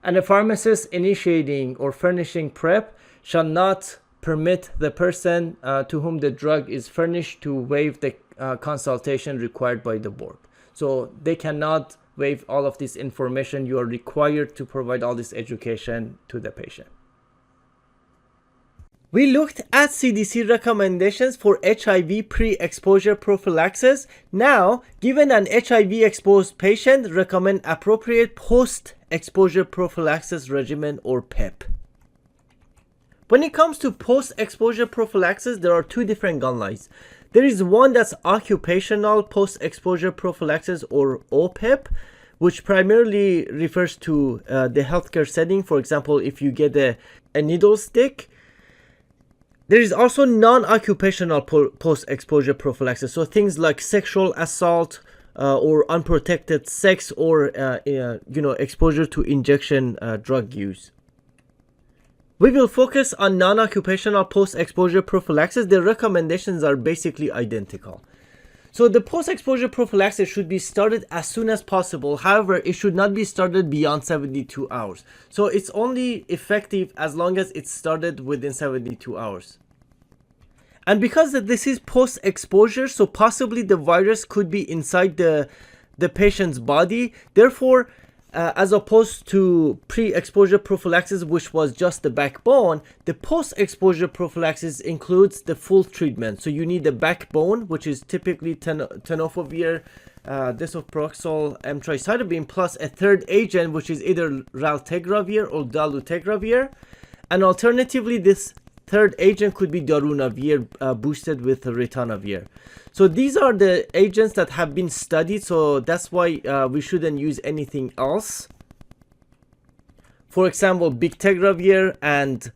And the pharmacist initiating or furnishing PrEP shall not permit the person to whom the drug is furnished to waive the consultation required by the board. So they cannot waive all of this information. You are required to provide all this education to the patient. We looked at CDC recommendations for HIV pre-exposure prophylaxis. Now, given an HIV-exposed patient, recommend appropriate post-exposure prophylaxis regimen or PEP. When it comes to post-exposure prophylaxis, there are two different guidelines. There is one that's occupational post-exposure prophylaxis or OPEP, which primarily refers to the healthcare setting. For example, if you get a needle stick. There is also non-occupational post-exposure prophylaxis. So things like sexual assault or unprotected sex or exposure to injection drug use. We will focus on non-occupational post-exposure prophylaxis. The recommendations are basically identical. So the post-exposure prophylaxis should be started as soon as possible. However, it should not be started beyond 72 hours. So it's only effective as long as it's started within 72 hours. And because this is post-exposure, so possibly the virus could be inside the patient's body. Therefore, as opposed to pre-exposure prophylaxis, which was just the backbone, the post-exposure prophylaxis includes the full treatment. So you need the backbone, which is typically tenofovir, desoproxil, emtricitabine, plus a third agent, which is either raltegravir or dolutegravir. And alternatively, this third agent could be darunavir boosted with ritonavir. So these are the agents that have been studied, so that's why we shouldn't use anything else. For example, bictegravir and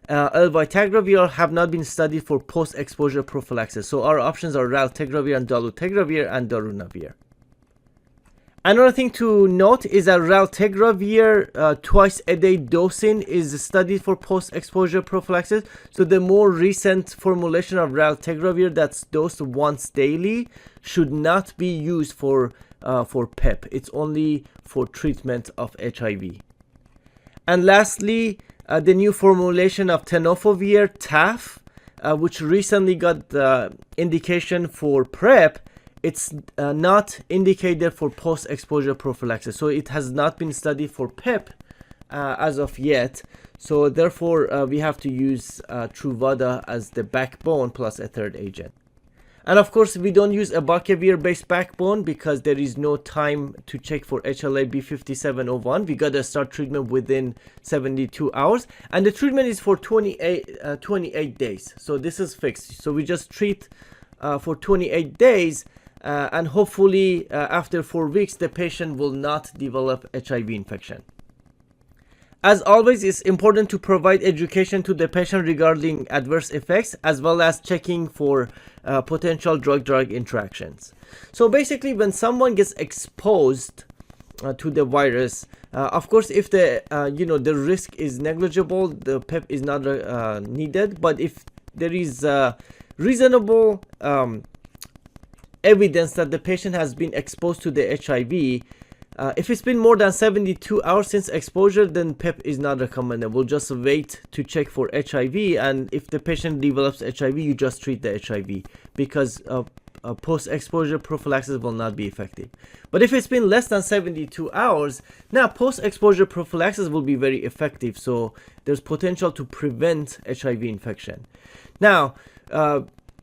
elvitegravir have not been studied for post-exposure prophylaxis. So our options are raltegravir and dolutegravir and darunavir. Another thing to note is that raltegravir twice a day dosing is studied for post-exposure prophylaxis. So the more recent formulation of raltegravir that's dosed once daily should not be used for PEP. It's only for treatment of HIV. And lastly, the new formulation of tenofovir TAF, which recently got the indication for PrEP. It's not indicated for post-exposure prophylaxis. So it has not been studied for PEP as of yet. So therefore, we have to use Truvada as the backbone plus a third agent. And of course, we don't use a bacavir-based backbone because there is no time to check for HLA-B 5701. We got to start treatment within 72 hours. And the treatment is for 28 days. So this is fixed. So we just treat for 28 days. And hopefully after 4 weeks the patient will not develop HIV infection. As always, it's important to provide education to the patient regarding adverse effects as well as checking for potential drug-drug interactions. So basically, when someone gets exposed to the virus, of course, if the the risk is negligible, the PEP is not needed. But if there is reasonable evidence that the patient has been exposed to the HIV, if it's been more than 72 hours since exposure, then PEP is not recommended. We'll just wait to check for HIV, and if the patient develops HIV, you just treat the HIV, because post-exposure prophylaxis will not be effective. But if it's been less than 72 hours, now post-exposure prophylaxis will be very effective. So there's potential to prevent HIV infection. Now,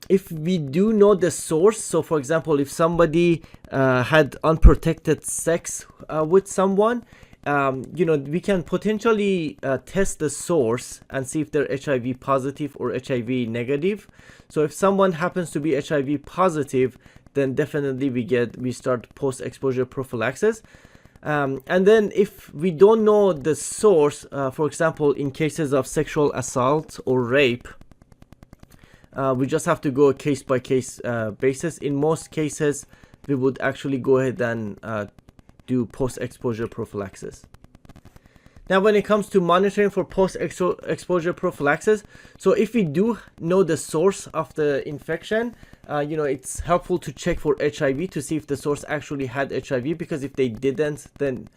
if we do know the source, so for example, if somebody had unprotected sex with someone, we can potentially test the source and see if they're HIV positive or HIV negative. So if someone happens to be HIV positive, then definitely we start post-exposure prophylaxis. And then if we don't know the source, for example, in cases of sexual assault or rape, we just have to go case-by-case basis. In most cases, we would actually go ahead and do post-exposure prophylaxis. Now, when it comes to monitoring for post-exposure prophylaxis, so if we do know the source of the infection, it's helpful to check for HIV to see if the source actually had HIV, because if they didn't, then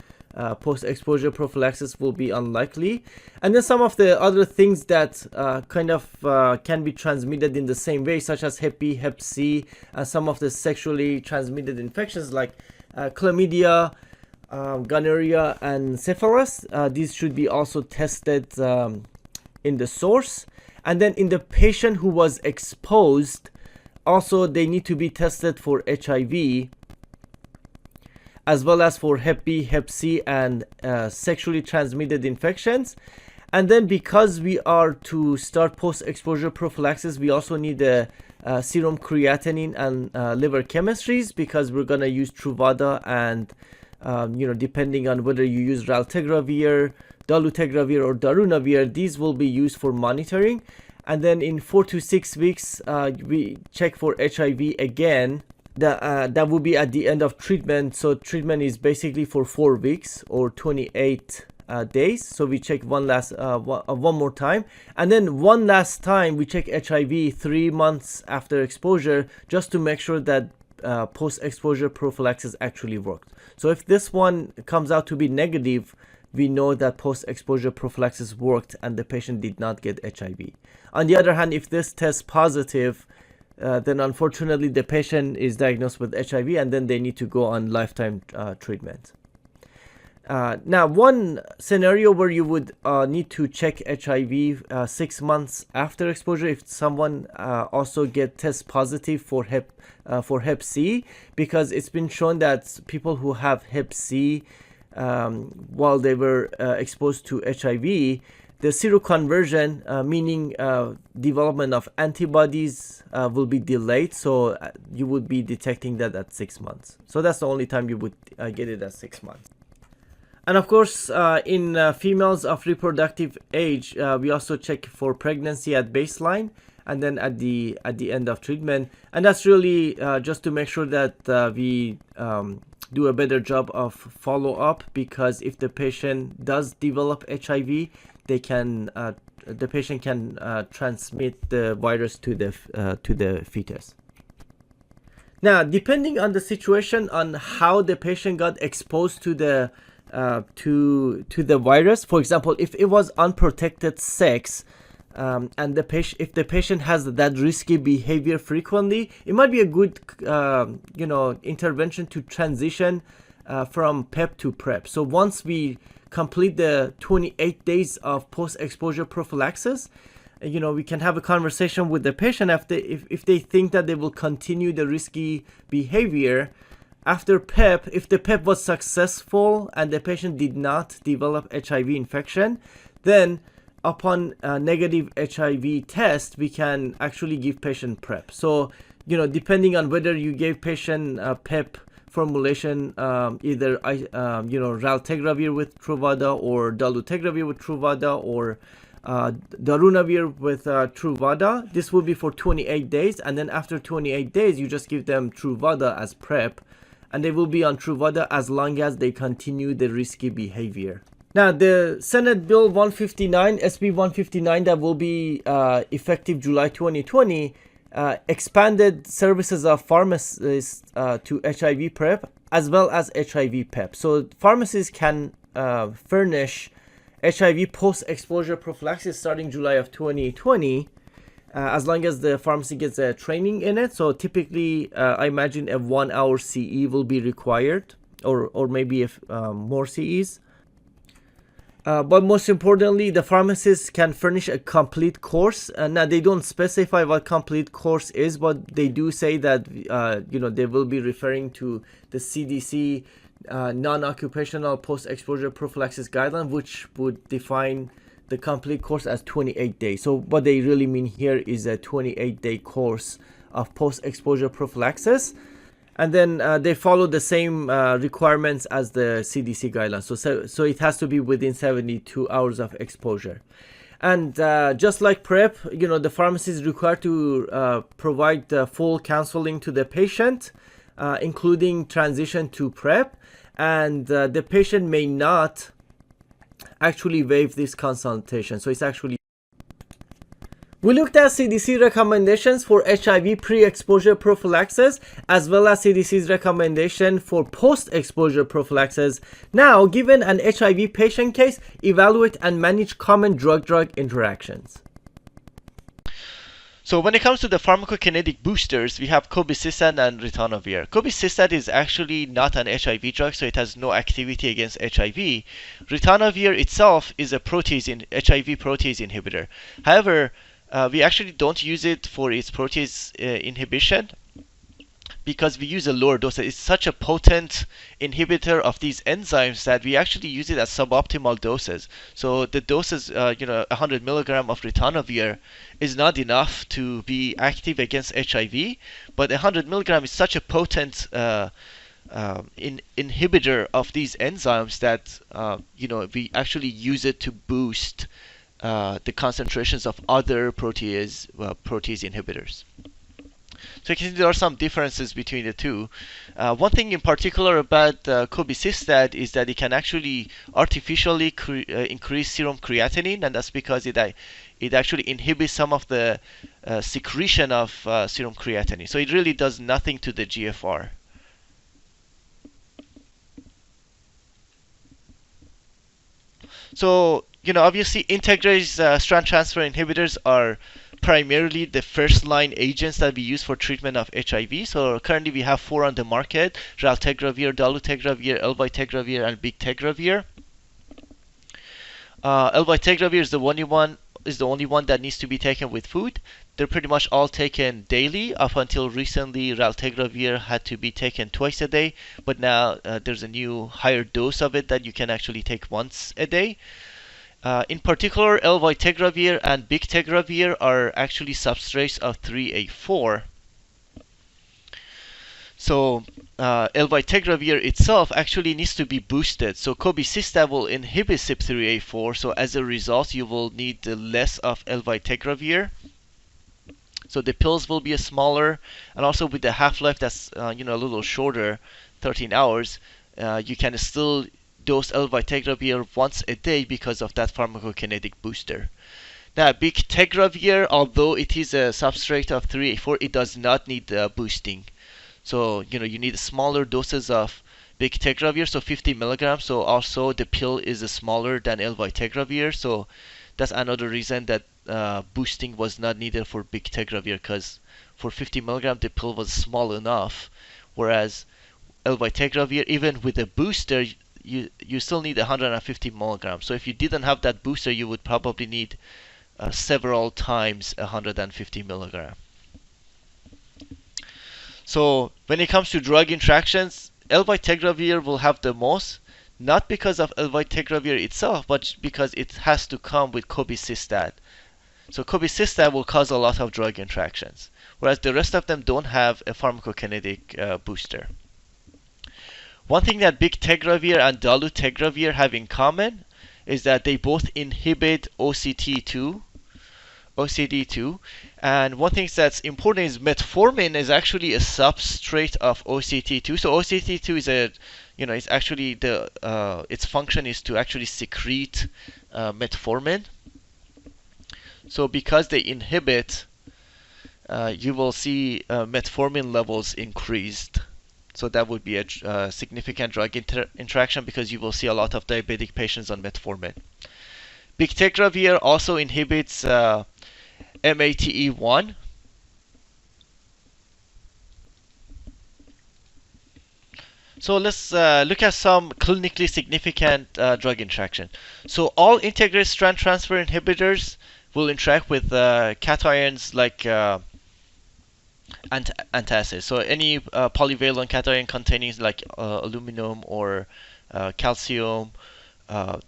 post-exposure prophylaxis will be unlikely. And then some of the other things that can be transmitted in the same way, such as Hep B, Hep C, some of the sexually transmitted infections like chlamydia, gonorrhea, and syphilis. These should be also tested in the source. And then in the patient who was exposed, also they need to be tested for HIV, as well as for Hep B, Hep C, and sexually transmitted infections. And then because we are to start post-exposure prophylaxis, we also need the serum creatinine and liver chemistries, because we're going to use Truvada and depending on whether you use raltegravir, dolutegravir, or darunavir, these will be used for monitoring. And then in 4 to 6 weeks, we check for HIV again. That will be at the end of treatment. So treatment is basically for 4 weeks or 28 days. So we check one more time, and then one last time we check HIV 3 months after exposure, just to make sure that post-exposure prophylaxis actually worked. So if this one comes out to be negative, we know that post-exposure prophylaxis worked and the patient did not get HIV. On the other hand, if this tests positive, then unfortunately the patient is diagnosed with HIV, and then they need to go on lifetime treatment. Now, one scenario where you would need to check HIV 6 months after exposure, if someone also tests positive for Hep C, because it's been shown that people who have Hep C while they were exposed to HIV, the seroconversion, meaning development of antibodies, will be delayed. So you would be detecting that at 6 months. So that's the only time you would get it at 6 months. And of course, in females of reproductive age, we also check for pregnancy at baseline and then at the end of treatment. And that's really just to make sure that we do a better job of follow-up, because if the patient does develop HIV, the patient can transmit the virus to the fetus. Now, depending on the situation, on how the patient got exposed to the virus, for example, if it was unprotected sex, and if the patient has that risky behavior frequently, it might be a good intervention to transition from PEP to PrEP. So once we complete the 28 days of post-exposure prophylaxis, we can have a conversation with the patient if they think that they will continue the risky behavior after PEP. If the PEP was successful and the patient did not develop HIV infection, then upon a negative HIV test, we can actually give patient PrEP. So, depending on whether you gave patient PEP formulation, either raltegravir with Truvada or dolutegravir with Truvada or darunavir with Truvada, this will be for 28 days, and then after 28 days you just give them Truvada as PrEP, and they will be on Truvada as long as they continue the risky behavior. Now, the Senate Bill 159, SB 159, that will be effective July 2020, expanded services of pharmacists to HIV PrEP as well as HIV PEP. So pharmacists can furnish HIV post-exposure prophylaxis starting July of 2020. as long as the pharmacy gets a training in it. So typically, I imagine a 1 hour CE will be required, or maybe if more CEs. But most importantly, the pharmacist can furnish a complete course. Now, they don't specify what complete course is, but they do say that they will be referring to the CDC non-occupational post-exposure prophylaxis guideline, which would define the complete course as 28 days. So what they really mean here is a 28-day course of post-exposure prophylaxis. And then they follow the same requirements as the CDC guidelines. So it has to be within 72 hours of exposure. And just like PrEP, the pharmacist is required to provide the full counseling to the patient, including transition to PrEP. And the patient may not actually waive this consultation. So it's actually... We looked at CDC recommendations for HIV pre-exposure prophylaxis, as well as CDC's recommendation for post-exposure prophylaxis. Now, given an HIV patient case, evaluate and manage common drug-drug interactions. So when it comes to the pharmacokinetic boosters, we have cobicistat and ritonavir. Cobicistat is actually not an HIV drug, so it has no activity against HIV. Ritonavir itself is a HIV protease inhibitor. However, we actually don't use it for its protease inhibition because we use a lower dose. It's such a potent inhibitor of these enzymes that we actually use it at suboptimal doses. So the doses, 100 milligram of ritonavir is not enough to be active against HIV, but 100 milligram is such a potent inhibitor of these enzymes that we actually use it to boost the concentrations of other protease inhibitors. So you can see there are some differences between the two. One thing in particular about cobicistat is that it can actually artificially increase serum creatinine, and that's because it actually inhibits some of the secretion of serum creatinine. So it really does nothing to the GFR. So, obviously integrase strand transfer inhibitors are primarily the first-line agents that we use for treatment of HIV. So currently we have 4 on the market: raltegravir, dolutegravir, elvitegravir, and bictegravir. Elvitegravir is the only one that needs to be taken with food. They're pretty much all taken daily. Up until recently, raltegravir had to be taken twice a day, but now there's a new higher dose of it that you can actually take once a day. In particular, elvitegravir and bictegravir are actually substrates of 3A4. So elvitegravir itself actually needs to be boosted. So cobicistat will inhibit CYP3A4. So as a result, you will need less of elvitegravir. So the pills will be smaller, and also with the half-life that's a little shorter, 13 hours, you can still dose elvitegravir once a day because of that pharmacokinetic booster. Now, bictegravir, although it is a substrate of 3A4, it does not need boosting. So, you need smaller doses of bictegravir, so 50 milligrams. So also the pill is smaller than elvitegravir. So that's another reason that boosting was not needed for bictegravir, because for 50 milligrams the pill was small enough, whereas elvitegravir, even with a booster, you still need 150 milligrams. So if you didn't have that booster, you would probably need several times 150 milligram. So when it comes to drug interactions, elvitegravir will have the most, not because of elvitegravir itself, but because it has to come with cobicistat. So cobicistat will cause a lot of drug interactions, whereas the rest of them don't have a pharmacokinetic booster. One thing that bictegravir and dolutegravir have in common is that they both inhibit OCT2. And one thing that's important is metformin is actually a substrate of OCT2. So OCT2 is it's actually its function is to actually secrete metformin. So because they inhibit, you will see metformin levels increased. So that would be a significant drug interaction, because you will see a lot of diabetic patients on metformin. Bictegravir also inhibits MATE1. So let's look at some clinically significant drug interaction. So all integrase strand transfer inhibitors will interact with cations like antacids. So any polyvalent cation containing like aluminum or calcium,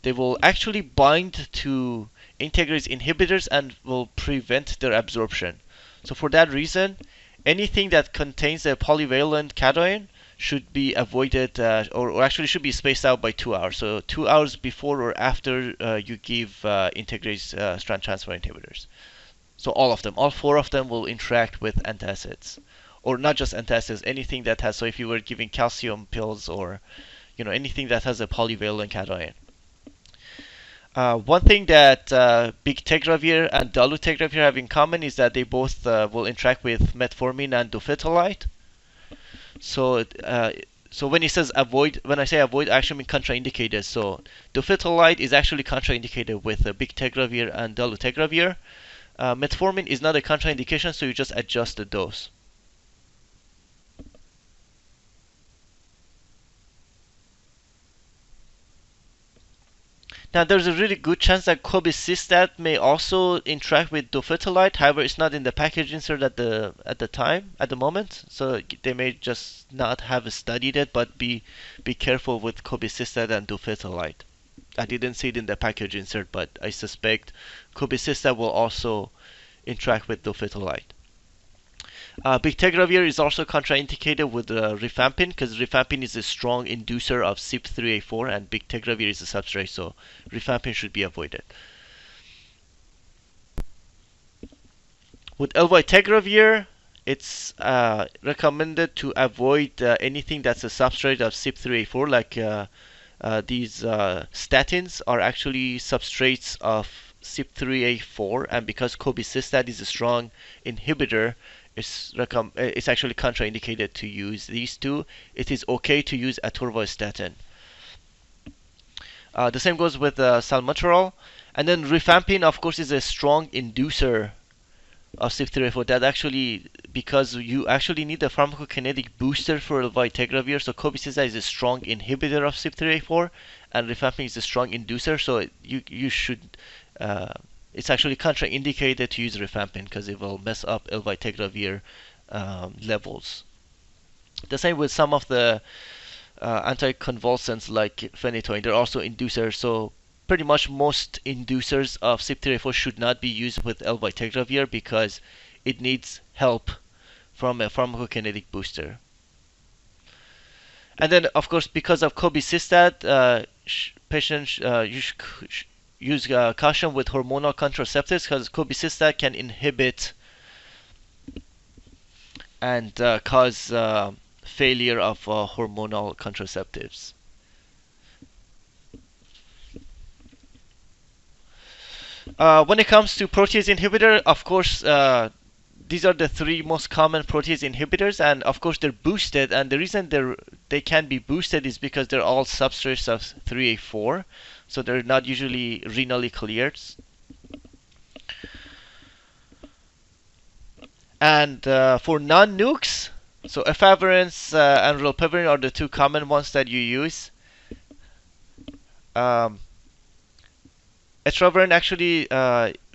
they will actually bind to integrase inhibitors and will prevent their absorption. So for that reason, anything that contains a polyvalent cation should be avoided, or actually should be spaced out by 2 hours. So 2 hours before or after you give integrase strand transfer inhibitors. So all 4 of them will interact with antacids, or not just antacids, anything that has. So if you were giving calcium pills or anything that has a polyvalent cation. One thing that bictegravir and dolutegravir have in common is that they both will interact with metformin and dofetilide. So when it says avoid, when I say avoid, I actually mean contraindicated. So dofetilide is actually contraindicated with bictegravir and dolutegravir. Metformin is not a contraindication, so you just adjust the dose. Now, there's a really good chance that cobicistat may also interact with dofetilide. However, it's not in the package insert at the moment. So they may just not have studied it, but be careful with cobicistat and dofetilide. I didn't see it in the package insert, but I suspect cobicistat will also interact with dofetilide. Bictegravir is also contraindicated with rifampin because rifampin is a strong inducer of CYP3A4 and bictegravir is a substrate, so rifampin should be avoided. With elvitegravir, it's recommended to avoid anything that's a substrate of CYP3A4, like these statins are actually substrates of CYP3A4, and because cobicistat is a strong inhibitor, it's actually contraindicated to use these two. It is okay to use atorvastatin. The same goes with salmeterol. And then rifampin, of course, is a strong inducer of CYP3A4. That actually, because you actually need a pharmacokinetic booster for elvitegravir, so cobicistat is a strong inhibitor of CYP3A4, and rifampin is a strong inducer. So you should it's actually contraindicated to use rifampin because it will mess up elvitegravir levels. The same with some of the anticonvulsants like phenytoin. They're also inducers. So pretty much most inducers of CYP3A4 should not be used with elvitegravir because it needs help from a pharmacokinetic booster. And then, of course, because of cobicistat, patients use caution with hormonal contraceptives because cobicistat can inhibit and cause failure of hormonal contraceptives. When it comes to protease inhibitor, of course, these are the 3 most common protease inhibitors, and of course they're boosted, and the reason they can be boosted is because they're all substrates of 3A4, so they're not usually renally cleared. And for non-nukes, so efavirenz and rilpivirine are the 2 common ones that you use. Etravirenz actually,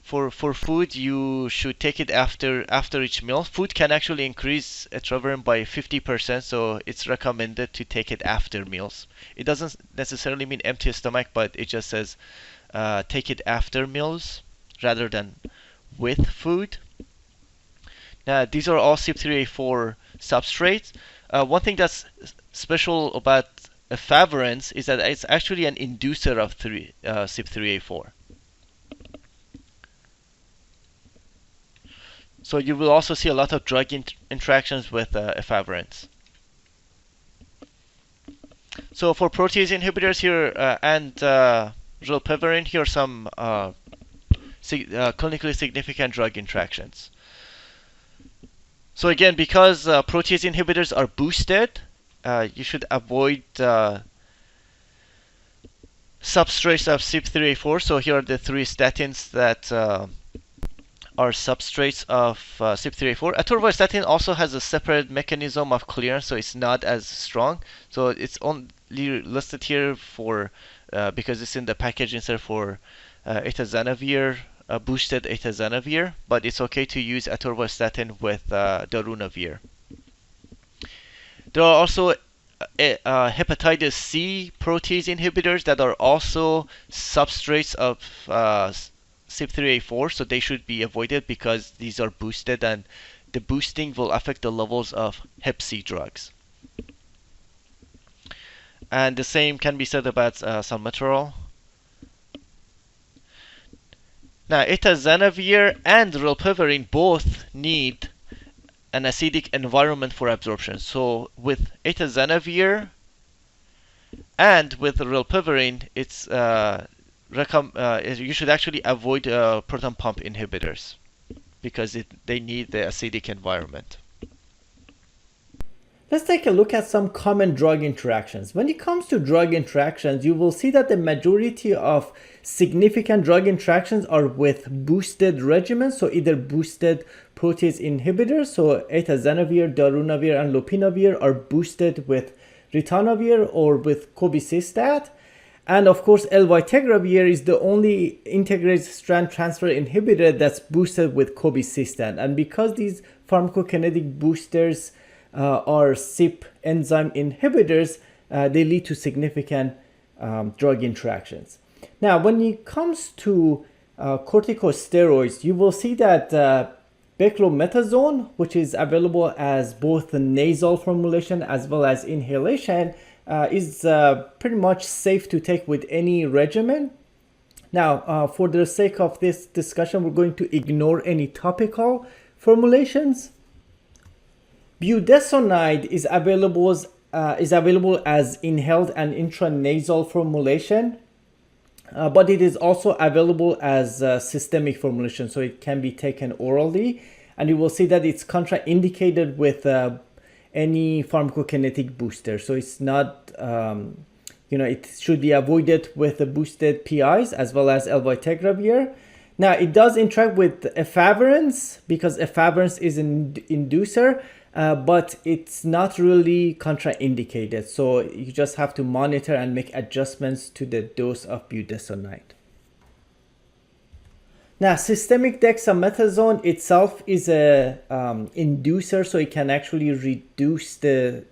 for food, you should take it after each meal. Food can actually increase etravirenz by 50%, so it's recommended to take it after meals. It doesn't necessarily mean empty stomach, but it just says take it after meals rather than with food. Now, these are all CYP3A4 substrates. One thing that's special about efavirenz is that it's actually an inducer of CYP3A4. So you will also see a lot of drug interactions with efavirenz. So for protease inhibitors here and rilpivirine, here are some clinically significant drug interactions. So again, because protease inhibitors are boosted, you should avoid substrates of CYP3A4. So here are the 3 statins that are substrates of CYP3A4. Atorvastatin also has a separate mechanism of clearance, so it's not as strong. So it's only listed here for because it's in the package insert for atazanavir, boosted atazanavir, but it's okay to use atorvastatin with darunavir. There are also hepatitis C protease inhibitors that are also substrates of CYP3A4, so they should be avoided because these are boosted and the boosting will affect the levels of hep C drugs. And the same can be said about salmeterol. Now, atazanavir and rilpivirine both need an acidic environment for absorption. So with atazanavir and with rilpivirine, it's you should actually avoid proton pump inhibitors because they need the acidic environment. Let's take a look at some common drug interactions. When it comes to drug interactions, you will see that the majority of significant drug interactions are with boosted regimens, so either boosted protease inhibitors, so atazanavir, darunavir, and lopinavir are boosted with ritonavir or with cobicistat. And of course, elvitegravir is the only integrase strand transfer inhibitor that's boosted with cobicistat. And because these pharmacokinetic boosters are CYP enzyme inhibitors, they lead to significant drug interactions. Now, when it comes to corticosteroids, you will see that beclomethasone, which is available as both the nasal formulation as well as inhalation, is pretty much safe to take with any regimen. Now, for the sake of this discussion, we're going to ignore any topical formulations. Budesonide is available as inhaled and intranasal formulation, but it is also available as systemic formulation, so it can be taken orally. And you will see that it's contraindicated with any pharmacokinetic booster, so it's not, it should be avoided with the boosted PIs as well as elvitegravir. Now, it does interact with efavirenz because efavirenz is an inducer, but it's not really contraindicated. So you just have to monitor and make adjustments to the dose of budesonide. Now, systemic dexamethasone itself is a inducer, so it can actually reduce the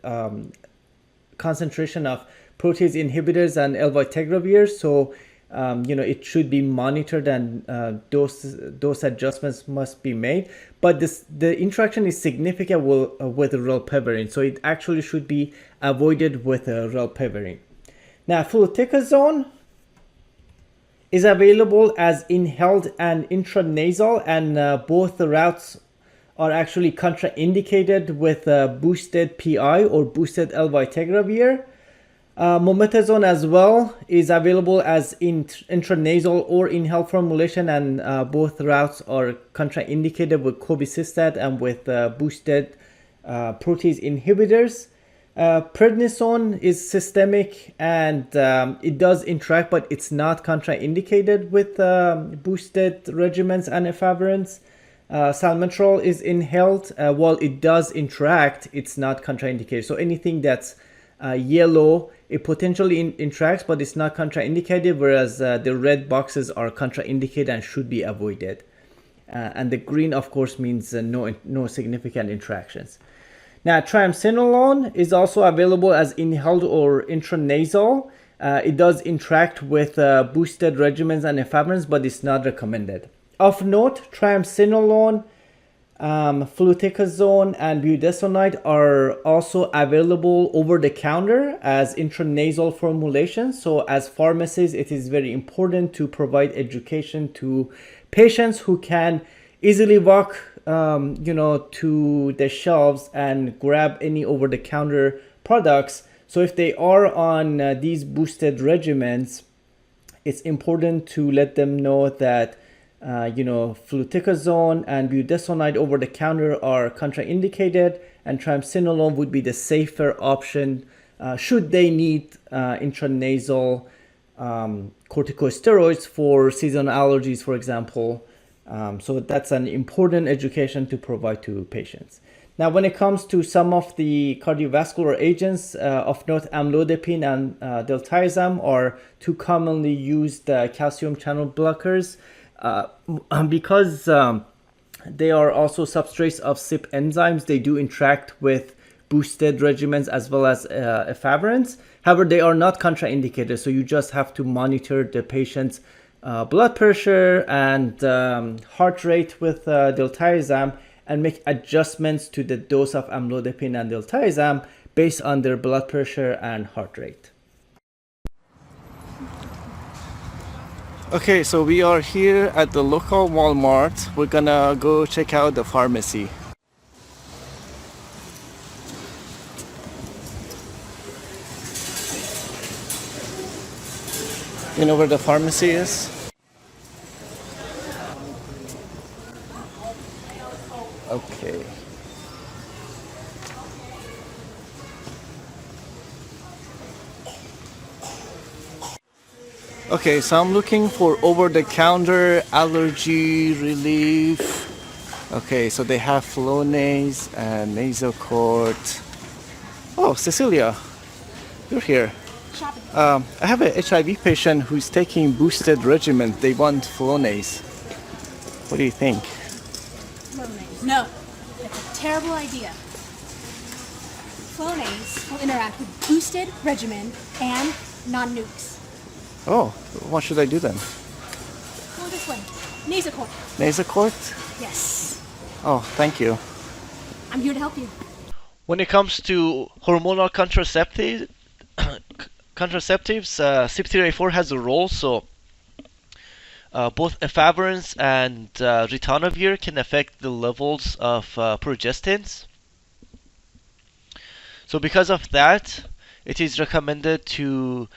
concentration of protease inhibitors and elvitegravir. So it should be monitored and dose adjustments must be made. But the interaction is significant with rilpivirine, so it actually should be avoided with rilpivirine. Now, fluticasone is available as inhaled and intranasal, and both the routes are actually contraindicated with boosted PI or boosted elvitegravir. Mometasone as well is available as intranasal or inhaled formulation, and both routes are contraindicated with cobicistat and with boosted protease inhibitors. Prednisone is systemic, and it does interact, but it's not contraindicated with boosted regimens and efavirenz. Salmeterol is inhaled. While it does interact, it's not contraindicated. So anything that's yellow, it potentially interacts, but it's not contraindicated, whereas the red boxes are contraindicated and should be avoided. And the green, of course, means no significant interactions. Now, triamcinolone is also available as inhaled or intranasal. It does interact with boosted regimens and efavirenz, but it's not recommended. Of note, triamcinolone, fluticasone, and budesonide are also available over the counter as intranasal formulations. So as pharmacists, it is very important to provide education to patients who can easily walk to the shelves and grab any over-the-counter products. So if they are on these boosted regimens, it's important to let them know that fluticasone and budesonide over the counter are contraindicated, and triamcinolone would be the safer option should they need intranasal corticosteroids for seasonal allergies, for example, So that's an important education to provide to patients. Now, when it comes to some of the cardiovascular agents, of note, amlodipine and diltiazem are two commonly used calcium channel blockers. Because they are also substrates of CYP enzymes, they do interact with boosted regimens as well as efavirenz. However, they are not contraindicated, so you just have to monitor the patient's blood pressure and heart rate with diltiazem, and make adjustments to the dose of amlodipine and diltiazem based on their blood pressure and heart rate. Okay, so we are here at the local Walmart. We're gonna go check out the pharmacy. You know where the pharmacy is? Okay. Okay, so I'm looking for over-the-counter allergy relief. Okay, so they have Flonase and Nasocort. Oh, Cecilia, you're here. I have a HIV patient who's taking boosted regimen. They want Flonase. What do you think? No, it's a terrible idea. Flonase will interact with boosted regimen and non-nukes. Oh, what should I do then? Go this way. Nasocort. Nasocort? Yes. Oh, thank you. I'm here to help you. When it comes to hormonal contraceptives, CYP3A4 has a role, so both efavirenz and ritonavir can affect the levels of progestins. So because of that, it is recommended to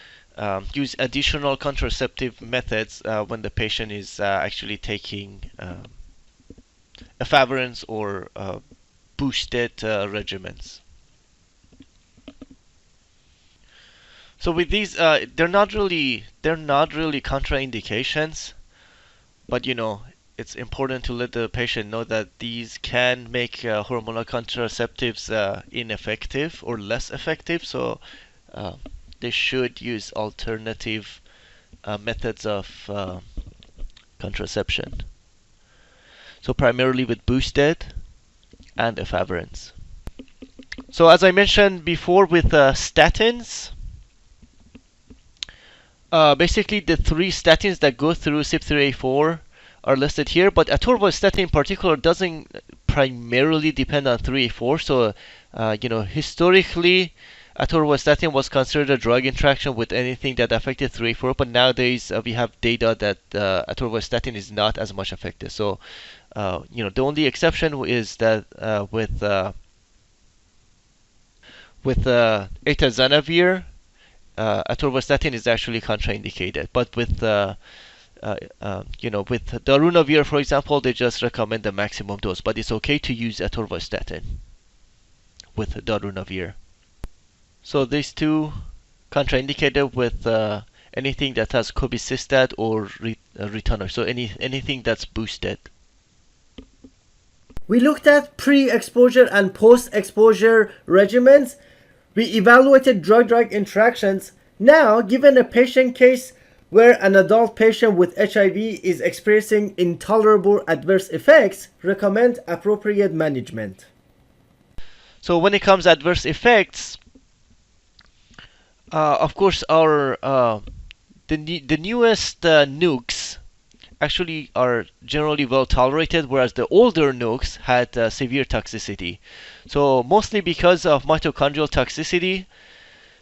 use additional contraceptive methods when the patient is actually taking efavirenz or boosted regimens. So with these, they're not really contraindications, but you know, it's important to let the patient know that these can make hormonal contraceptives ineffective or less effective. So they should use alternative methods of contraception. So primarily with boosted and efavirenz. So as I mentioned before, with statins, basically the three statins that go through CYP3A4 are listed here, but atorvastatin in particular doesn't primarily depend on 3A4. So historically, atorvastatin was considered a drug interaction with anything that affected 3A4, but nowadays we have data that atorvastatin is not as much affected. So the only exception is that with atazanavir, atorvastatin is actually contraindicated. But with with darunavir, for example, they just recommend the maximum dose, but it's okay to use atorvastatin with darunavir. So these two contraindicated with anything that has cobicistat or ritonavir. So anything that's boosted. We looked at pre-exposure and post-exposure regimens. We evaluated drug-drug interactions. Now, given a patient case where an adult patient with HIV is experiencing intolerable adverse effects, recommend appropriate management. So when it comes to adverse effects, of course, our the newest nukes actually are generally well tolerated, whereas the older nukes had severe toxicity. So mostly because of mitochondrial toxicity.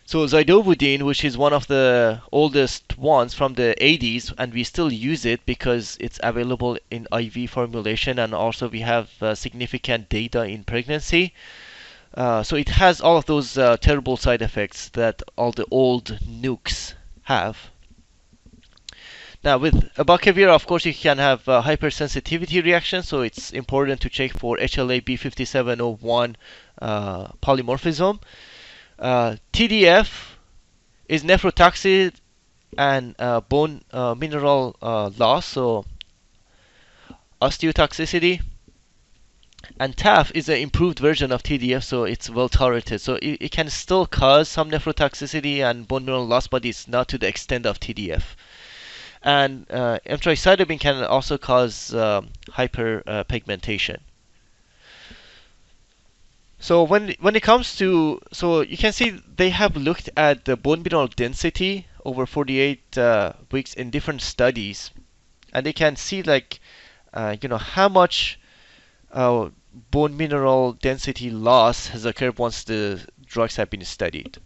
So zidovudine, which is one of the oldest ones from the 80s, and we still use it because it's available in IV formulation, and also we have significant data in pregnancy. So it has all of those terrible side effects that all the old nukes have. Now with abacavir, of course, you can have hypersensitivity reactions, so it's important to check for HLA-B 5701 polymorphism. TDF is nephrotoxic and bone mineral loss. So osteotoxicity. And TAF is an improved version of TDF, so it's well tolerated. So it can still cause some nephrotoxicity and bone mineral loss, but it's not to the extent of TDF. And emtricitabine can also cause hyperpigmentation. So when it comes to, so you can see they have looked at the bone mineral density over 48 weeks in different studies, and they can see like how much bone mineral density loss has occurred once the drugs have been studied.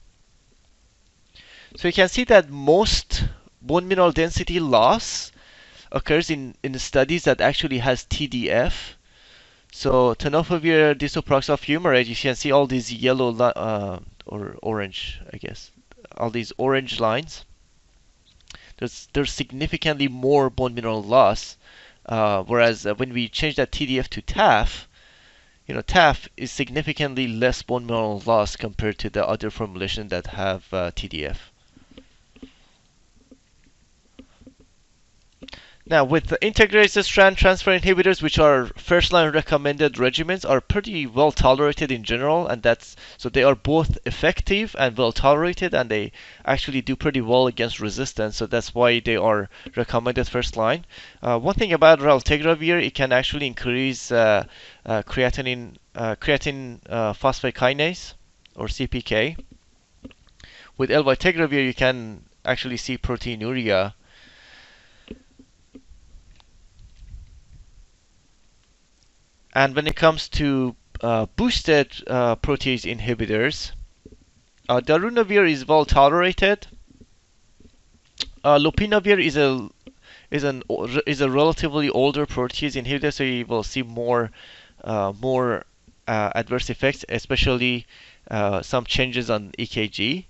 So you can see that most bone mineral density loss occurs in the studies that actually has TDF. So tenofovir disoproxil fumarate, you can see all these yellow or orange, I guess, all these orange lines. There's significantly more bone mineral loss, whereas when we change that TDF to TAF, TAF is significantly less bone mineral loss compared to the other formulations that have TDF. Now, with the integrated strand transfer inhibitors, which are first-line recommended regimens, are pretty well tolerated in general, and so they are both effective and well tolerated, and they actually do pretty well against resistance. So that's why they are recommended first-line. One thing about raltegravir, it can actually increase creatine phosphate kinase or CPK. With elvitegravir, you can actually see proteinuria. And when it comes to boosted protease inhibitors, darunavir is well tolerated. Lopinavir is a relatively older protease inhibitor, so you will see more adverse effects, especially some changes on EKG.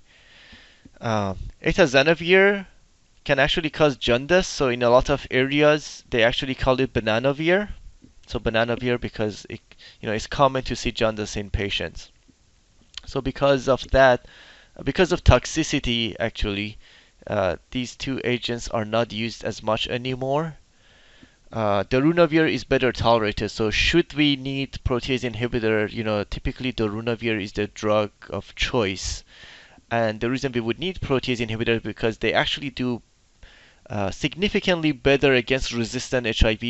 Atazanavir can actually cause jaundice, so in a lot of areas they actually call it bananavir. So bananavir because it's common to see jaundice in patients. So because of that, because of toxicity, actually, these two agents are not used as much anymore. Darunavir is better tolerated. So should we need protease inhibitor, typically darunavir is the drug of choice. And the reason we would need protease inhibitor because they actually do significantly better against resistant HIV.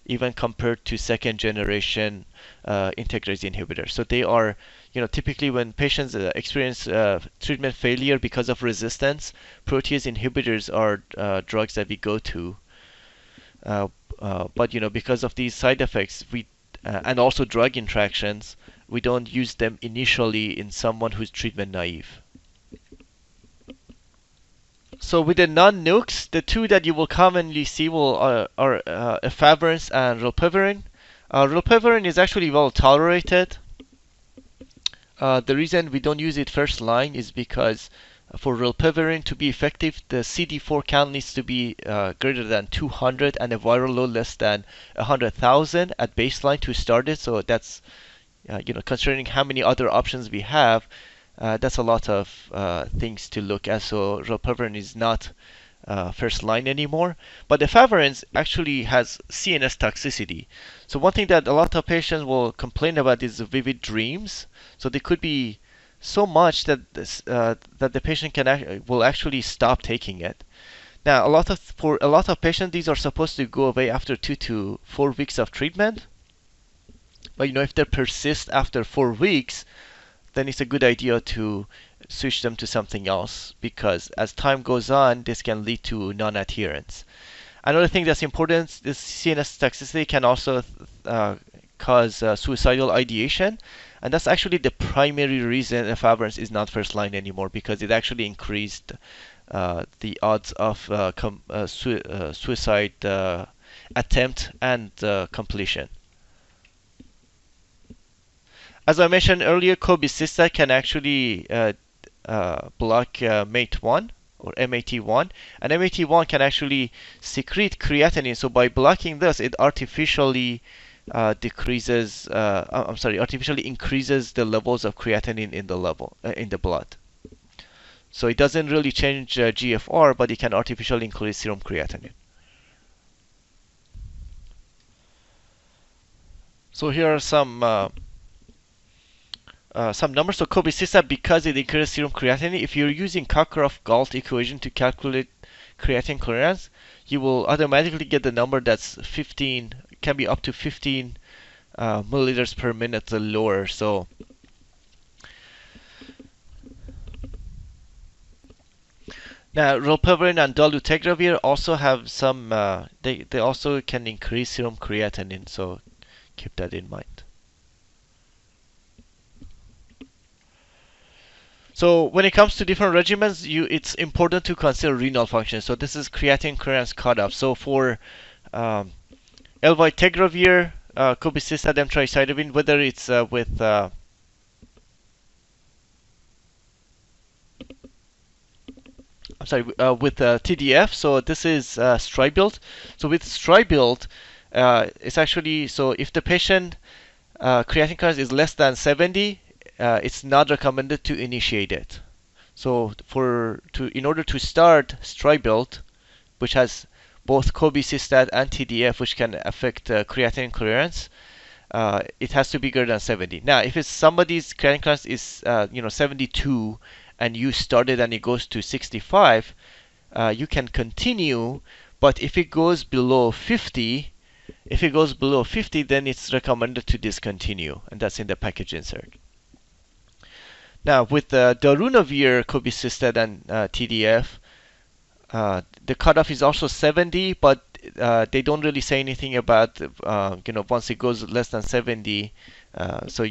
Even compared to second generation integrase inhibitors. So they are, typically when patients experience treatment failure because of resistance, protease inhibitors are drugs that we go to. But because of these side effects, and also drug interactions, we don't use them initially in someone who's treatment naive. So with the non-nukes, the two that you will commonly see are efavirenz and rilpivirine. Rilpivirine is actually well tolerated. The reason we don't use it first line is because for rilpivirine to be effective, the CD4 count needs to be greater than 200 and a viral load less than 100,000 at baseline to start it. So that's, considering how many other options we have, that's a lot of things to look at. So rilpivirine is not first line anymore. But efavirenz actually has CNS toxicity. So one thing that a lot of patients will complain about is vivid dreams. So they could be so much that that the patient will actually stop taking it. Now, for a lot of patients, these are supposed to go away after 2 to 4 weeks of treatment. But if they persist after 4 weeks, then it's a good idea to switch them to something else because as time goes on, this can lead to non-adherence. Another thing that's important, this CNS toxicity can also cause suicidal ideation, and that's actually the primary reason efavirenz is not first line anymore because it actually increased the odds of suicide attempt and completion. As I mentioned earlier, cobicistat can actually block MAT1 or MAT1, and MAT1 can actually secrete creatinine. So by blocking this, it artificially artificially increases the levels of creatinine in the blood. So it doesn't really change GFR, but it can artificially increase serum creatinine. So here are some numbers. So cobicistat, because it increases serum creatinine, if you're using Cockcroft-Gault equation to calculate creatinine clearance, you will automatically get the number that's 15, can be up to 15 milliliters per minute lower. So now rilpivirine and dolutegravir also have some, they also can increase serum creatinine, so keep that in mind. So when it comes to different regimens, it's important to consider renal function. So this is creatinine clearance cutoff. So for elvitegravir, cobicistat, emtricitabine, whether it's with with TDF. So this is Stribild. So with Stribild, it's actually, so if the patient creatinine clearance is less than 70, it's not recommended to initiate it. So in order to start Stribild, which has both cobicistat and TDF, which can affect creatinine clearance, it has to be greater than 70. Now, if it's somebody's creatinine clearance is 72, and you started and it goes to 65, you can continue. But if it goes below 50, then it's recommended to discontinue, and that's in the package insert. Now, with darunavir, cobicistat, and TDF, the cutoff is also 70, but they don't really say anything about once it goes less than 70. So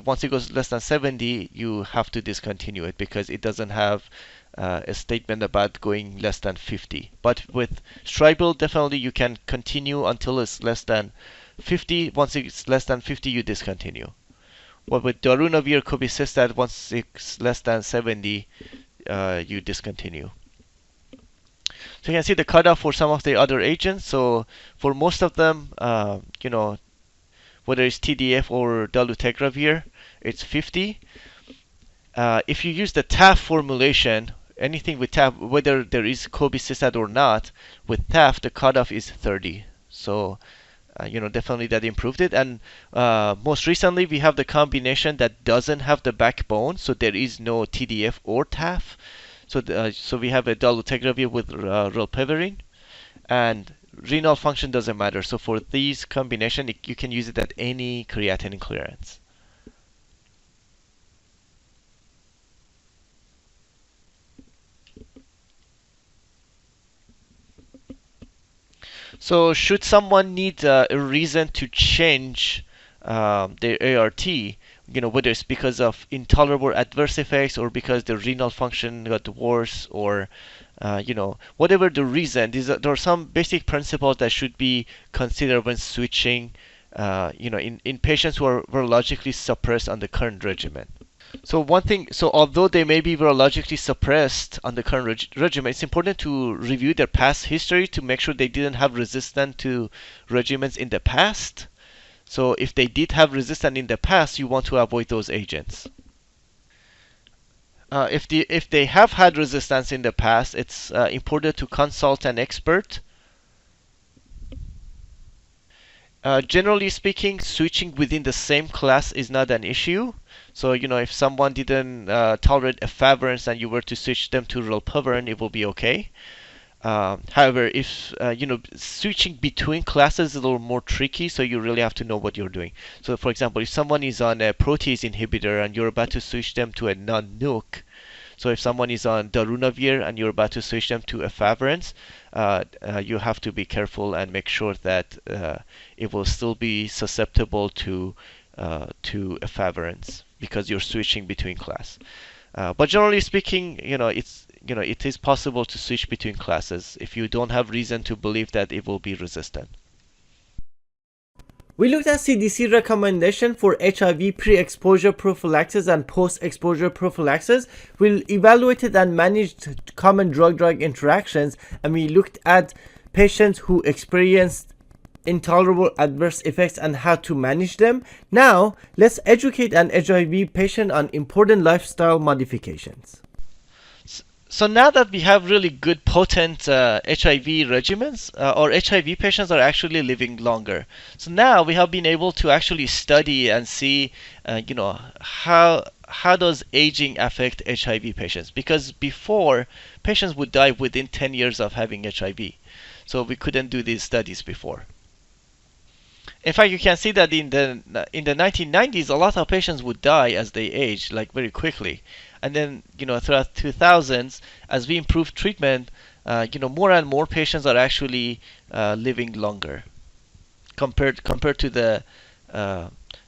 once it goes less than 70, you have to discontinue it because it doesn't have a statement about going less than 50. But with Stribild, definitely you can continue until it's less than 50. Once it's less than 50, you discontinue. But with darunavir, cobicistat, once it's less than 70, you discontinue. So you can see the cutoff for some of the other agents. So for most of them, whether it's TDF or dolutegravir, it's 50. If you use the TAF formulation, anything with TAF, whether there is cobicistat or not, with TAF the cutoff is 30. So definitely that improved it. And most recently we have the combination that doesn't have the backbone, so there is no TDF or TAF. So we have a dolutegravir with rilpivirine, and renal function doesn't matter. So for these combination, you can use it at any creatinine clearance. So should someone need a reason to change their ART, whether it's because of intolerable adverse effects or because their renal function got worse, or whatever the reason, there are some basic principles that should be considered when switching, in patients who are virologically suppressed on the current regimen. So one thing, although they may be virologically suppressed on the current regimen, it's important to review their past history to make sure they didn't have resistance to regimens in the past. So if they did have resistance in the past, you want to avoid those agents. If they have had resistance in the past, it's important to consult an expert. Generally speaking, switching within the same class is not an issue. So if someone didn't tolerate efavirenz and you were to switch them to rilpivirine, it will be okay. However, if switching between classes is a little more tricky, so you really have to know what you're doing. So for example, if someone is on a protease inhibitor and you're about to switch them to a non-nuc, so if someone is on darunavir and you're about to switch them to efavirenz, you have to be careful and make sure that it will still be susceptible to efavirenz because you're switching between class. But generally speaking, it is possible to switch between classes if you don't have reason to believe that it will be resistant. We looked at CDC recommendation for HIV pre-exposure prophylaxis and post-exposure prophylaxis. We evaluated and managed common drug-drug interactions, and we looked at patients who experienced intolerable adverse effects and how to manage them. Now, let's educate an HIV patient on important lifestyle modifications. So now that we have really good, potent HIV regimens, our HIV patients are actually living longer. So now we have been able to actually study and see, how does aging affect HIV patients? Because before, patients would die within 10 years of having HIV. So we couldn't do these studies before. In fact, you can see that in the 1990s, a lot of patients would die as they age, like very quickly. And then, throughout 2000s, as we improve treatment, more and more patients are actually living longer compared to the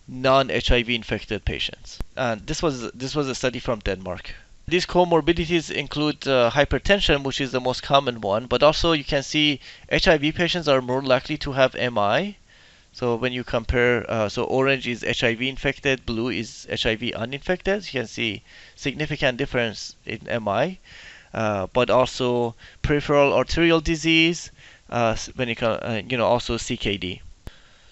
non-HIV infected patients. And this was a study from Denmark. These comorbidities include hypertension, which is the most common one, but also you can see HIV patients are more likely to have MI. So when you compare, so orange is HIV infected, blue is HIV uninfected. You can see significant difference in MI, but also peripheral arterial disease, when it also CKD.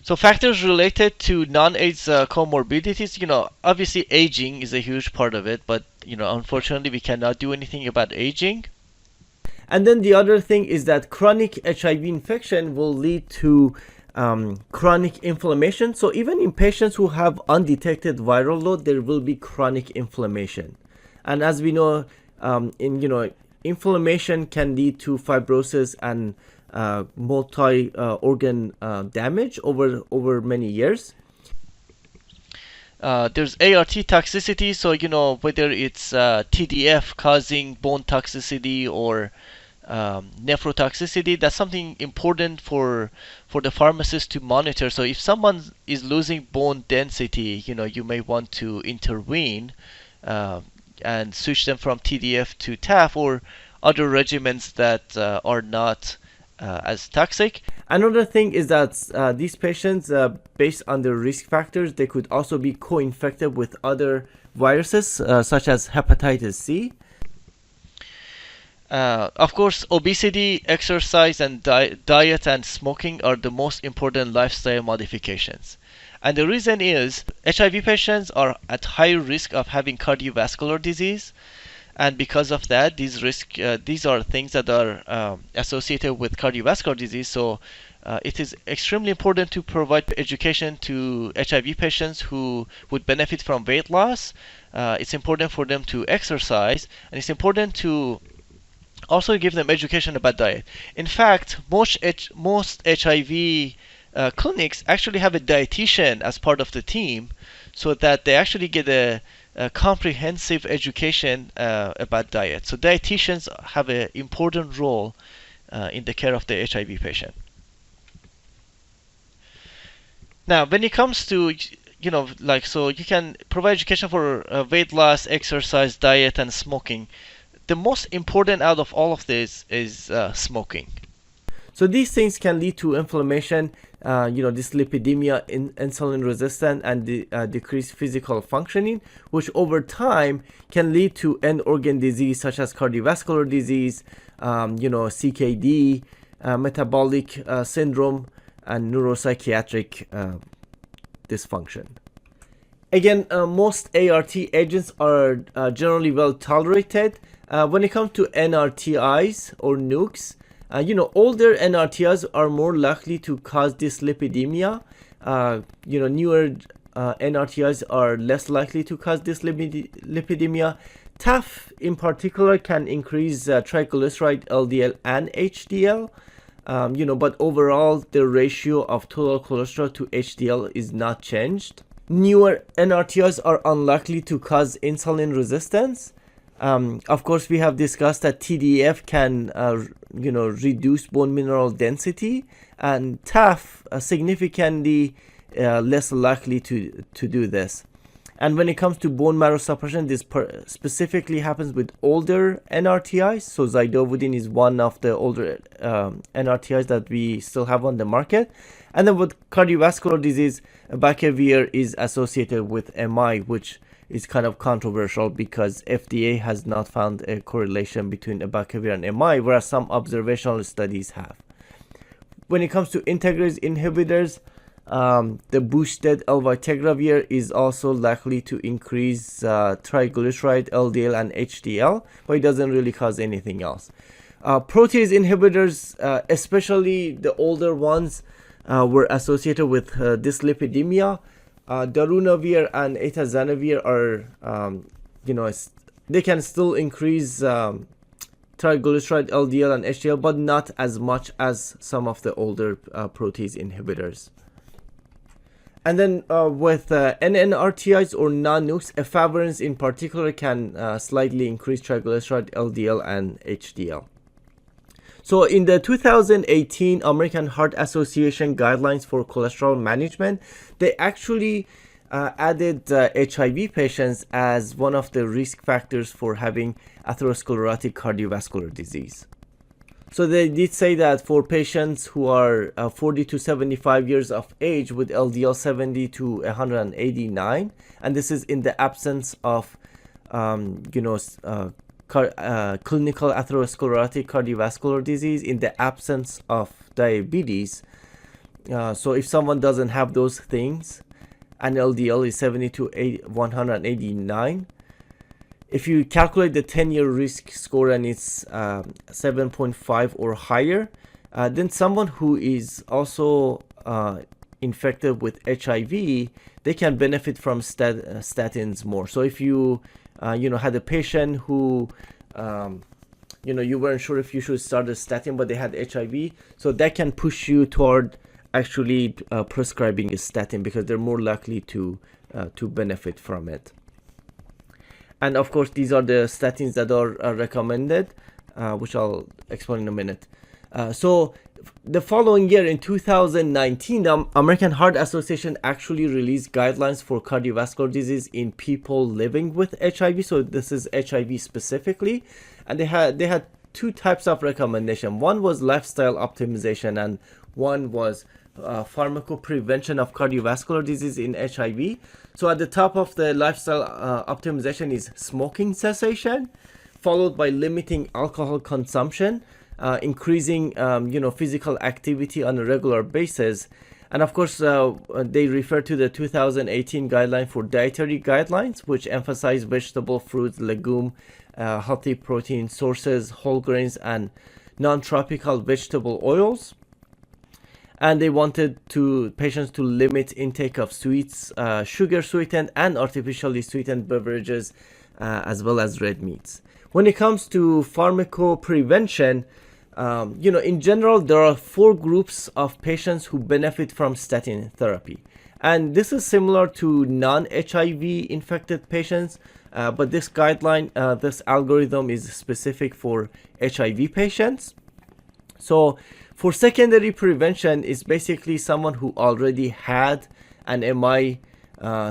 So factors related to non-AIDS comorbidities, obviously aging is a huge part of it, but unfortunately we cannot do anything about aging. And then the other thing is that chronic HIV infection will lead to chronic inflammation. So even in patients who have undetected viral load, there will be chronic inflammation. And as we know, inflammation can lead to fibrosis and multi-organ damage over many years. There's ART toxicity, so whether it's TDF causing bone toxicity or nephrotoxicity, that's something important for the pharmacist to monitor. So if someone is losing bone density, you may want to intervene and switch them from TDF to TAF or other regimens that are not as toxic. Another thing is that these patients, based on their risk factors, they could also be co-infected with other viruses such as hepatitis C. Of course, obesity, exercise, and diet and smoking are the most important lifestyle modifications. And the reason is HIV patients are at high risk of having cardiovascular disease. And because of that, these are things that are associated with cardiovascular disease. So it is extremely important to provide education to HIV patients who would benefit from weight loss. It's important for them to exercise, and it's important to also give them education about diet. In fact, most HIV clinics actually have a dietitian as part of the team, so that they actually get a comprehensive education about diet. So dietitians have an important role in the care of the HIV patient. Now, when it comes to so you can provide education for weight loss, exercise, diet, and smoking. The most important out of all of this is smoking. So these things can lead to inflammation, dyslipidemia, insulin resistance, and decreased physical functioning, which over time can lead to end organ disease such as cardiovascular disease, CKD, metabolic syndrome, and neuropsychiatric dysfunction. Again, most ART agents are generally well tolerated. When it comes to NRTIs or nukes, older NRTIs are more likely to cause dyslipidemia. Newer NRTIs are less likely to cause dyslipidemia. TAF in particular can increase triglyceride, LDL, and HDL. But overall, the ratio of total cholesterol to HDL is not changed. Newer NRTIs are unlikely to cause insulin resistance. Of course, we have discussed that TDF can, reduce bone mineral density, and TAF significantly less likely to do this. And when it comes to bone marrow suppression, this specifically happens with older NRTIs. So zidovudine is one of the older NRTIs that we still have on the market. And then with cardiovascular disease, abacavir is associated with MI, which is kind of controversial because FDA has not found a correlation between abacavir and MI, whereas some observational studies have. When it comes to integrase inhibitors, the boosted elvitegravir is also likely to increase triglyceride, LDL, and HDL, but it doesn't really cause anything else. Protease inhibitors, especially the older ones, were associated with dyslipidemia. Darunavir and atazanavir are, they can still increase triglyceride, LDL, and HDL, but not as much as some of the older protease inhibitors. And then with NNRTIs or non-nukes, efavirenz in particular can slightly increase triglyceride, LDL, and HDL. So in the 2018 American Heart Association guidelines for cholesterol management, they actually added HIV patients as one of the risk factors for having atherosclerotic cardiovascular disease. So they did say that for patients who are 40 to 75 years of age with LDL 70 to 189, and this is in the absence of clinical atherosclerotic cardiovascular disease, in the absence of diabetes. So if someone doesn't have those things and LDL is 70 to 189, if you calculate the 10-year risk score and it's 7.5 or higher, then someone who is also infected with HIV, they can benefit from statins more. So if you had a patient who you weren't sure if you should start a statin, but they had HIV, so that can push you toward actually prescribing a statin because they're more likely to benefit from it. And of course, these are the statins that are recommended, which I'll explain in a minute. So the following year, in 2019, the American Heart Association actually released guidelines for cardiovascular disease in people living with HIV. So this is HIV specifically. And they had two types of recommendation. One was lifestyle optimization, and one was pharmacoprevention of cardiovascular disease in HIV. So at the top of the lifestyle optimization is smoking cessation, followed by limiting alcohol consumption, increasing physical activity on a regular basis, and of course they refer to the 2018 guideline for dietary guidelines, which emphasize vegetable, fruits, legume, healthy protein sources, whole grains, and non-tropical vegetable oils. And they wanted patients to limit intake of sweets, sugar sweetened and artificially sweetened beverages, as well as red meats. When it comes to pharmacoprevention, in general, there are 4 groups of patients who benefit from statin therapy. And this is similar to non-HIV infected patients, but this guideline, this algorithm is specific for HIV patients. So for secondary prevention, is basically someone who already had an MI,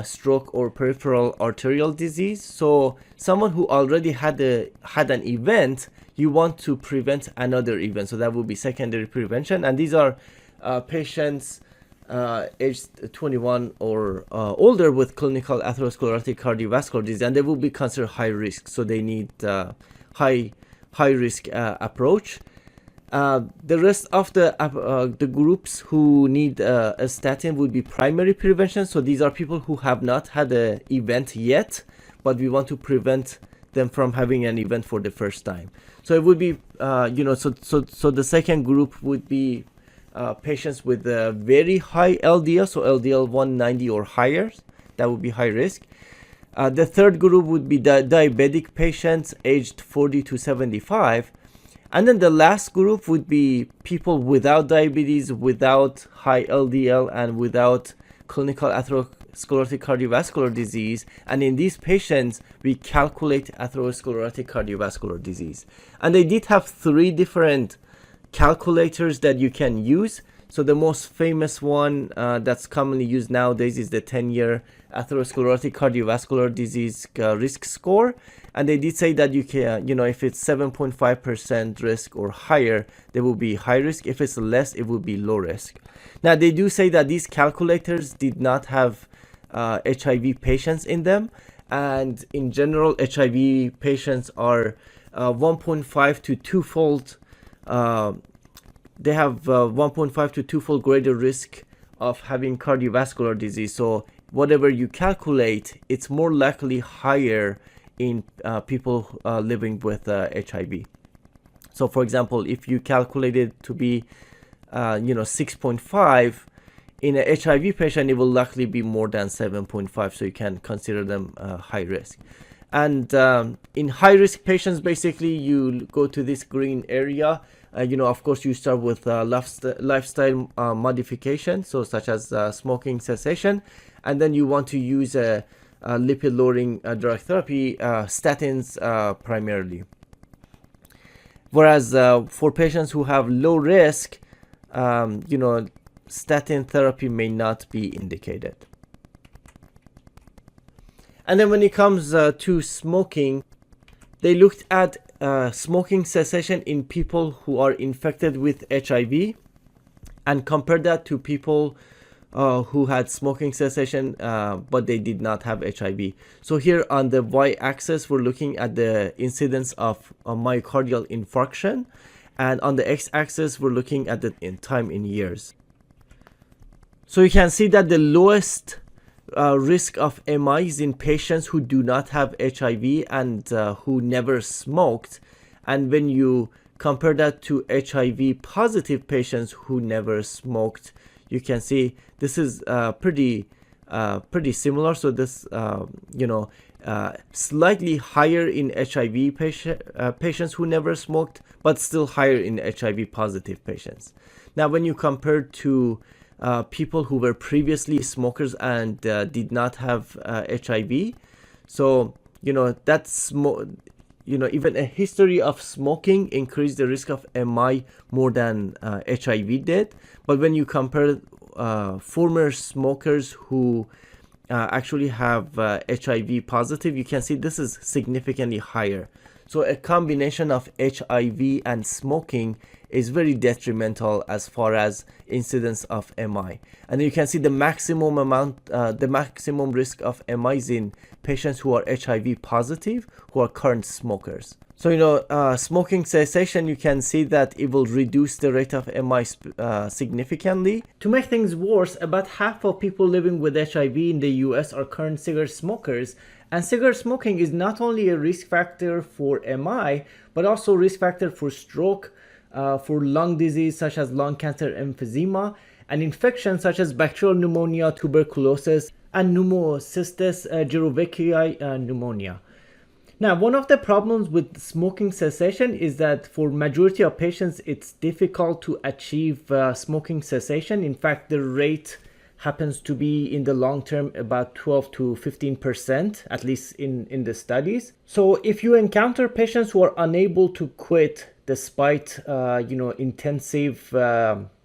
stroke, or peripheral arterial disease. So someone who already had an event, you want to prevent another event. So that would be secondary prevention. And these are patients aged 21 or older with clinical atherosclerotic cardiovascular disease, and they will be considered high risk. So they need high risk approach. The rest of the groups who need a statin would be primary prevention. So these are people who have not had an event yet, but we want to prevent them from having an event for the first time. So it would be, so the second group would be patients with a very high LDL, so LDL 190 or higher. That would be high risk. The third group would be diabetic patients aged 40 to 75. And then the last group would be people without diabetes, without high LDL, and without clinical atherosclerotic cardiovascular disease. And in these patients, we calculate atherosclerotic cardiovascular disease. And they did have 3 different calculators that you can use. So the most famous one that's commonly used nowadays is the 10-year atherosclerotic cardiovascular disease risk score. And they did say that you can, if it's 7.5% risk or higher, they will be high risk. If it's less, it will be low risk. Now, they do say that these calculators did not have HIV patients in them. And in general, HIV patients are 1.5 to 2-fold. They have 1.5 to 2-fold greater risk of having cardiovascular disease. So whatever you calculate, it's more likely higher in people living with HIV. So for example, if you calculate it to be 6.5, in a HIV patient, it will likely be more than 7.5, so you can consider them high risk. And in high risk patients, basically you go to this green area. Of course, you start with lifestyle modification, so such as smoking cessation, and then you want to use a lipid lowering drug therapy, statins primarily. Whereas for patients who have low risk, statin therapy may not be indicated. And then when it comes to smoking, they looked at smoking cessation in people who are infected with HIV and compared that to people who had smoking cessation but they did not have HIV. So here on the y-axis, we're looking at the incidence of myocardial infarction, and on the x-axis, we're looking at the time in years. So you can see that the lowest risk of MI is in patients who do not have HIV and who never smoked. And when you compare that to HIV positive patients who never smoked, you can see this is pretty similar. So this slightly higher in HIV patients who never smoked, but still higher in HIV positive patients. Now when you compare to people who were previously smokers and did not have HIV, so that's even a history of smoking increased the risk of MI more than HIV did. But when you compare former smokers who actually have HIV positive, you can see this is significantly higher. So a combination of HIV and smoking is very detrimental as far as incidence of MI. And you can see the maximum risk of MI is in patients who are HIV positive, who are current smokers. So, smoking cessation, you can see that it will reduce the rate of MI significantly. To make things worse, about half of people living with HIV in the US are current cigarette smokers, and cigarette smoking is not only a risk factor for MI, but also a risk factor for stroke, for lung disease such as lung cancer, emphysema, and infections such as bacterial pneumonia, tuberculosis, and pneumocystis jirovecii pneumonia. Now, one of the problems with smoking cessation is that for majority of patients, it's difficult to achieve smoking cessation. In fact, the rate happens to be in the long term about 12 to 15%, at least in the studies. So if you encounter patients who are unable to quit despite intensive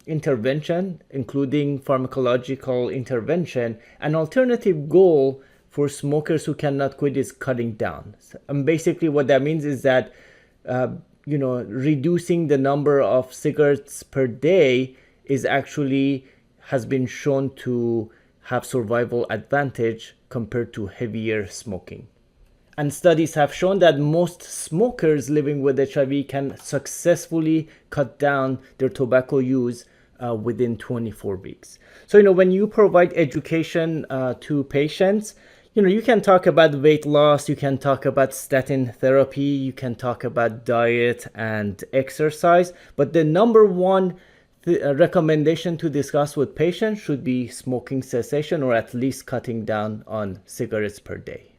intervention, including pharmacological intervention, an alternative goal for smokers who cannot quit is cutting down. And basically what that means is that reducing the number of cigarettes per day has been shown to have survival advantage compared to heavier smoking. And studies have shown that most smokers living with HIV can successfully cut down their tobacco use within 24 weeks. So, when you provide education to patients, you can talk about weight loss, you can talk about statin therapy, you can talk about diet and exercise, but the number one recommendation to discuss with patients should be smoking cessation, or at least cutting down on cigarettes per day.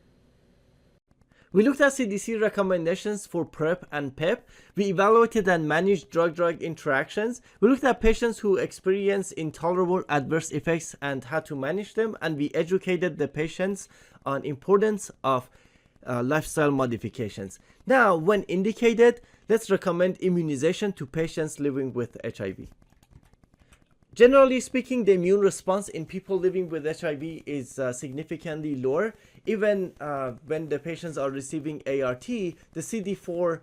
We looked at CDC recommendations for PrEP and PEP. We evaluated and managed drug-drug interactions. We looked at patients who experience intolerable adverse effects and how to manage them. And we educated the patients on importance of lifestyle modifications. Now, when indicated, let's recommend immunization to patients living with HIV. Generally speaking, the immune response in people living with HIV is significantly lower. Even when the patients are receiving ART, the CD4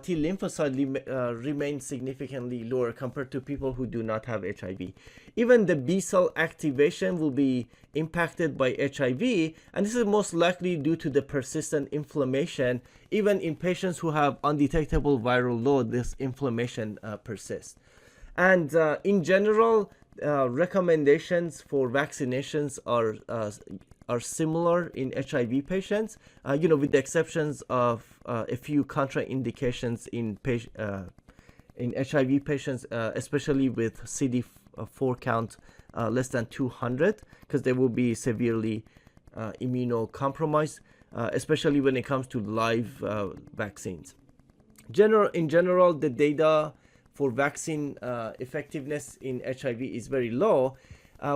T lymphocyte remains significantly lower compared to people who do not have HIV. Even the B cell activation will be impacted by HIV, and this is most likely due to the persistent inflammation. Even in patients who have undetectable viral load, this inflammation persists. And in general, recommendations for vaccinations are similar in HIV patients, with the exceptions of a few contraindications in HIV patients, especially with CD4 count less than 200, because they will be severely immunocompromised, especially when it comes to live vaccines. In general, the data for vaccine effectiveness in HIV is very low,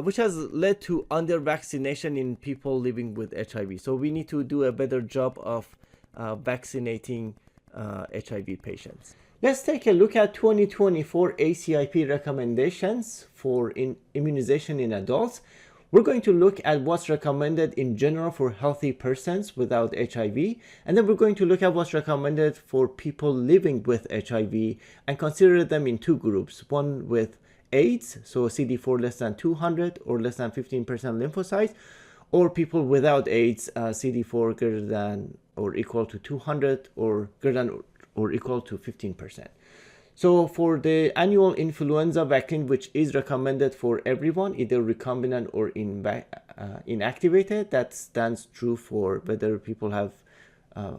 which has led to under-vaccination in people living with HIV. So we need to do a better job of vaccinating HIV patients. Let's take a look at 2024 ACIP recommendations for immunization in adults. We're going to look at what's recommended in general for healthy persons without HIV, and then we're going to look at what's recommended for people living with HIV and consider them in two groups, one with AIDS, so CD4 less than 200 or less than 15% lymphocytes, or people without AIDS, CD4 greater than or equal to 200 or greater than or equal to 15%. So for the annual influenza vaccine, which is recommended for everyone, either recombinant or inactivated, that stands true for whether people have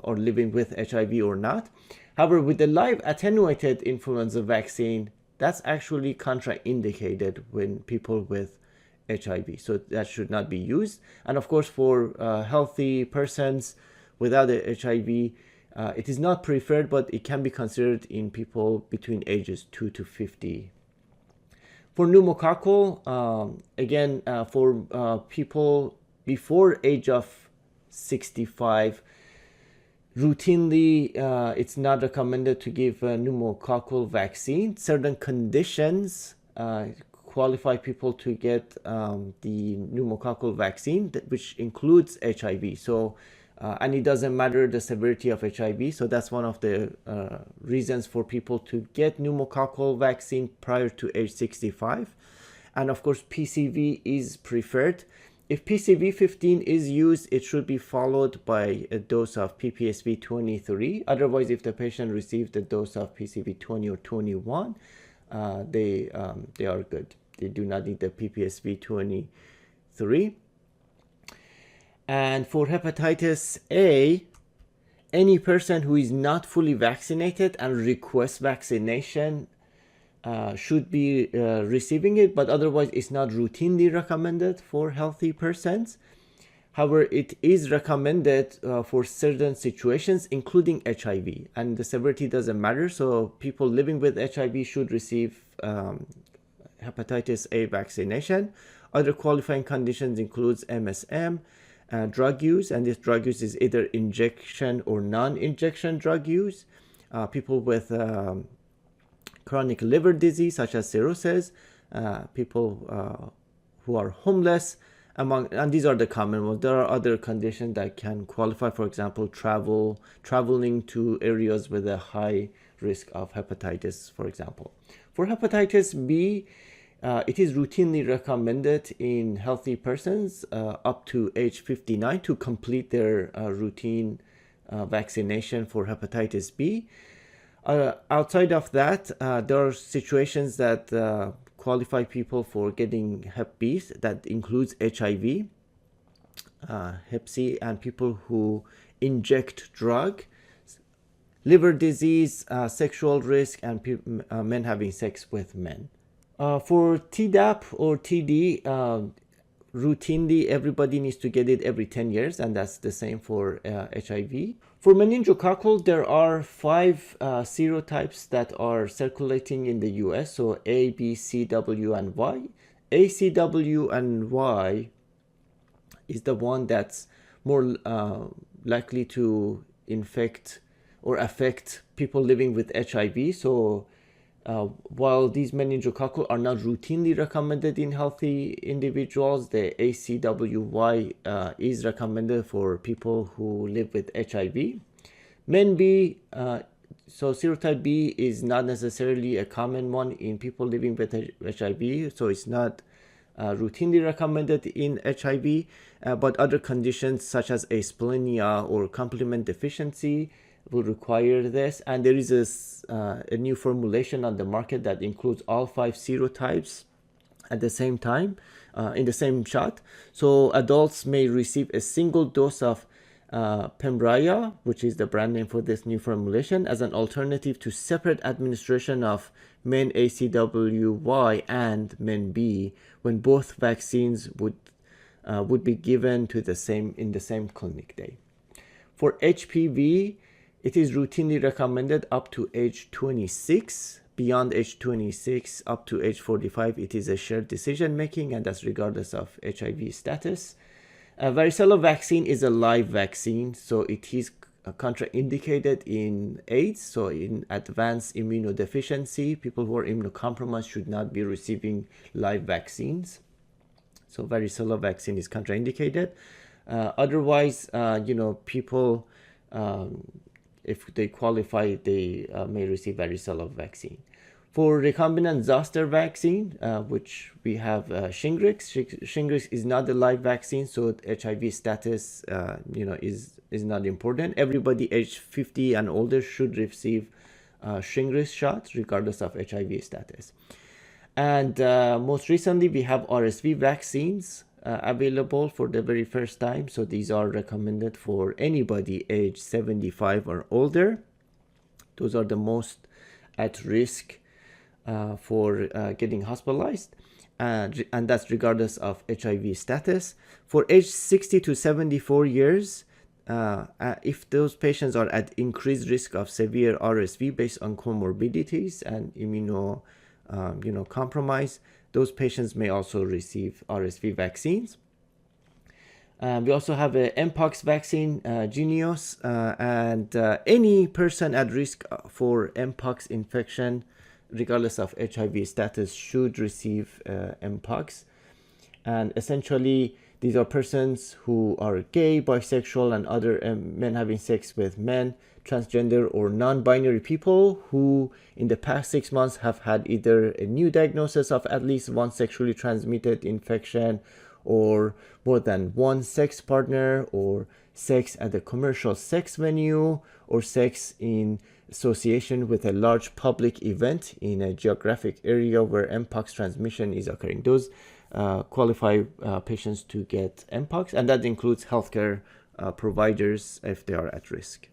or living with HIV or not. However, with the live attenuated influenza vaccine, that's actually contraindicated when people with HIV, so that should not be used. And of course, for healthy persons without HIV, it is not preferred, but it can be considered in people between ages 2 to 50. For pneumococcal, again, for people before age of 65, routinely, it's not recommended to give a pneumococcal vaccine. Certain conditions qualify people to get the pneumococcal vaccine, which includes HIV. So, and it doesn't matter the severity of HIV. So that's one of the reasons for people to get pneumococcal vaccine prior to age 65. And of course, PCV is preferred. If PCV 15 is used, it should be followed by a dose of PPSV 23. Otherwise, if the patient received a dose of PCV 20 or 21, they are good. They do not need the PPSV 23. And for hepatitis A, any person who is not fully vaccinated and requests vaccination should be receiving it, but otherwise it's not routinely recommended for healthy persons. However, it is recommended for certain situations, including HIV, and the severity doesn't matter. So people living with HIV should receive hepatitis A vaccination. Other qualifying conditions includes MSM, drug use, and this drug use is either injection or non-injection drug use. People with chronic liver disease such as cirrhosis, people who are homeless, and these are the common ones. There are other conditions that can qualify, for example, traveling to areas with a high risk of hepatitis, for example. For hepatitis B, it is routinely recommended in healthy persons up to age 59 to complete their routine vaccination for hepatitis B. Outside of that, there are situations that qualify people for getting Hep B, that includes HIV, Hep C, and people who inject drug, liver disease, sexual risk, and men having sex with men. For Tdap or TD, routinely everybody needs to get it every 10 years, and that's the same for HIV. For meningococcal, there are 5 serotypes that are circulating in the US, so A, B, C, W, and Y. A, C, W, and Y is the one that's more likely to infect or affect people living with HIV. So while these meningococcal are not routinely recommended in healthy individuals, the ACWY is recommended for people who live with HIV. Men B, so serotype B is not necessarily a common one in people living with HIV, so it's not routinely recommended in HIV, but other conditions such as asplenia or complement deficiency will require this, and there is a new formulation on the market that includes all 5 serotypes, at the same time, in the same shot. So adults may receive a single dose of Pembrya, which is the brand name for this new formulation, as an alternative to separate administration of MenACWY and MenB, when both vaccines would be given to in the same clinic day. For HPV, it is routinely recommended up to age 26. Beyond age 26 up to age 45, it is a shared decision making, and that's regardless of HIV status. Varicella vaccine is a live vaccine, so it is contraindicated in AIDS. So in advanced immunodeficiency, people who are immunocompromised should not be receiving live vaccines. So varicella vaccine is contraindicated. Otherwise, people, if they qualify, they may receive varicella vaccine. For recombinant zoster vaccine, which we have Shingrix. Shingrix is not a live vaccine, so HIV status, is not important. Everybody aged 50 and older should receive Shingrix shots, regardless of HIV status. And most recently, we have RSV vaccines available for the very first time. So these are recommended for anybody age 75 or older. Those are the most at risk for getting hospitalized, and that's regardless of HIV status. For age 60 to 74 years, if those patients are at increased risk of severe RSV based on comorbidities and compromise, those patients may also receive RSV vaccines. We also have a Mpox vaccine, Jynneos, and any person at risk for Mpox infection, regardless of HIV status, should receive Mpox. And essentially, these are persons who are gay, bisexual, and other men having sex with men, transgender or non-binary people who in the past 6 months have had either a new diagnosis of at least one sexually transmitted infection, or more than one sex partner, or sex at a commercial sex venue, or sex in association with a large public event in a geographic area where Mpox transmission is occurring. Those qualify patients to get Mpox, and that includes healthcare providers if they are at risk.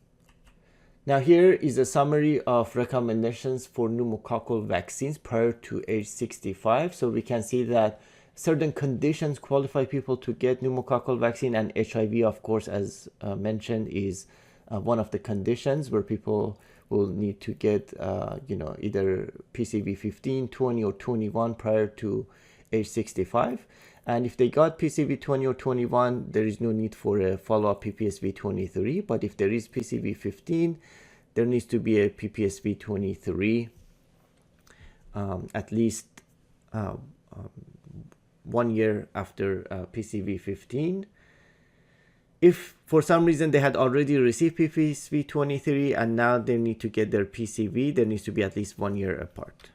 Now here is a summary of recommendations for pneumococcal vaccines prior to age 65. So we can see that certain conditions qualify people to get pneumococcal vaccine, and HIV, of course, as mentioned, is one of the conditions where people will need to get either PCV 15, 20, or 21 prior to age 65. And if they got PCV 20 or 21, there is no need for a follow-up PPSV 23. But if there is PCV 15, there needs to be a PPSV 23 at least 1 year after PCV 15. If for some reason they had already received PPSV 23 and now they need to get their PCV, there needs to be at least 1 year apart.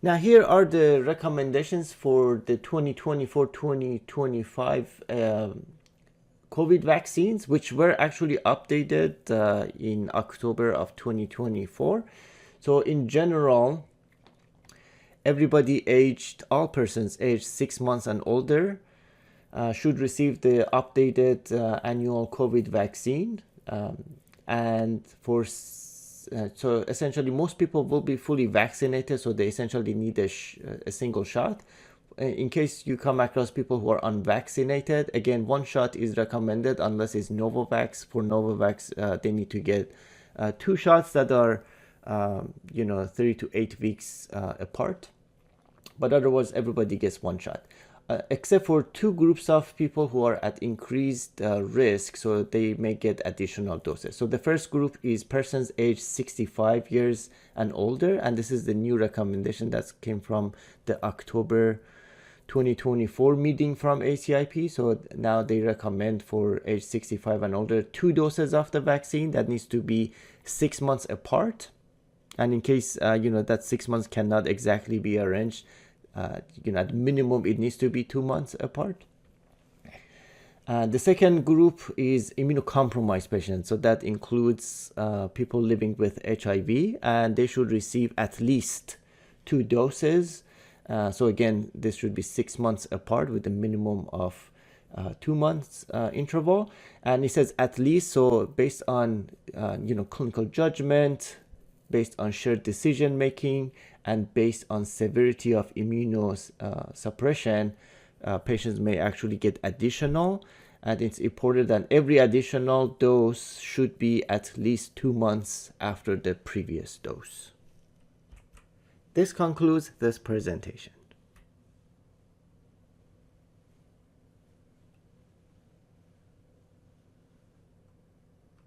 Now here are the recommendations for the 2024-2025 COVID vaccines, which were actually updated in October of 2024. So in general, all persons aged 6 months and older should receive the updated annual COVID vaccine. And so essentially most people will be fully vaccinated, so they essentially need a single shot. In case you come across people who are unvaccinated, again, one shot is recommended unless it's Novavax. For Novavax, they need to get 2 shots that are 3 to 8 weeks apart. But otherwise, everybody gets 1 shot. Except for 2 groups of people who are at increased risk, so they may get additional doses. So the first group is persons aged 65 years and older, and this is the new recommendation that came from the October 2024 meeting from ACIP. So now they recommend for age 65 and older 2 doses of the vaccine that needs to be 6 months apart. And in case that 6 months cannot exactly be arranged, at minimum it needs to be 2 months apart. The second group is immunocompromised patients. So that includes people living with HIV, and they should receive at least 2 doses. So again, this should be 6 months apart with a minimum of 2 months interval. And it says at least, so based on clinical judgment, based on shared decision making, and based on severity of immunosuppression, patients may actually get additional. And it's important that every additional dose should be at least 2 months after the previous dose. This concludes this presentation.